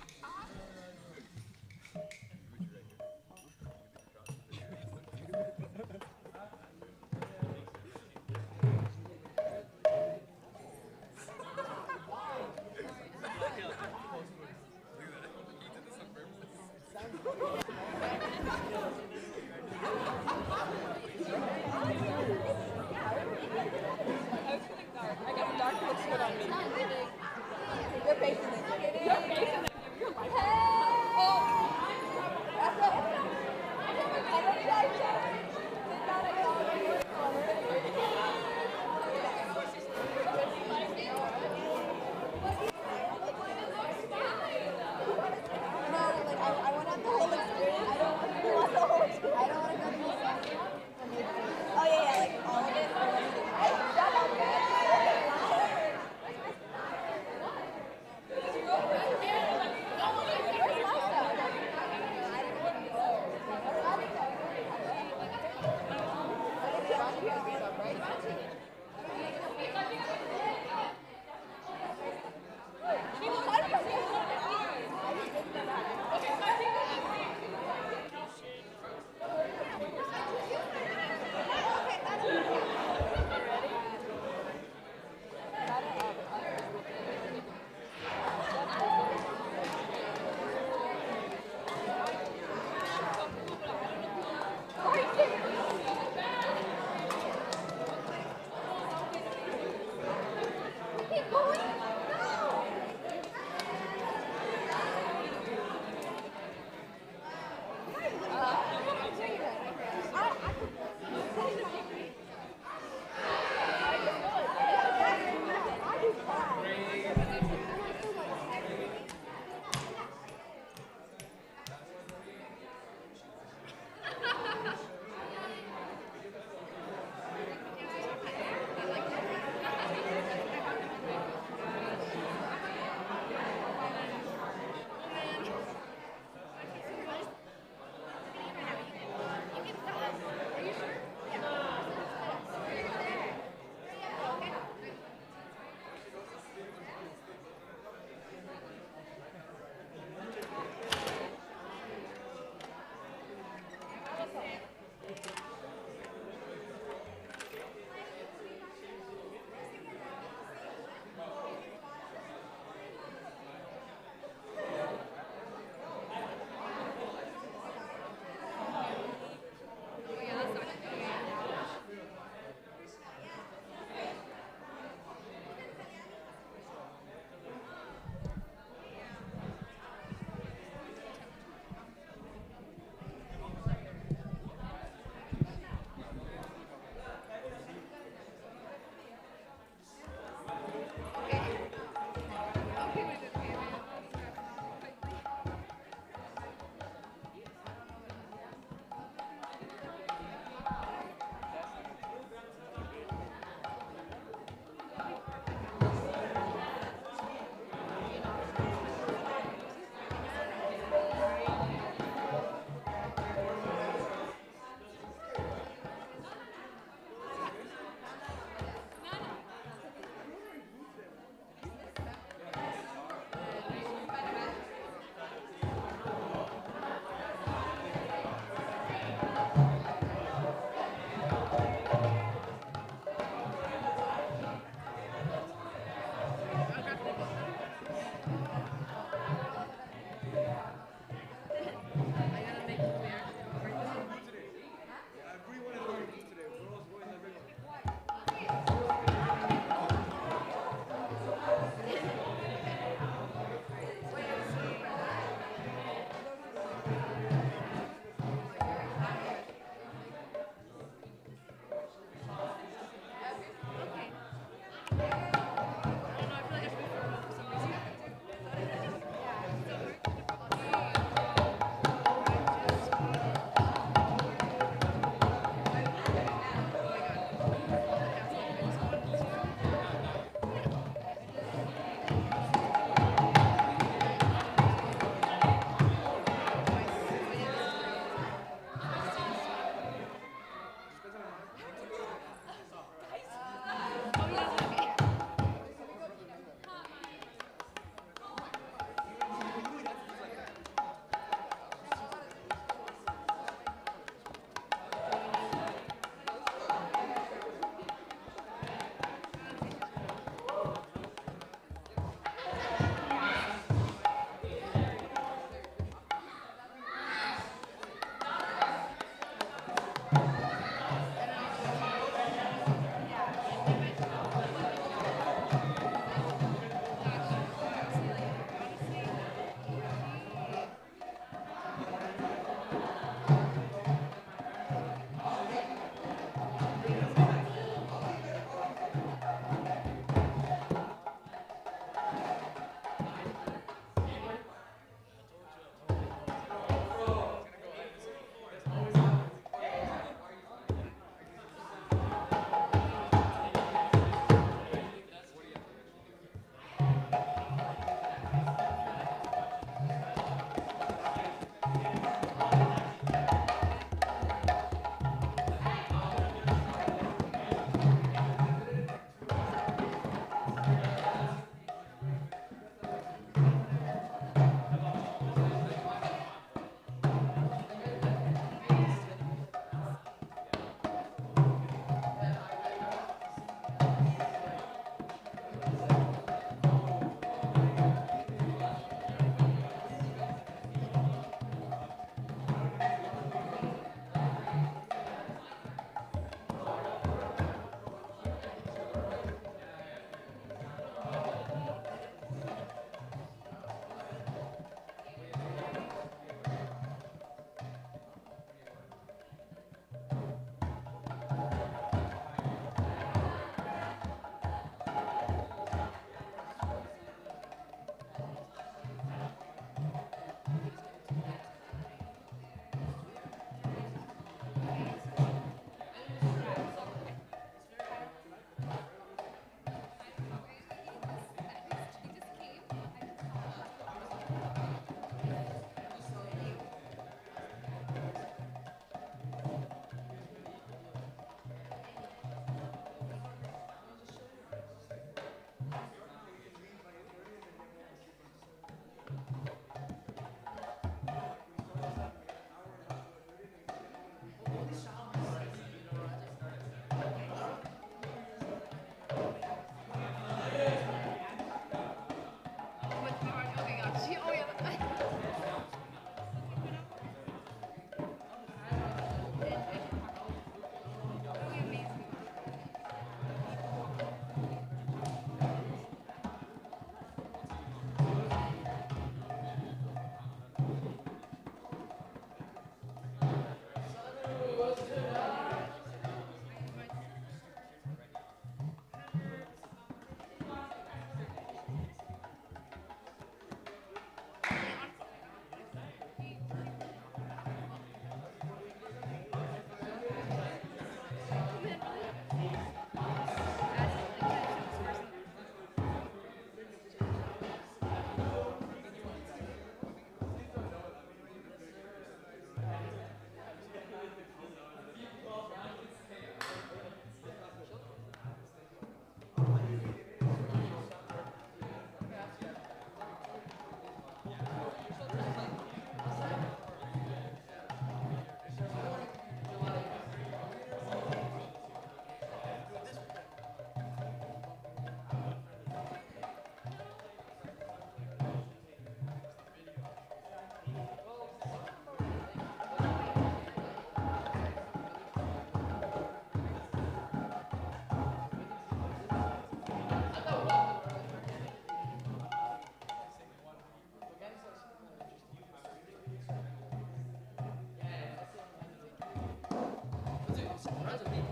Literally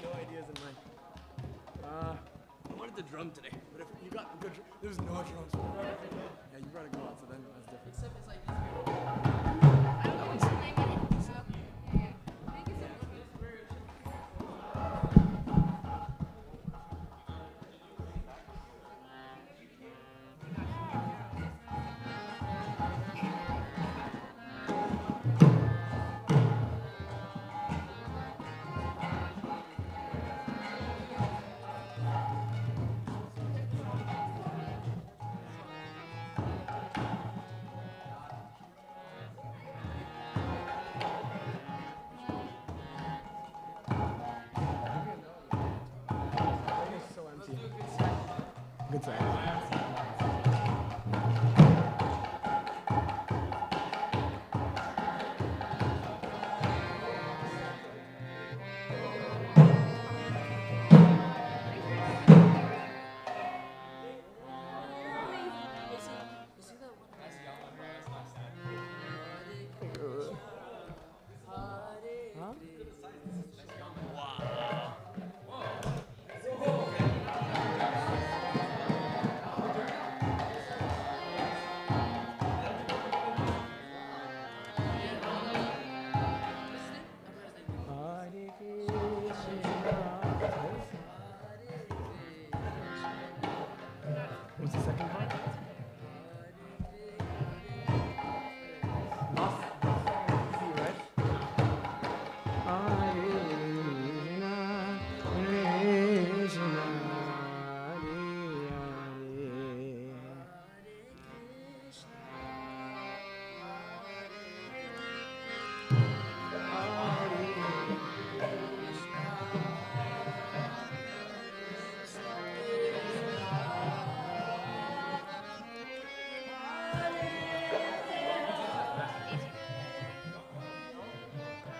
no ideas in mind. I wanted the drum today, but if you got good, there's no drums. Yeah, you brought a go out, so then that's different. Except it's like it's so empty. Good side. What's the second part? Easy, right?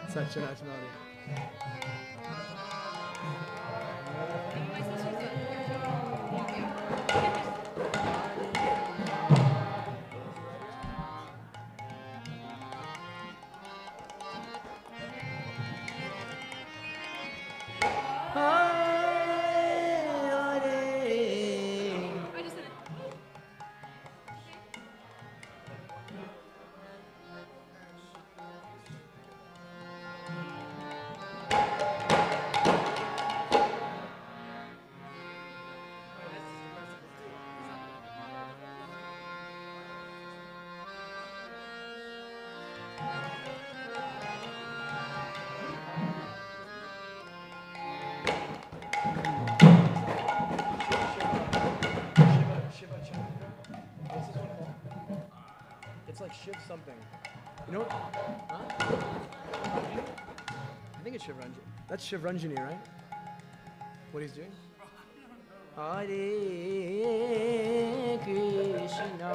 Such a nice melody. It's like Shiv something. You know what? Huh? I think it's Shiv Ranjani. That's Shiv Ranjani, right? What he's doing? Hare Krishna,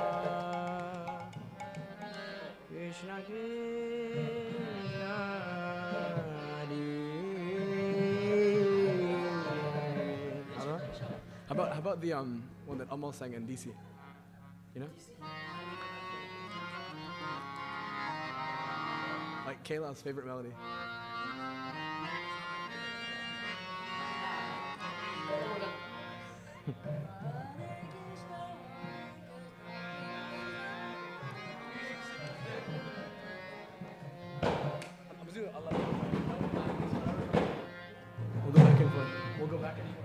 Krishna Krishna, Hare. How about the one that Amal sang in DC? You know? Like Kayla's favorite melody. We'll go back and forth. We'll go back and forth.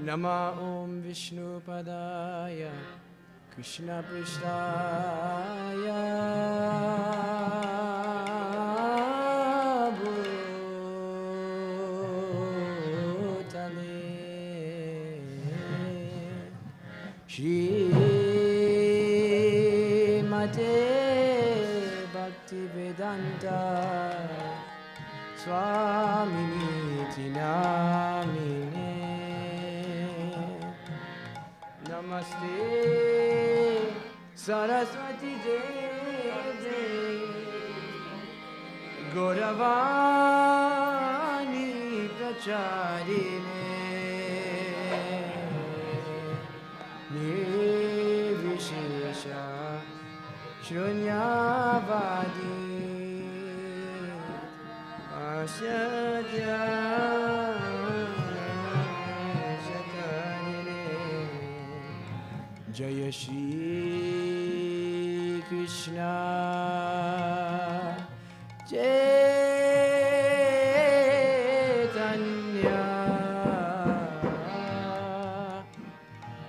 Nama Om Vishnu Padaya Krishna Prishtaya Bhutale Shri Mate Bhakti Vedanta Swamini Namine Namaste Saraswati Devi Gauravani brahmacharine nirvishesha shunyavadi asyadya shatanine Jaya Shri Krishna Chaitanya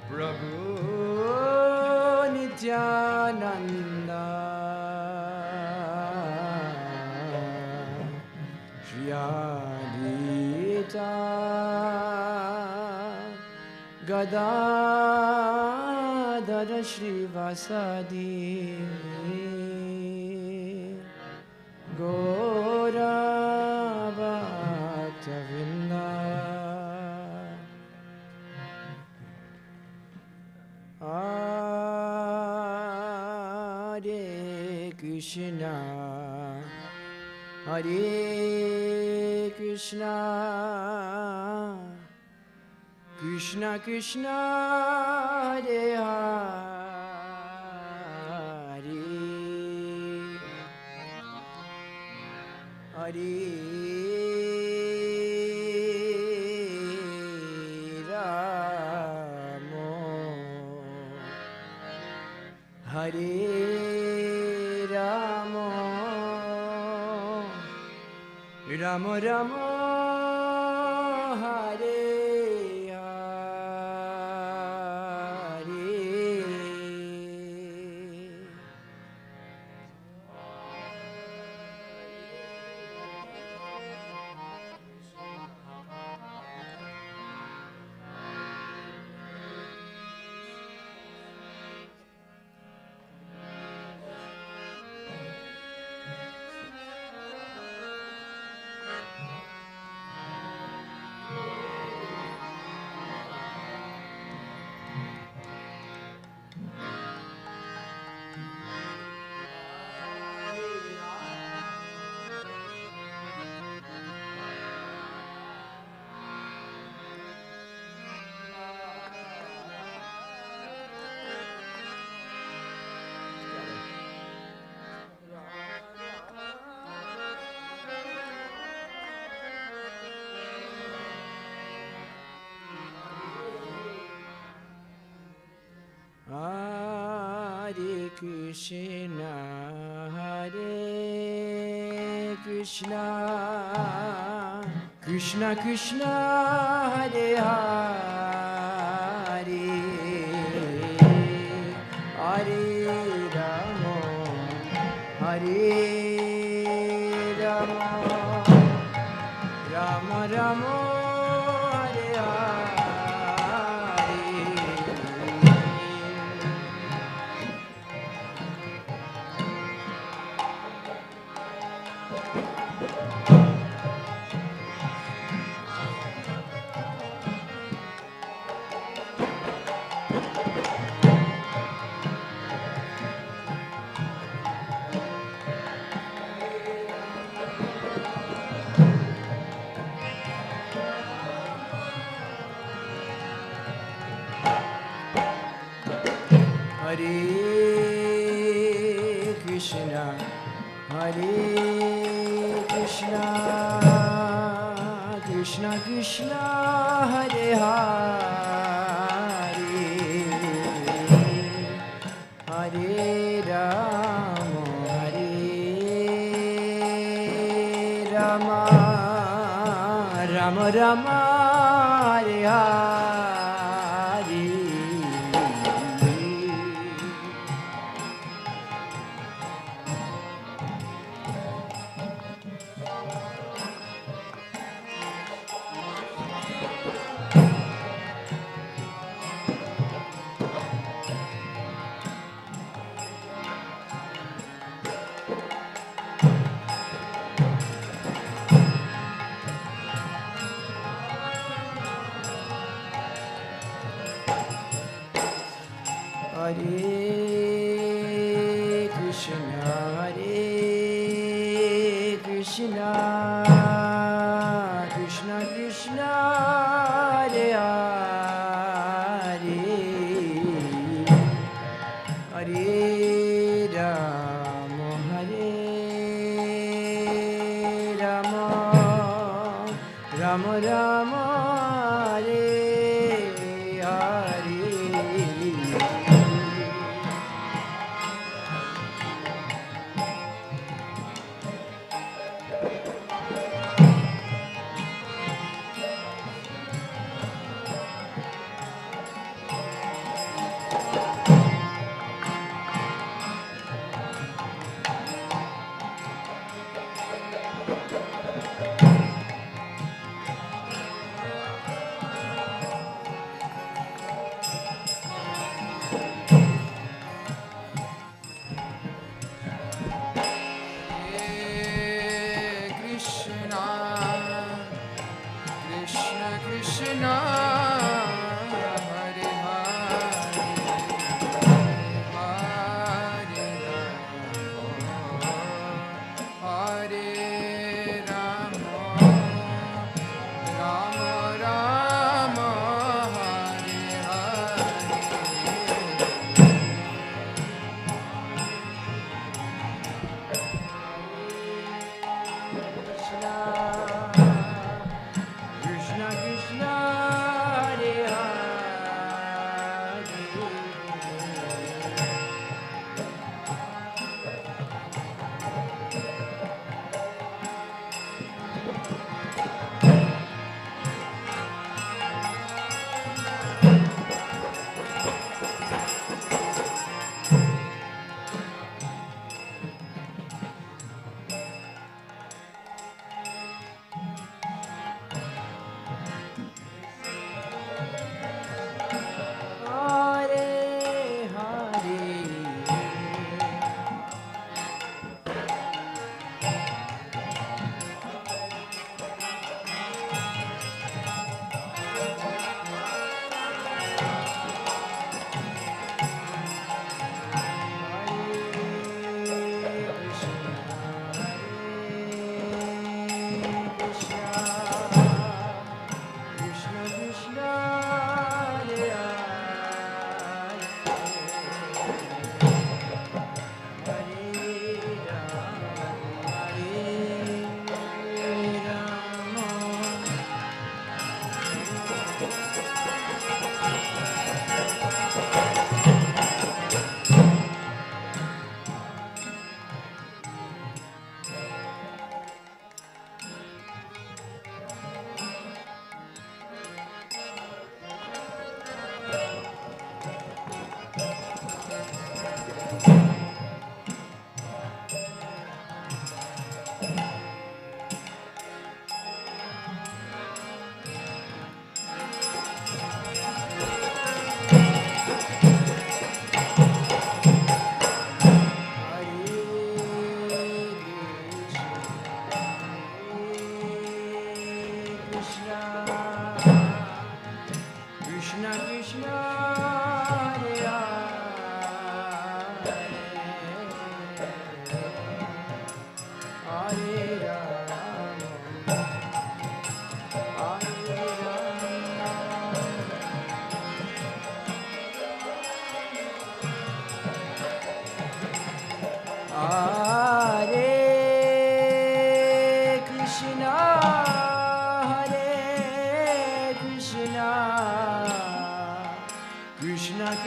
Prabhu Nityananda Shri Advaita Gadadhara Shrivasadi Gaura Bhaktavinda Hare Krishna Hare Krishna Krishna Krishna Hare Hare Hare Ramo Hare Ramo Ramo Ramo Hare Hare Krishna, Hare Krishna, Krishna Krishna, Hare Hare, Hare Rama, Hare Rama, Rama Rama, Hare Hare. Hare Krishna, Hare Krishna, Krishna Krishna, Hare Hare, Hare Rama, Hare Rama, Rama Rama, Hare Hare. Hare Krishna, Hare Krishna, Krishna Krishna, Rama Rama, Hare Hare.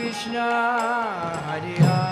Krishna, Hare Hare.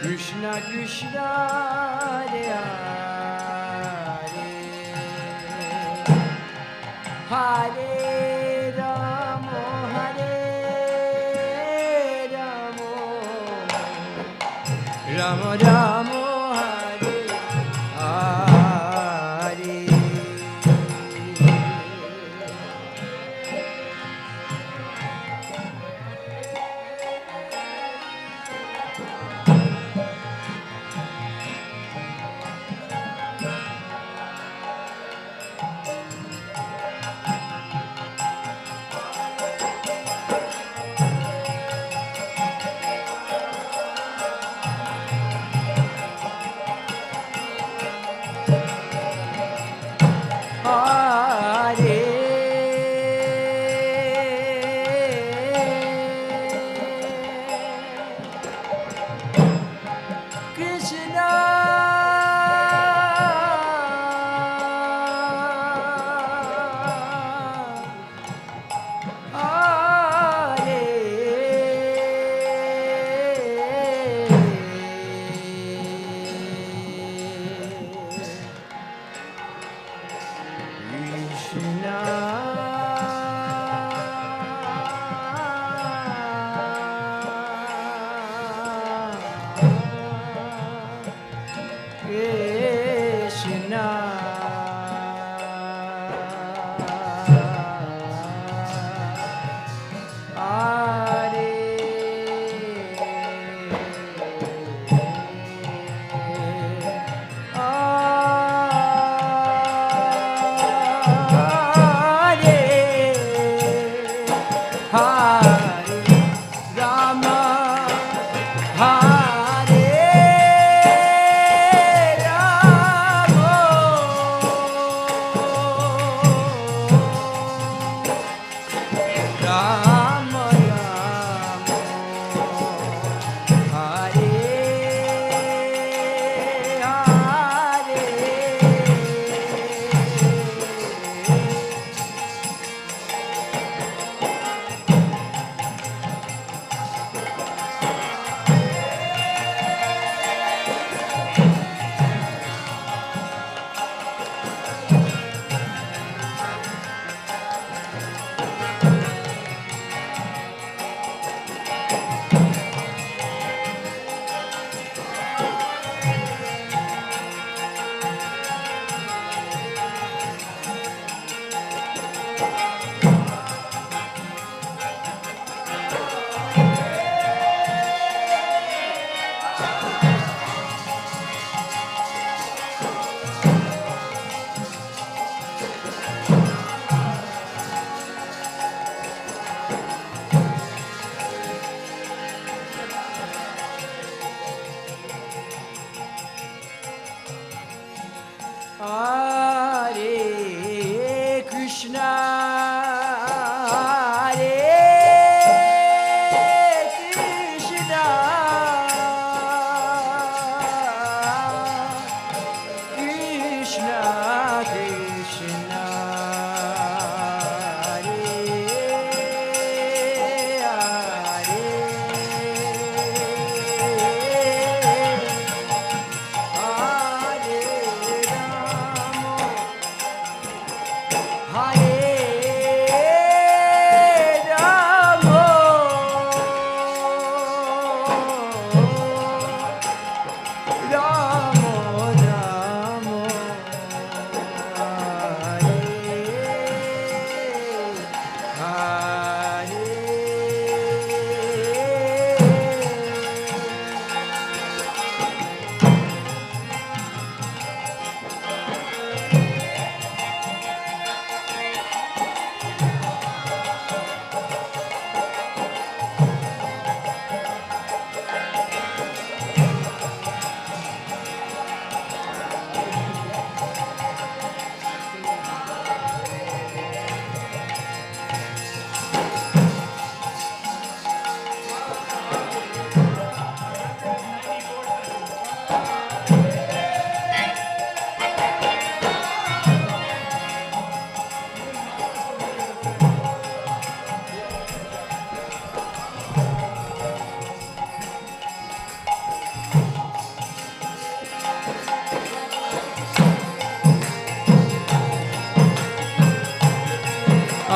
Krishna Krishna Rama Rama Hare Hare.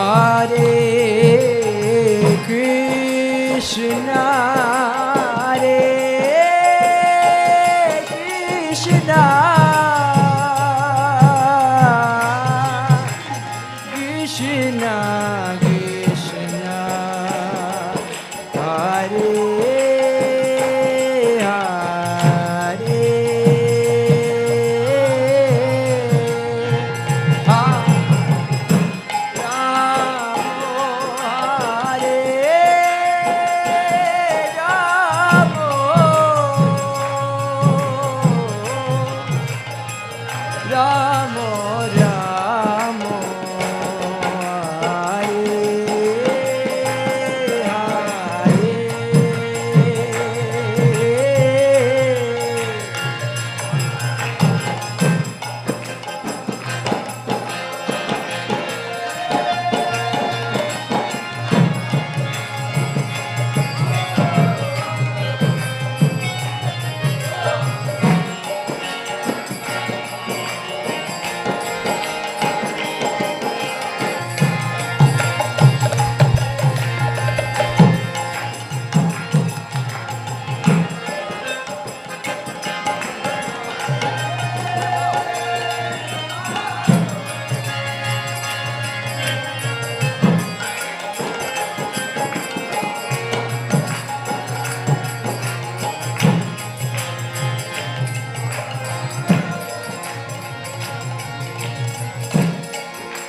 Hare Krishna, Hare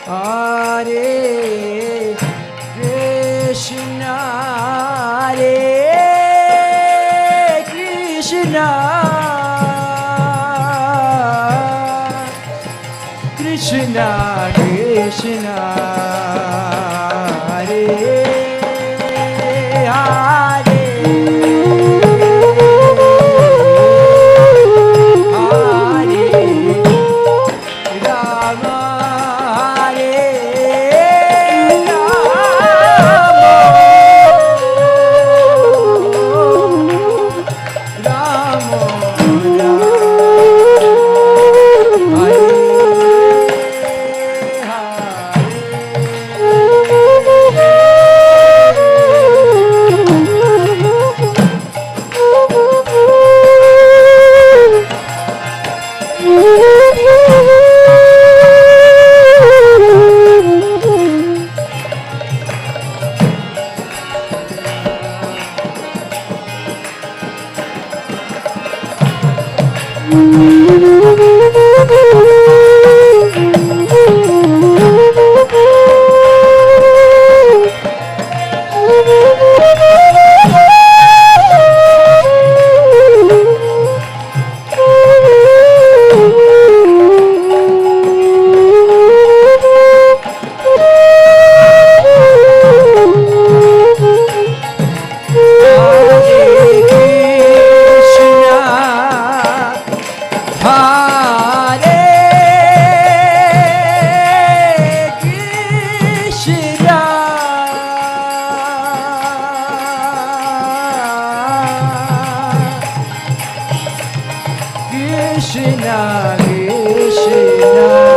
Hare Krishna, Hare Krishna, Krishna Krishna, Hare Hare, Hare Rama. Krishna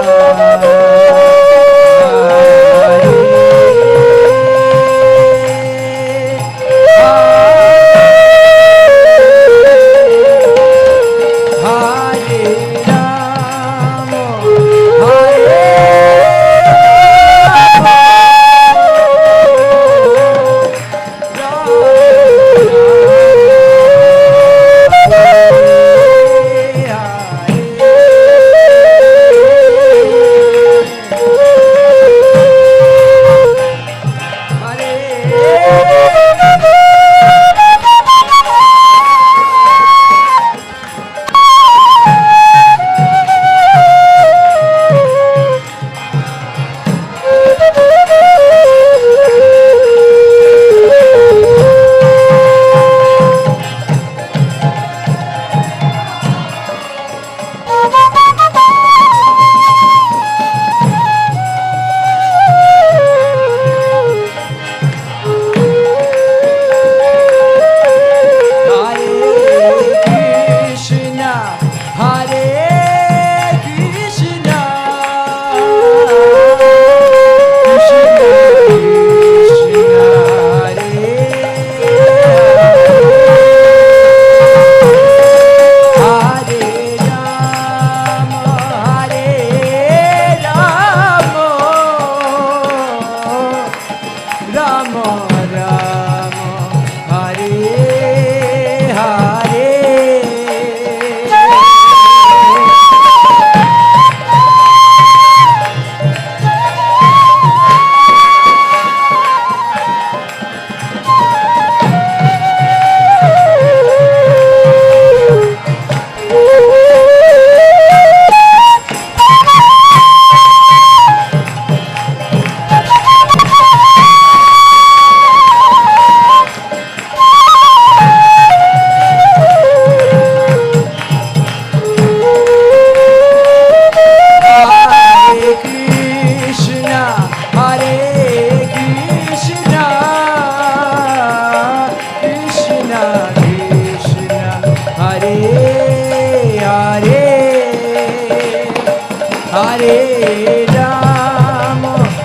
Hare Ram,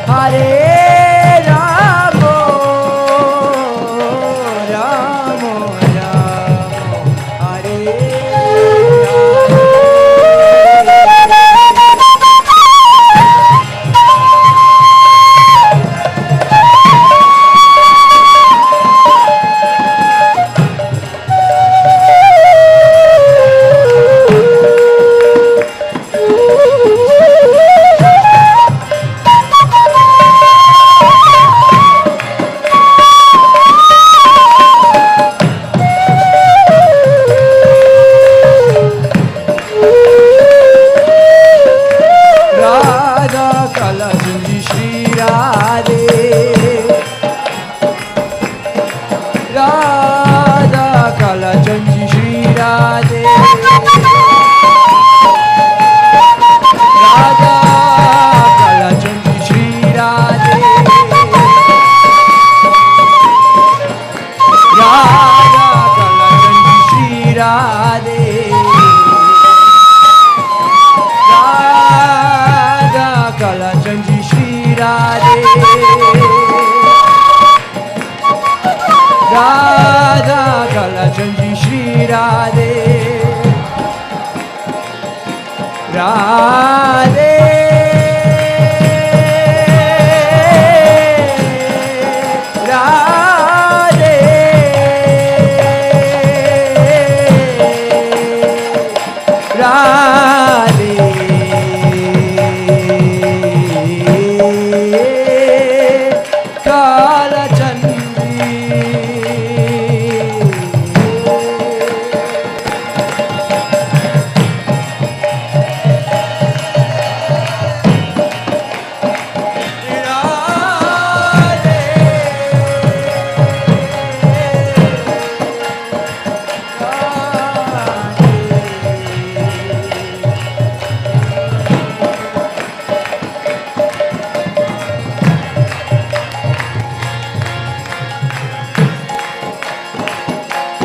Hare Ram, Ram Ram, Hare Radha Kalachandi Shri Radhe, Radha Kalachandi Shri Radhe, Radha Kalachandi Shri Radhe, Radha Kalachandi Shri Radhe, Radha Kalachandi Shri Radhe, Radha Kalachandi Shri Radhe, Radhe, Radhe, Radhe, Kalachandi.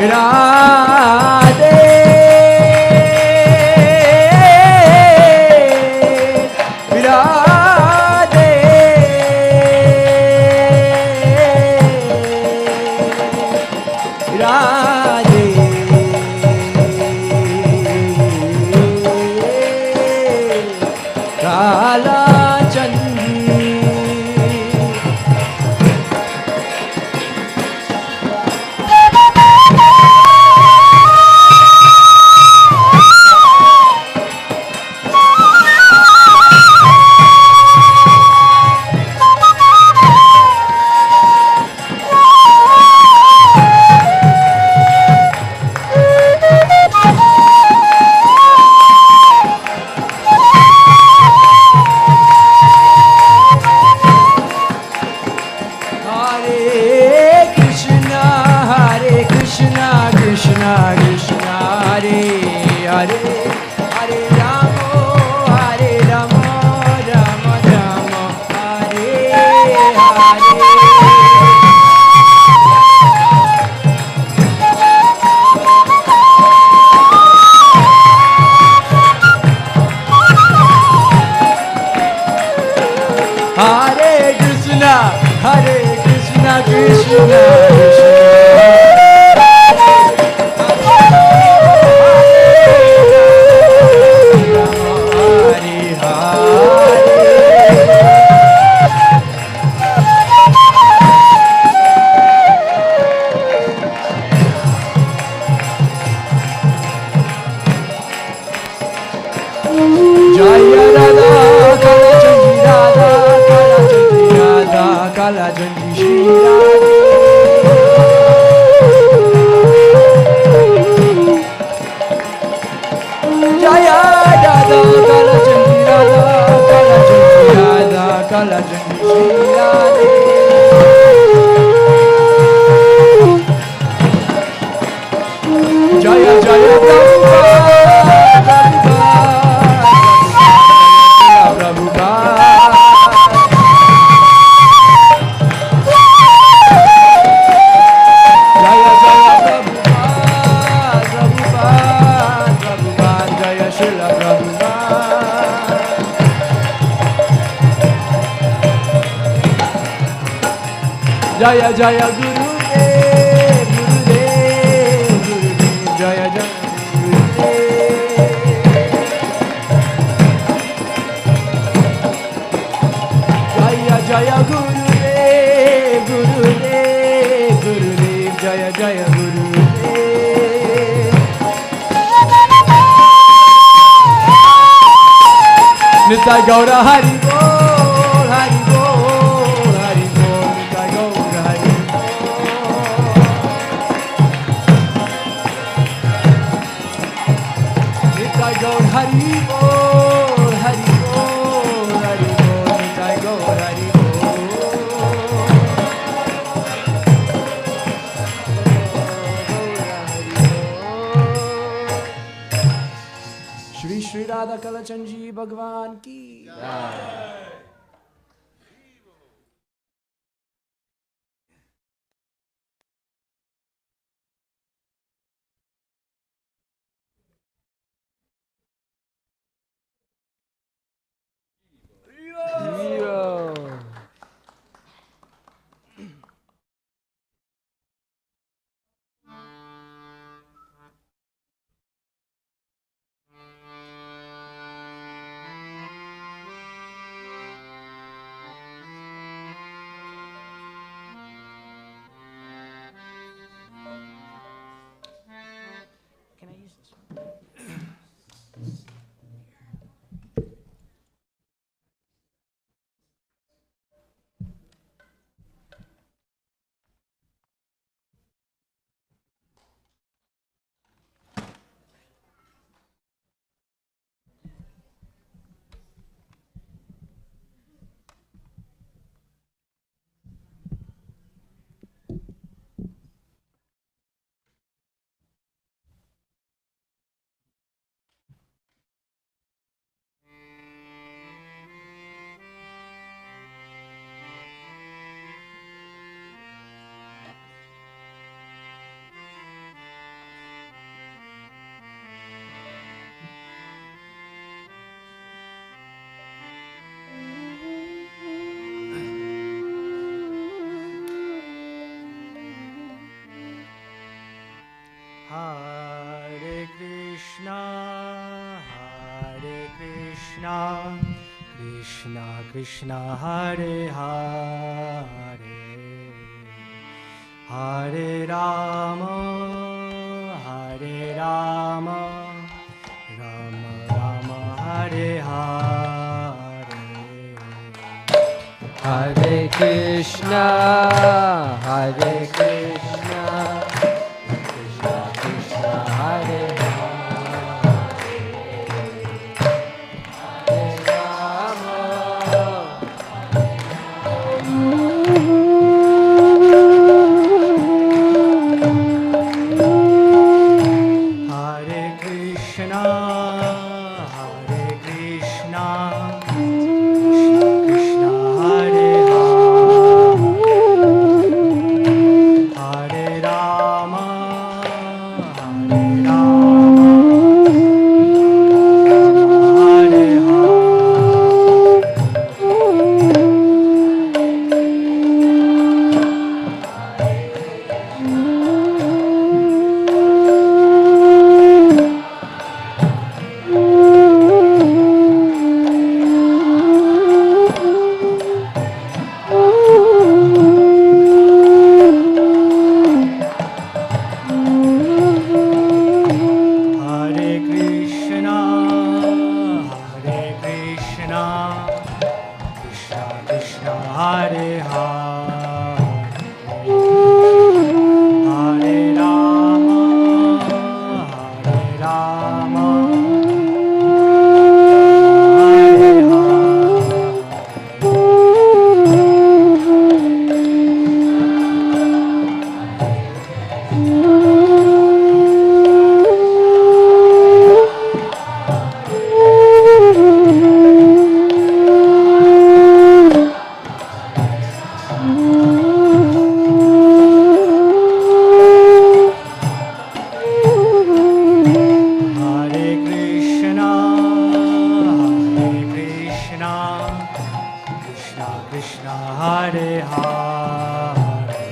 Radhe, Radhe, Radhe, Kalachandi. Jaya Jaya Prabhupada, Prabhupada, Jaya Jaya Prabhupada, Prabhupada, Prabhupada, Jaya Srila Prabhupada. Jaya Jaya Gurudev, Gurudev, Gurudev, Jaya Jaya Gurudev. Jaya Jaya Gurudev, Gurudev, Gurudev, Jaya Jaya Gurudev. Nitai Gaura Hari Bol, Hari Bol, Hari Bol, Nitai Gaura Hari Bol. Nitai Gaura Hari Bol, Hari Bol, Hari Bol, Nitai Gaura Hari Bol. Shri Shri Radha Kalachanji Bhagwan ki jai. Can I use this one? Hare Krishna, Krishna Krishna, Hare Hare, Hare Rama, Rama Rama, Hare Hare. Hare Krishna, Hare Krishna, Krishna Krishna, Hare Hare Krishna, Krishna Krishna, Hare Hare, Hare Rama, Hare Hare Krishna, Krishna Krishna, Hare Hare, Hare Rama, Hare Hare Krishna, Krishna Krishna, Hare Hare,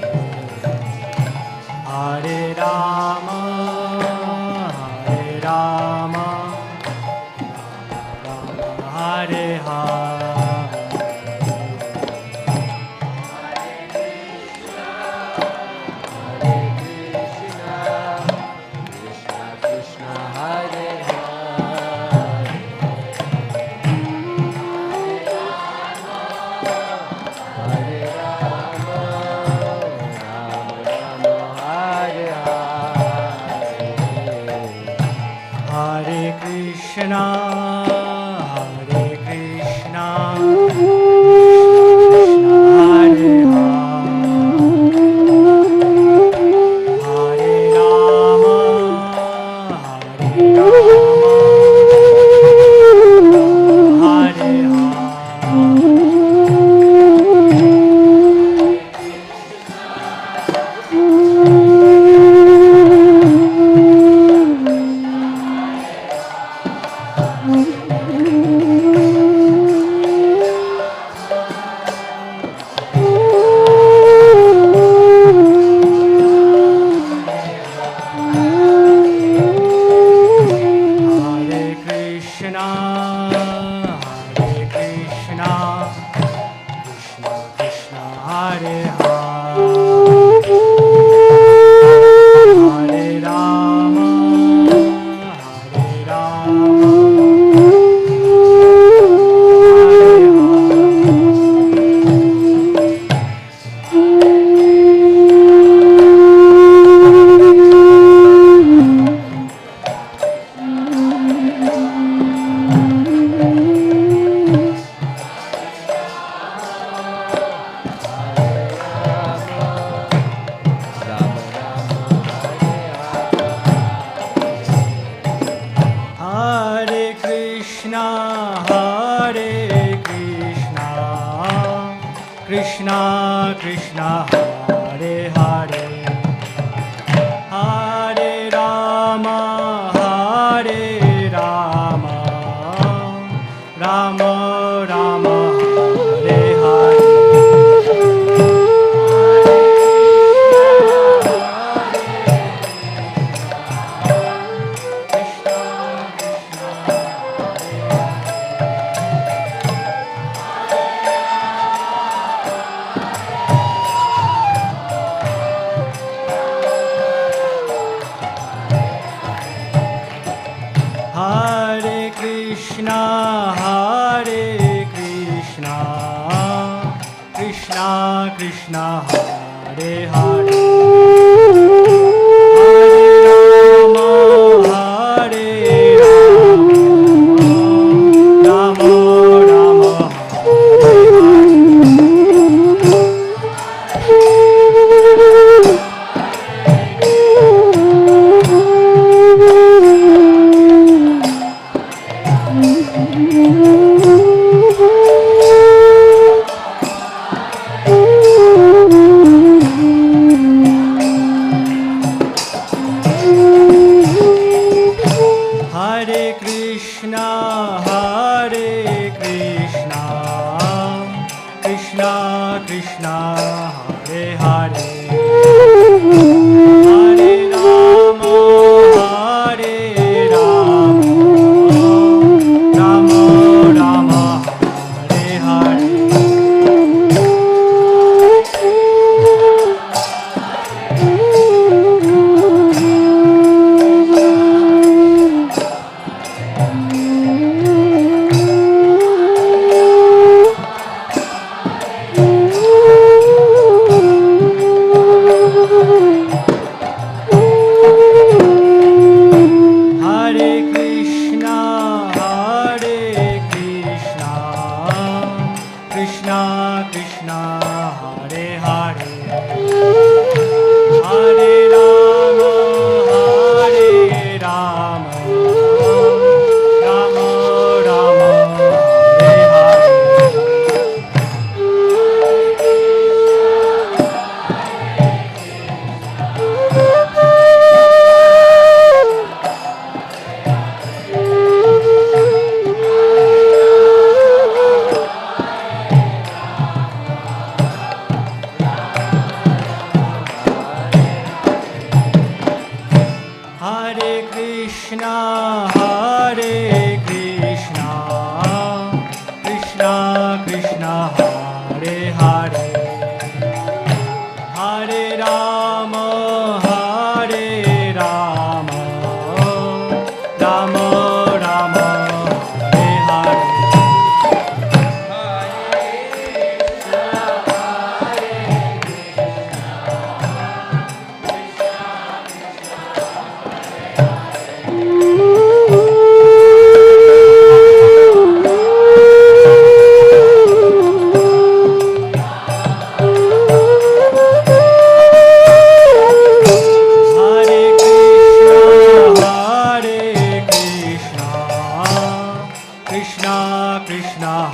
Krishna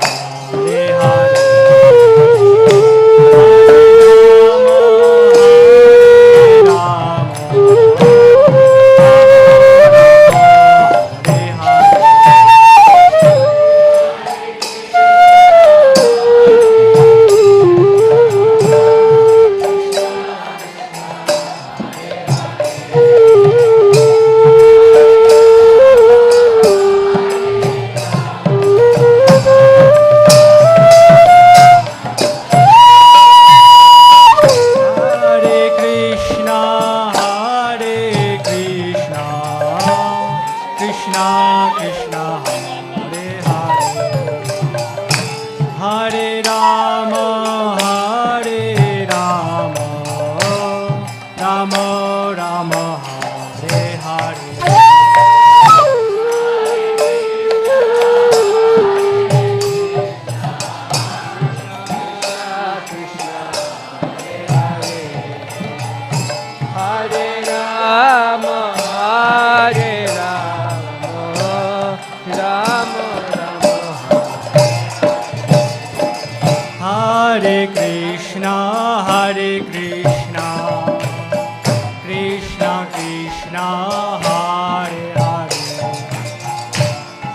Hare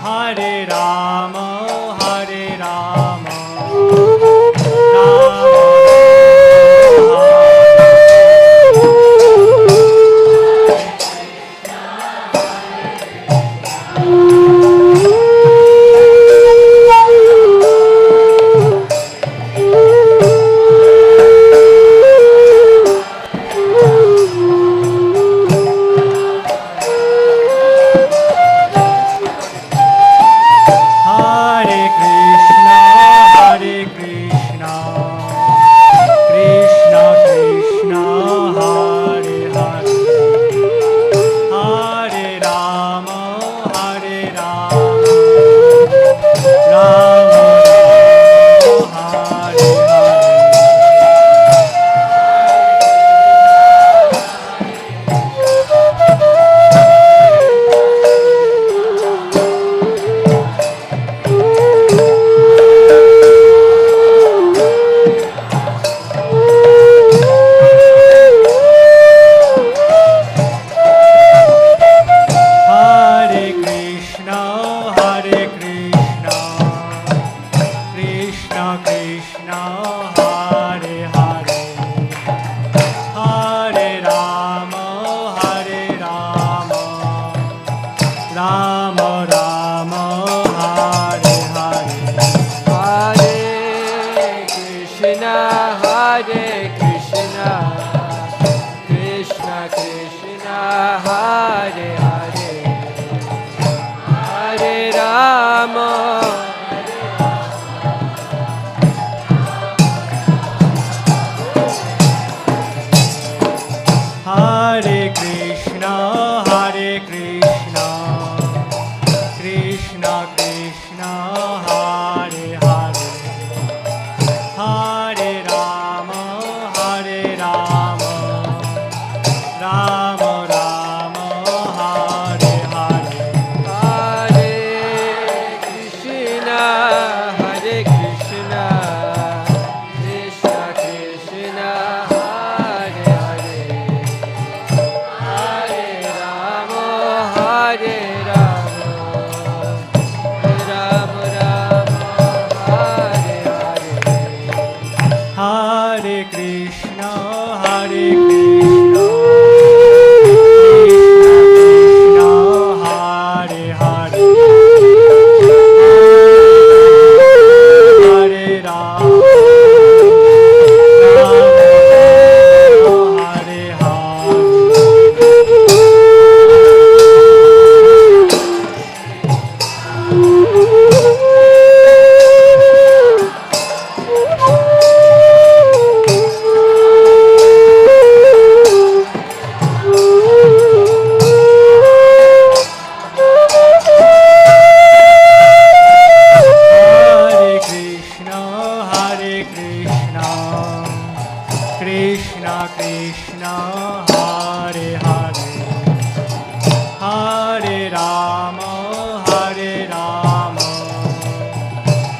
Hare Hare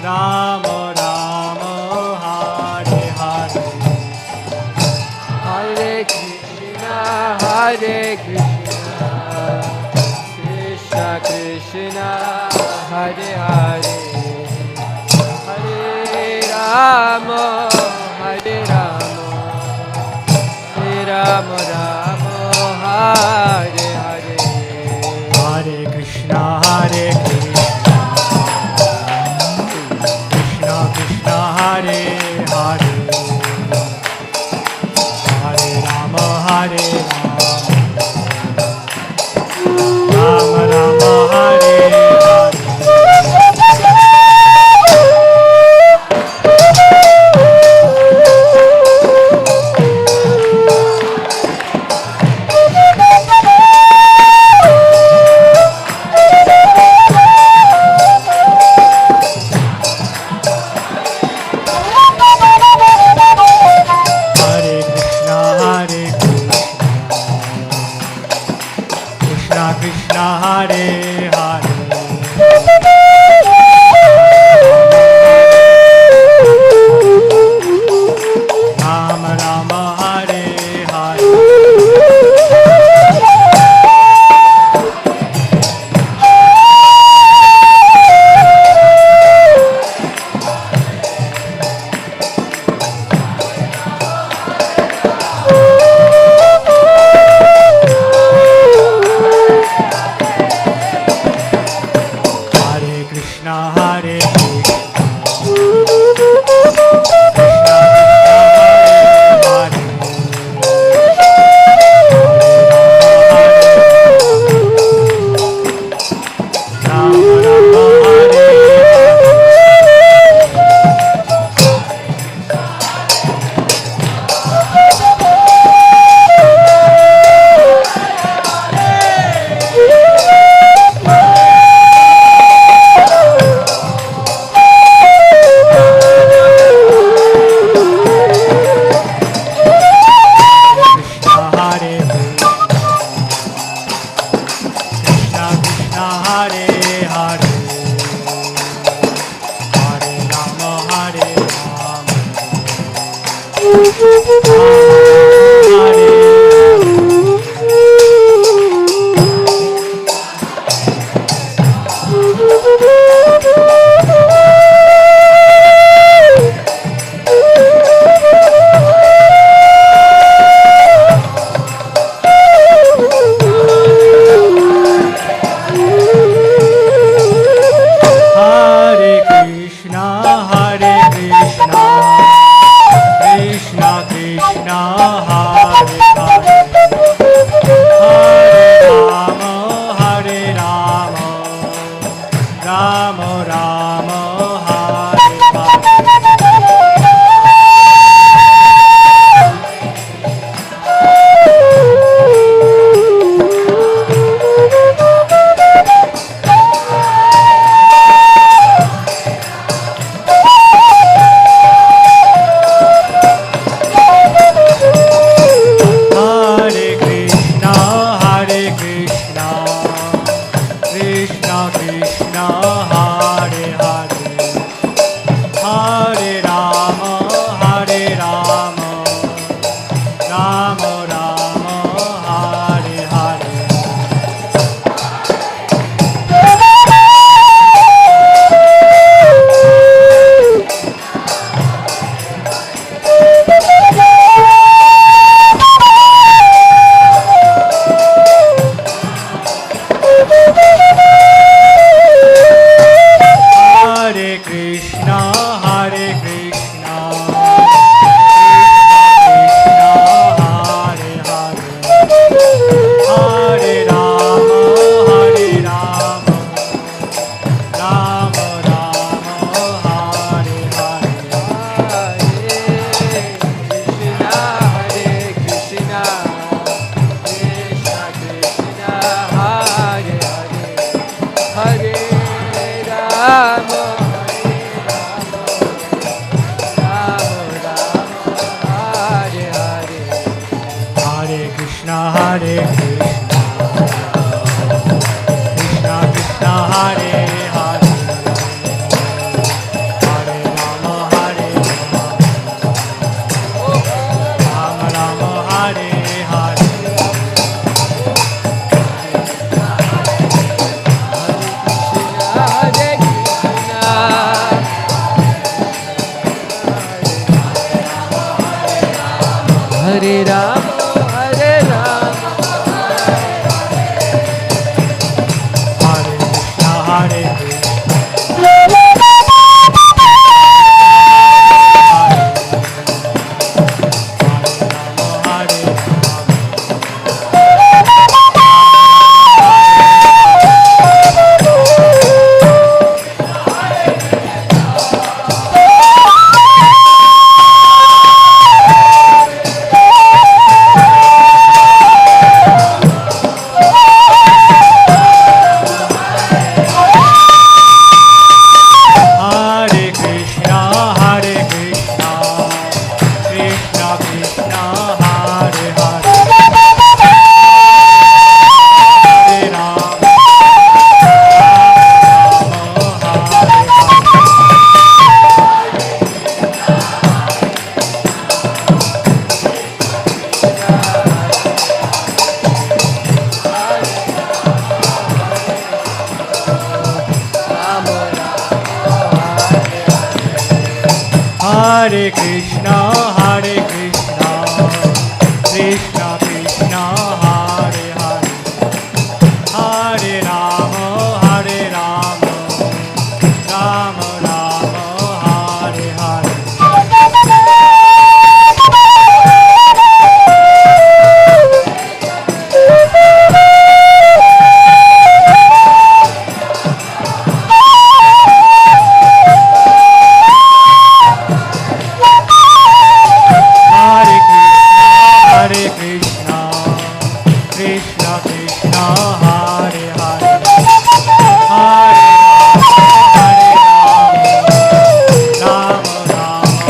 Rama Rama Hare Hare Hare Krishna, Hare Krishna, Krishna Krishna, Hare Hare, Hare Rama, Hare Rama, Hare Rama Rama, Hare Hare, Hare Krishna Hare Krishna Krishna Krishna Hare Hare Hare Rama Hare Rama Rama Rama Hare Hare Hare Krishna Hare Krishna Krishna Krishna Hare Hare Rama Rama Hare Hare Hare Krishna Hare Krishna Krishna Hare Rama Rama Hare Krishna Hare Krishna Krishna Hare Hare Hare Rama Hare Rama Hare Hare Krishna Hare Krishna Krishna Krishna Hare Hare Hare Rama Hare Rama Rama Rama Hare Hare Krishna Hare Krishna Krishna Krishna Hare Hare Hare Rama Hare Rama Rama Rama Hare Hare Hare Krishna Hare Krishna Krishna Hare Hare Hare Rama Hare Rama Rama Rama Hare Hare Hare Krishna, Krishna Krishna, Hare Hare, Hare Rama, Hare Rama, Hare Krishna, Krishna Krishna, Hare Hare, Hare Rama, Rama Rama, Hare Hare. Hare Krishna, Krishna Krishna, Hare Hare, Hare Rama, Rama Rama,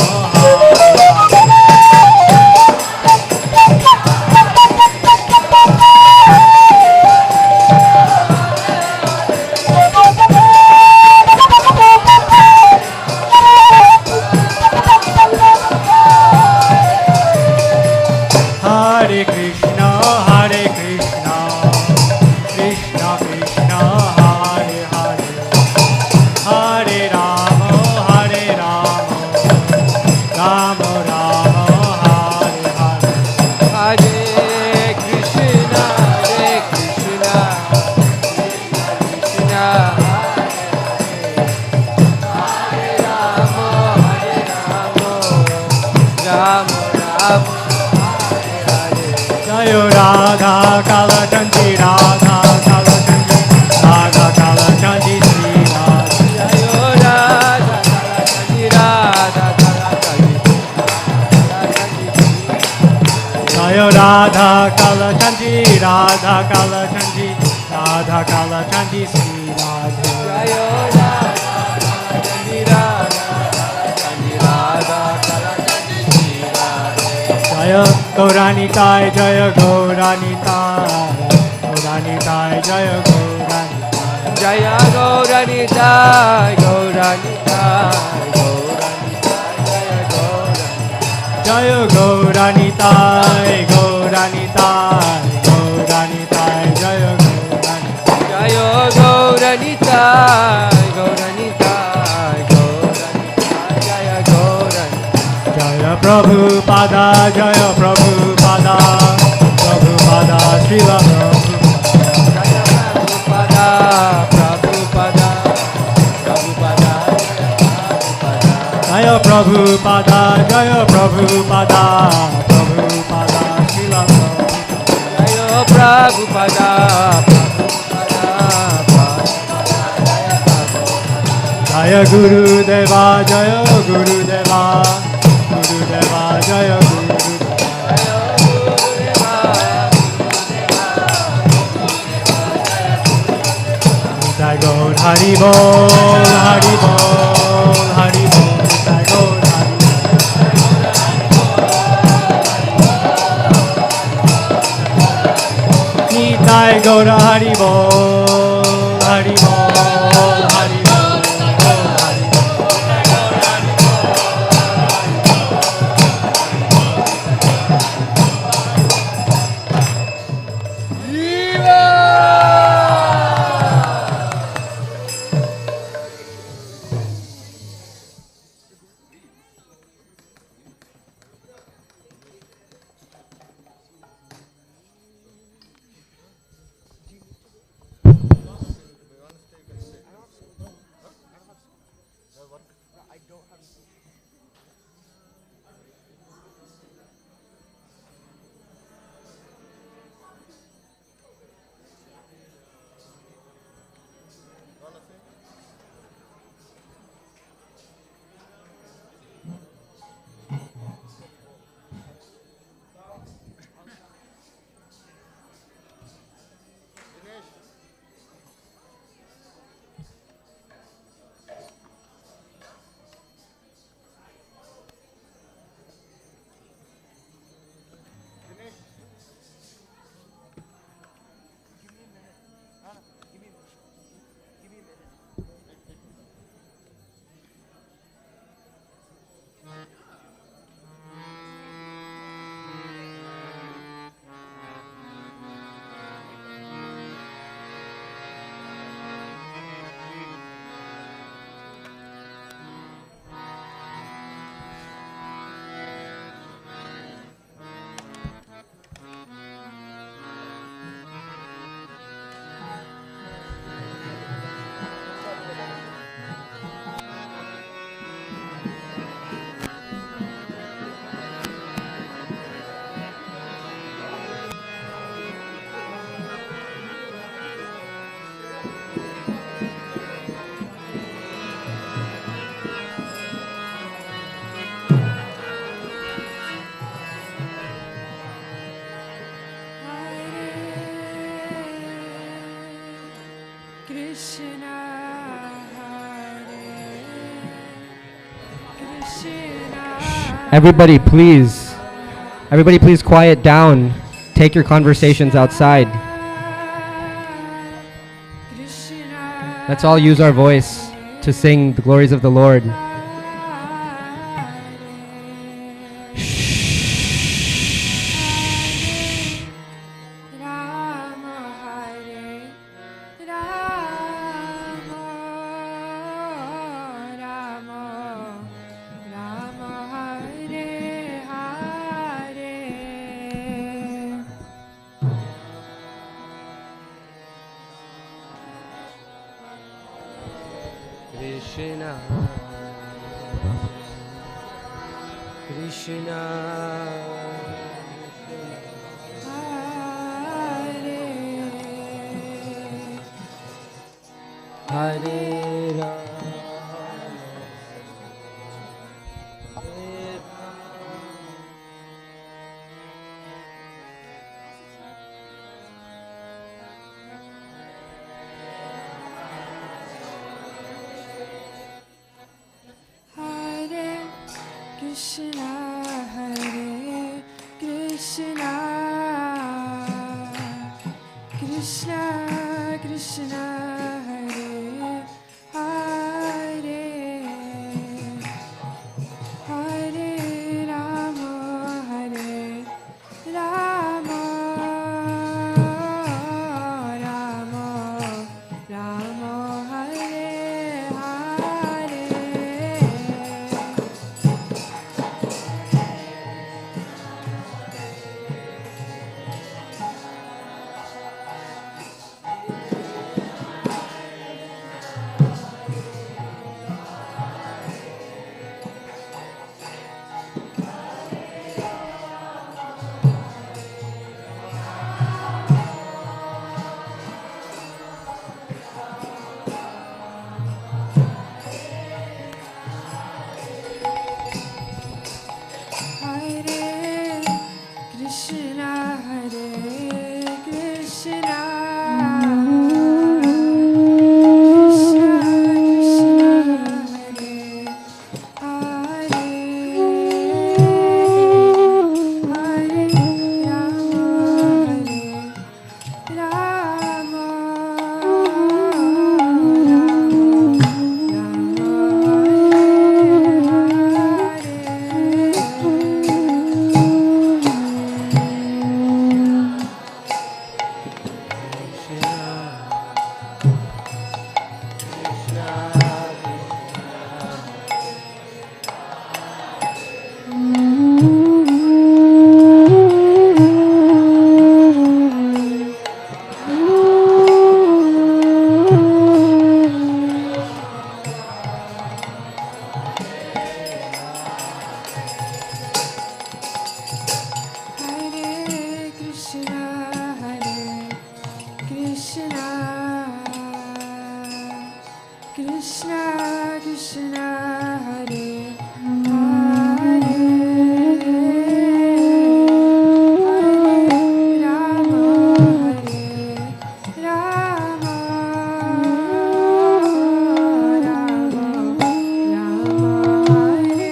Hare Krishna, Krishna Krishna, Hare Hare, Hare Rama, Rama Rama, Hare Hare. Hare Krishna, Krishna Krishna, Hare Rama, Rama Rama. Jayo Radha Kala Chanti, Radha Kala Chanti, Radha Kala Chanti, Sri Radha. Jayo Radha Kala Chanti, Jayo Radha Kala Chanti, Radha Kala Chanti, Radha Kala Chanti, Sri Radha. Jayo Radha Chanti, Radha Kala Chanti, Jaya Gauranitai, Jaya Gauranitai, Gauranitai, Jaya Gauranitai. Jaya Gauranitai, Gauranitai, Gauranitai, Jaya Gauranitai. Jaya Gauranitai, Gauranitai, Gauranitai, Jaya Gauranitai. Jaya Gauranitai, Gauranitai, Gauranitai, Jaya Gauranitai. Jaya Prabhupada, Jaya Prabhupada, Prabhupada, Srila Prabhupada. Jaya Prabhupada, Prabhupada, Prabhupada, Jaya Prabhupada, Jaya Prabhupada, Prabhupada, Srila Prabhupada. Jaya Prabhupada, Prabhupada, Prabhupada, Jaya Guru Deva, Jaya Guru Deva, Guru Deva, Jaya Guru Deva. Jai Gaur Hari Bol, Hari Bol, Hari Bol, Jai Gaur Hari Bol. Nitai Gaur Hari Bol, Hari Bol, Hari Bol, Hari Bol. Everybody, please. Everybody, please quiet down. Take your conversations outside. Let's all use our voice to sing the glories of the Lord. Krishna, Krishna, Hare Rama. Krishna, Hare Krishna, Krishna Krishna, Hare Hare, Hare Rama, Hare Rama, Rama Rama, Hare Hare. Hare Krishna, Hare Krishna, Krishna Krishna, Hare Hare, Hare Rama, Hare Rama, Hare Krishna, Hare Krishna, Krishna Krishna, Hare Hare, Hare Rama, Hare Rama, Rama Rama, Hare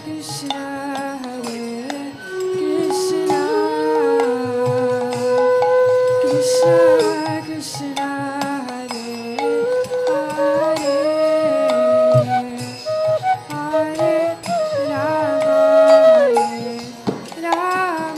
Krishna, Hare Krishna, Krishna Krishna, Hare Hare, Hare Rama, Hare Rama, Rama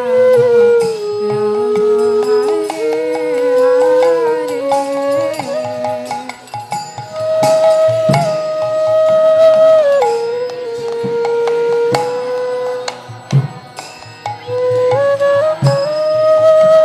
Rama, Hare Hare.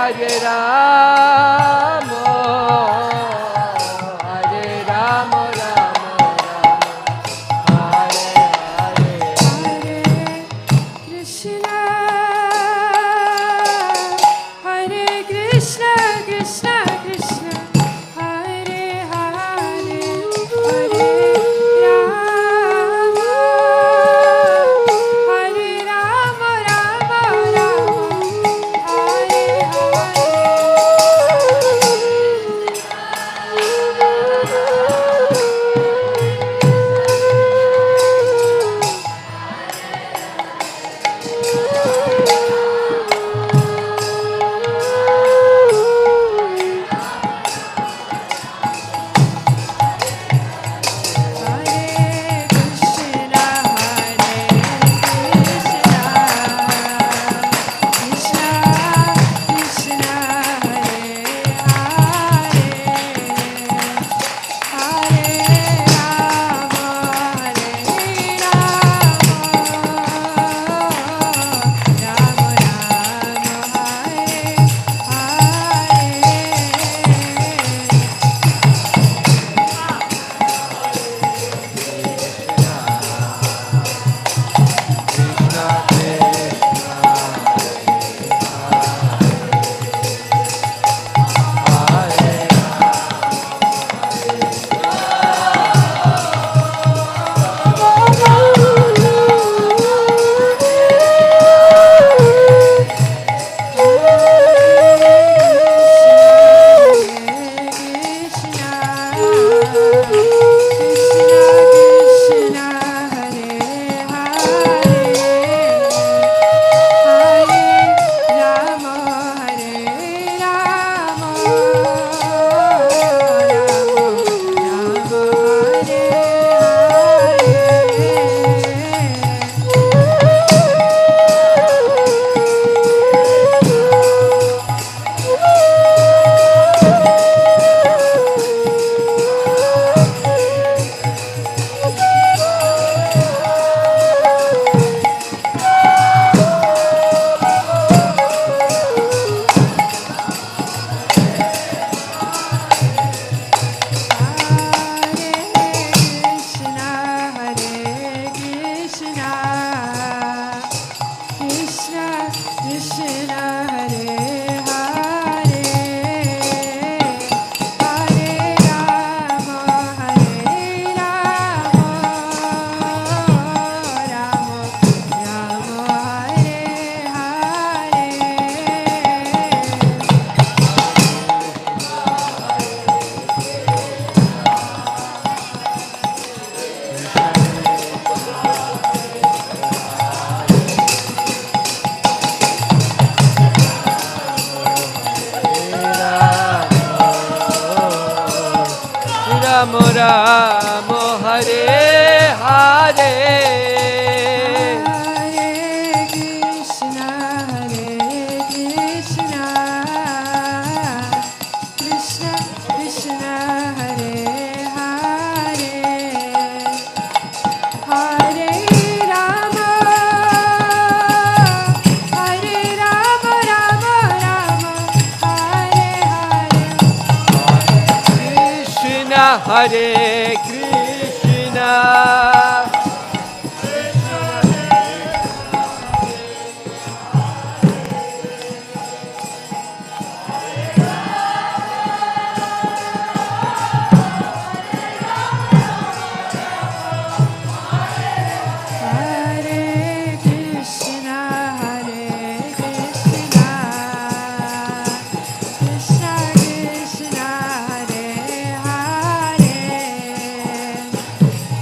Hare Rama, Hare Rama, Rama Rama, Hare Hare. Krishna, Hare Krishna, Krishna Krishna, Hare Hare, Hare Rama, Hare Rama, Rama Rama, Hare Rama Rama, Hare Hare. Hare Krishna,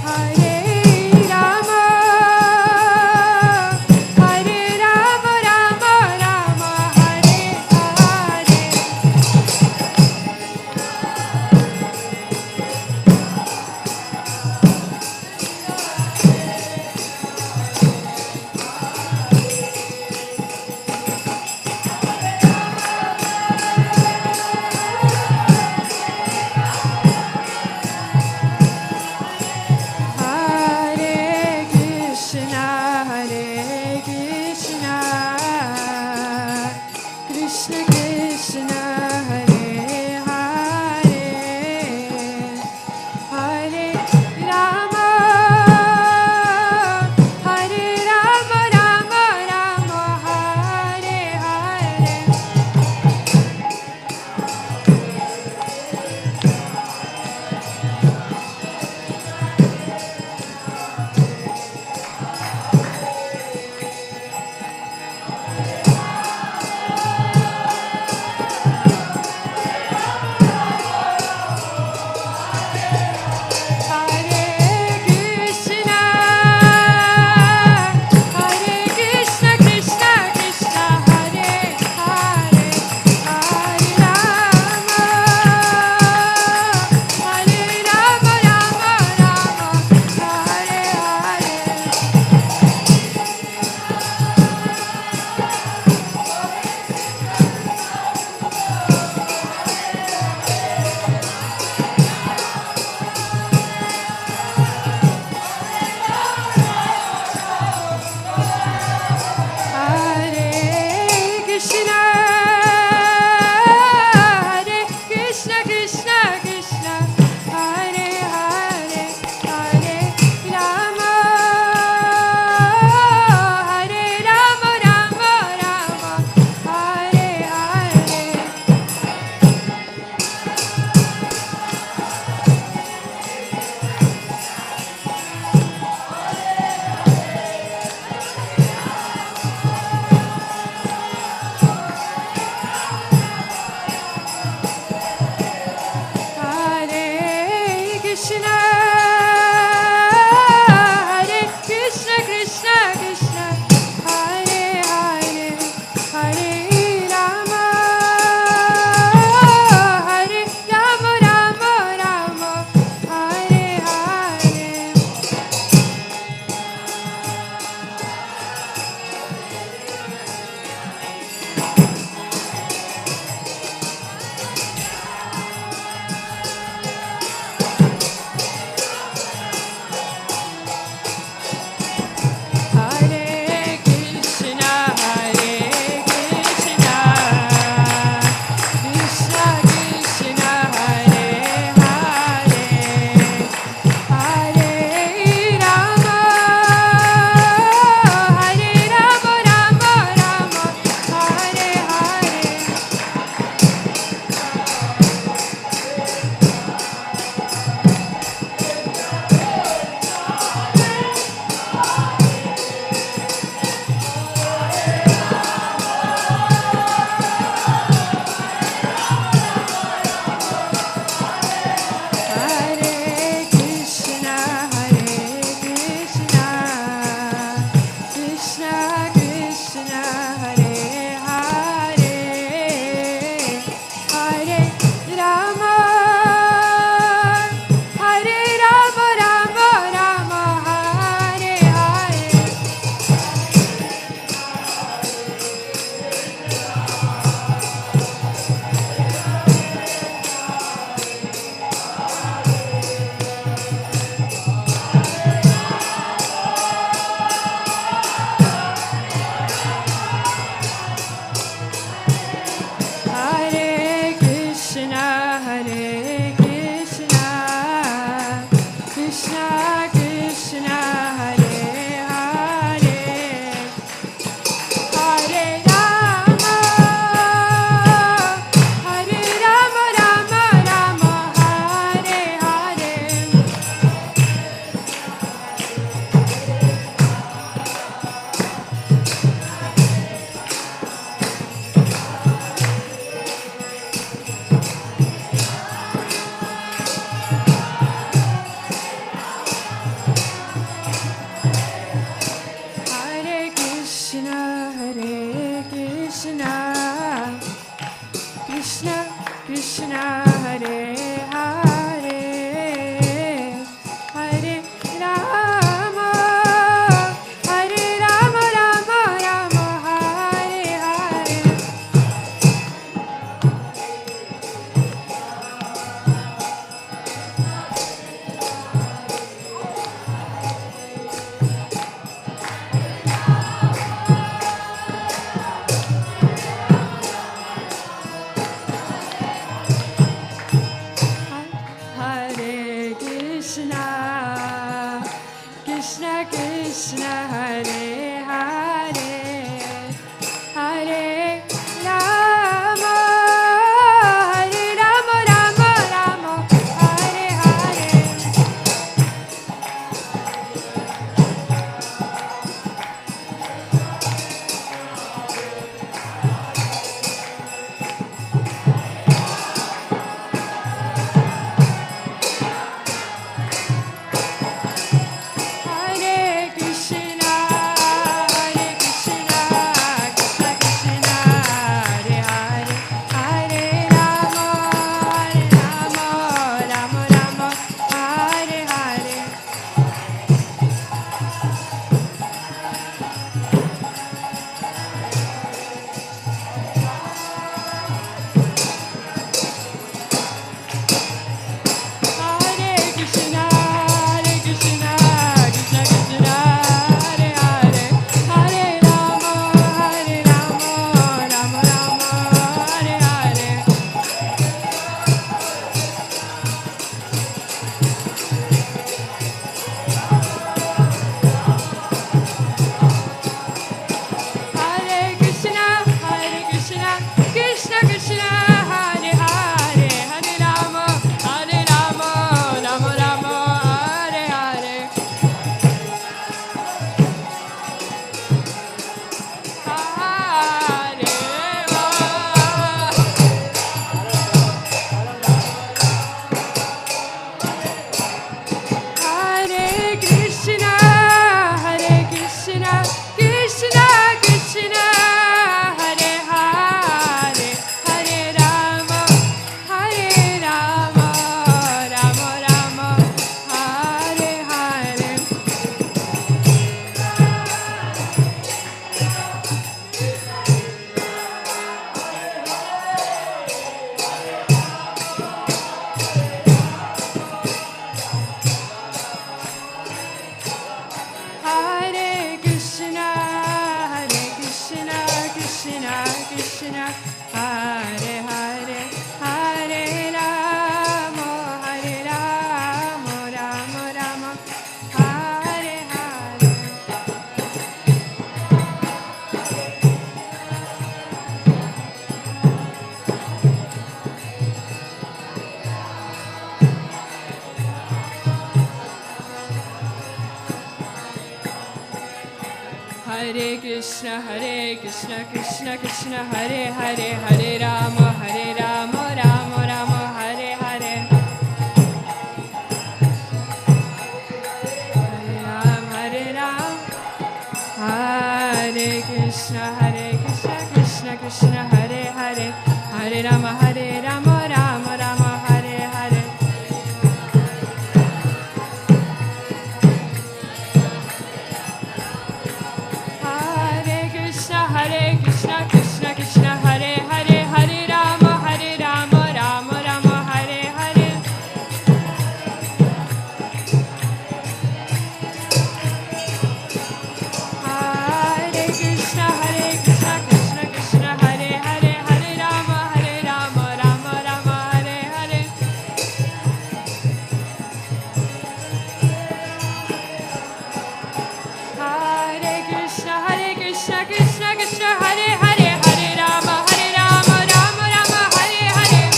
Hare Hare Krishna Hare Krishna Krishna Krishna Hare Hare Hare Rama Rama Rama Hare Hare Hare Ram Hare Krishna Krishna Krishna Hare Hare Hare Rama Rama Rama Hare Hare Hare Krishna Krishna Krishna Hare Hare Hare Rama Rama Rama Hare Hare Hare Krishna Krishna Krishna Hare Hare Hare Rama Rama Rama Hare Hare Hare Krishna Krishna Krishna Hare Hare Hare Rama Rama Rama Hare Hare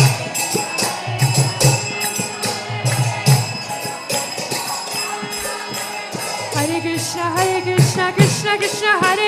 Hare Krishna Krishna Krishna Hare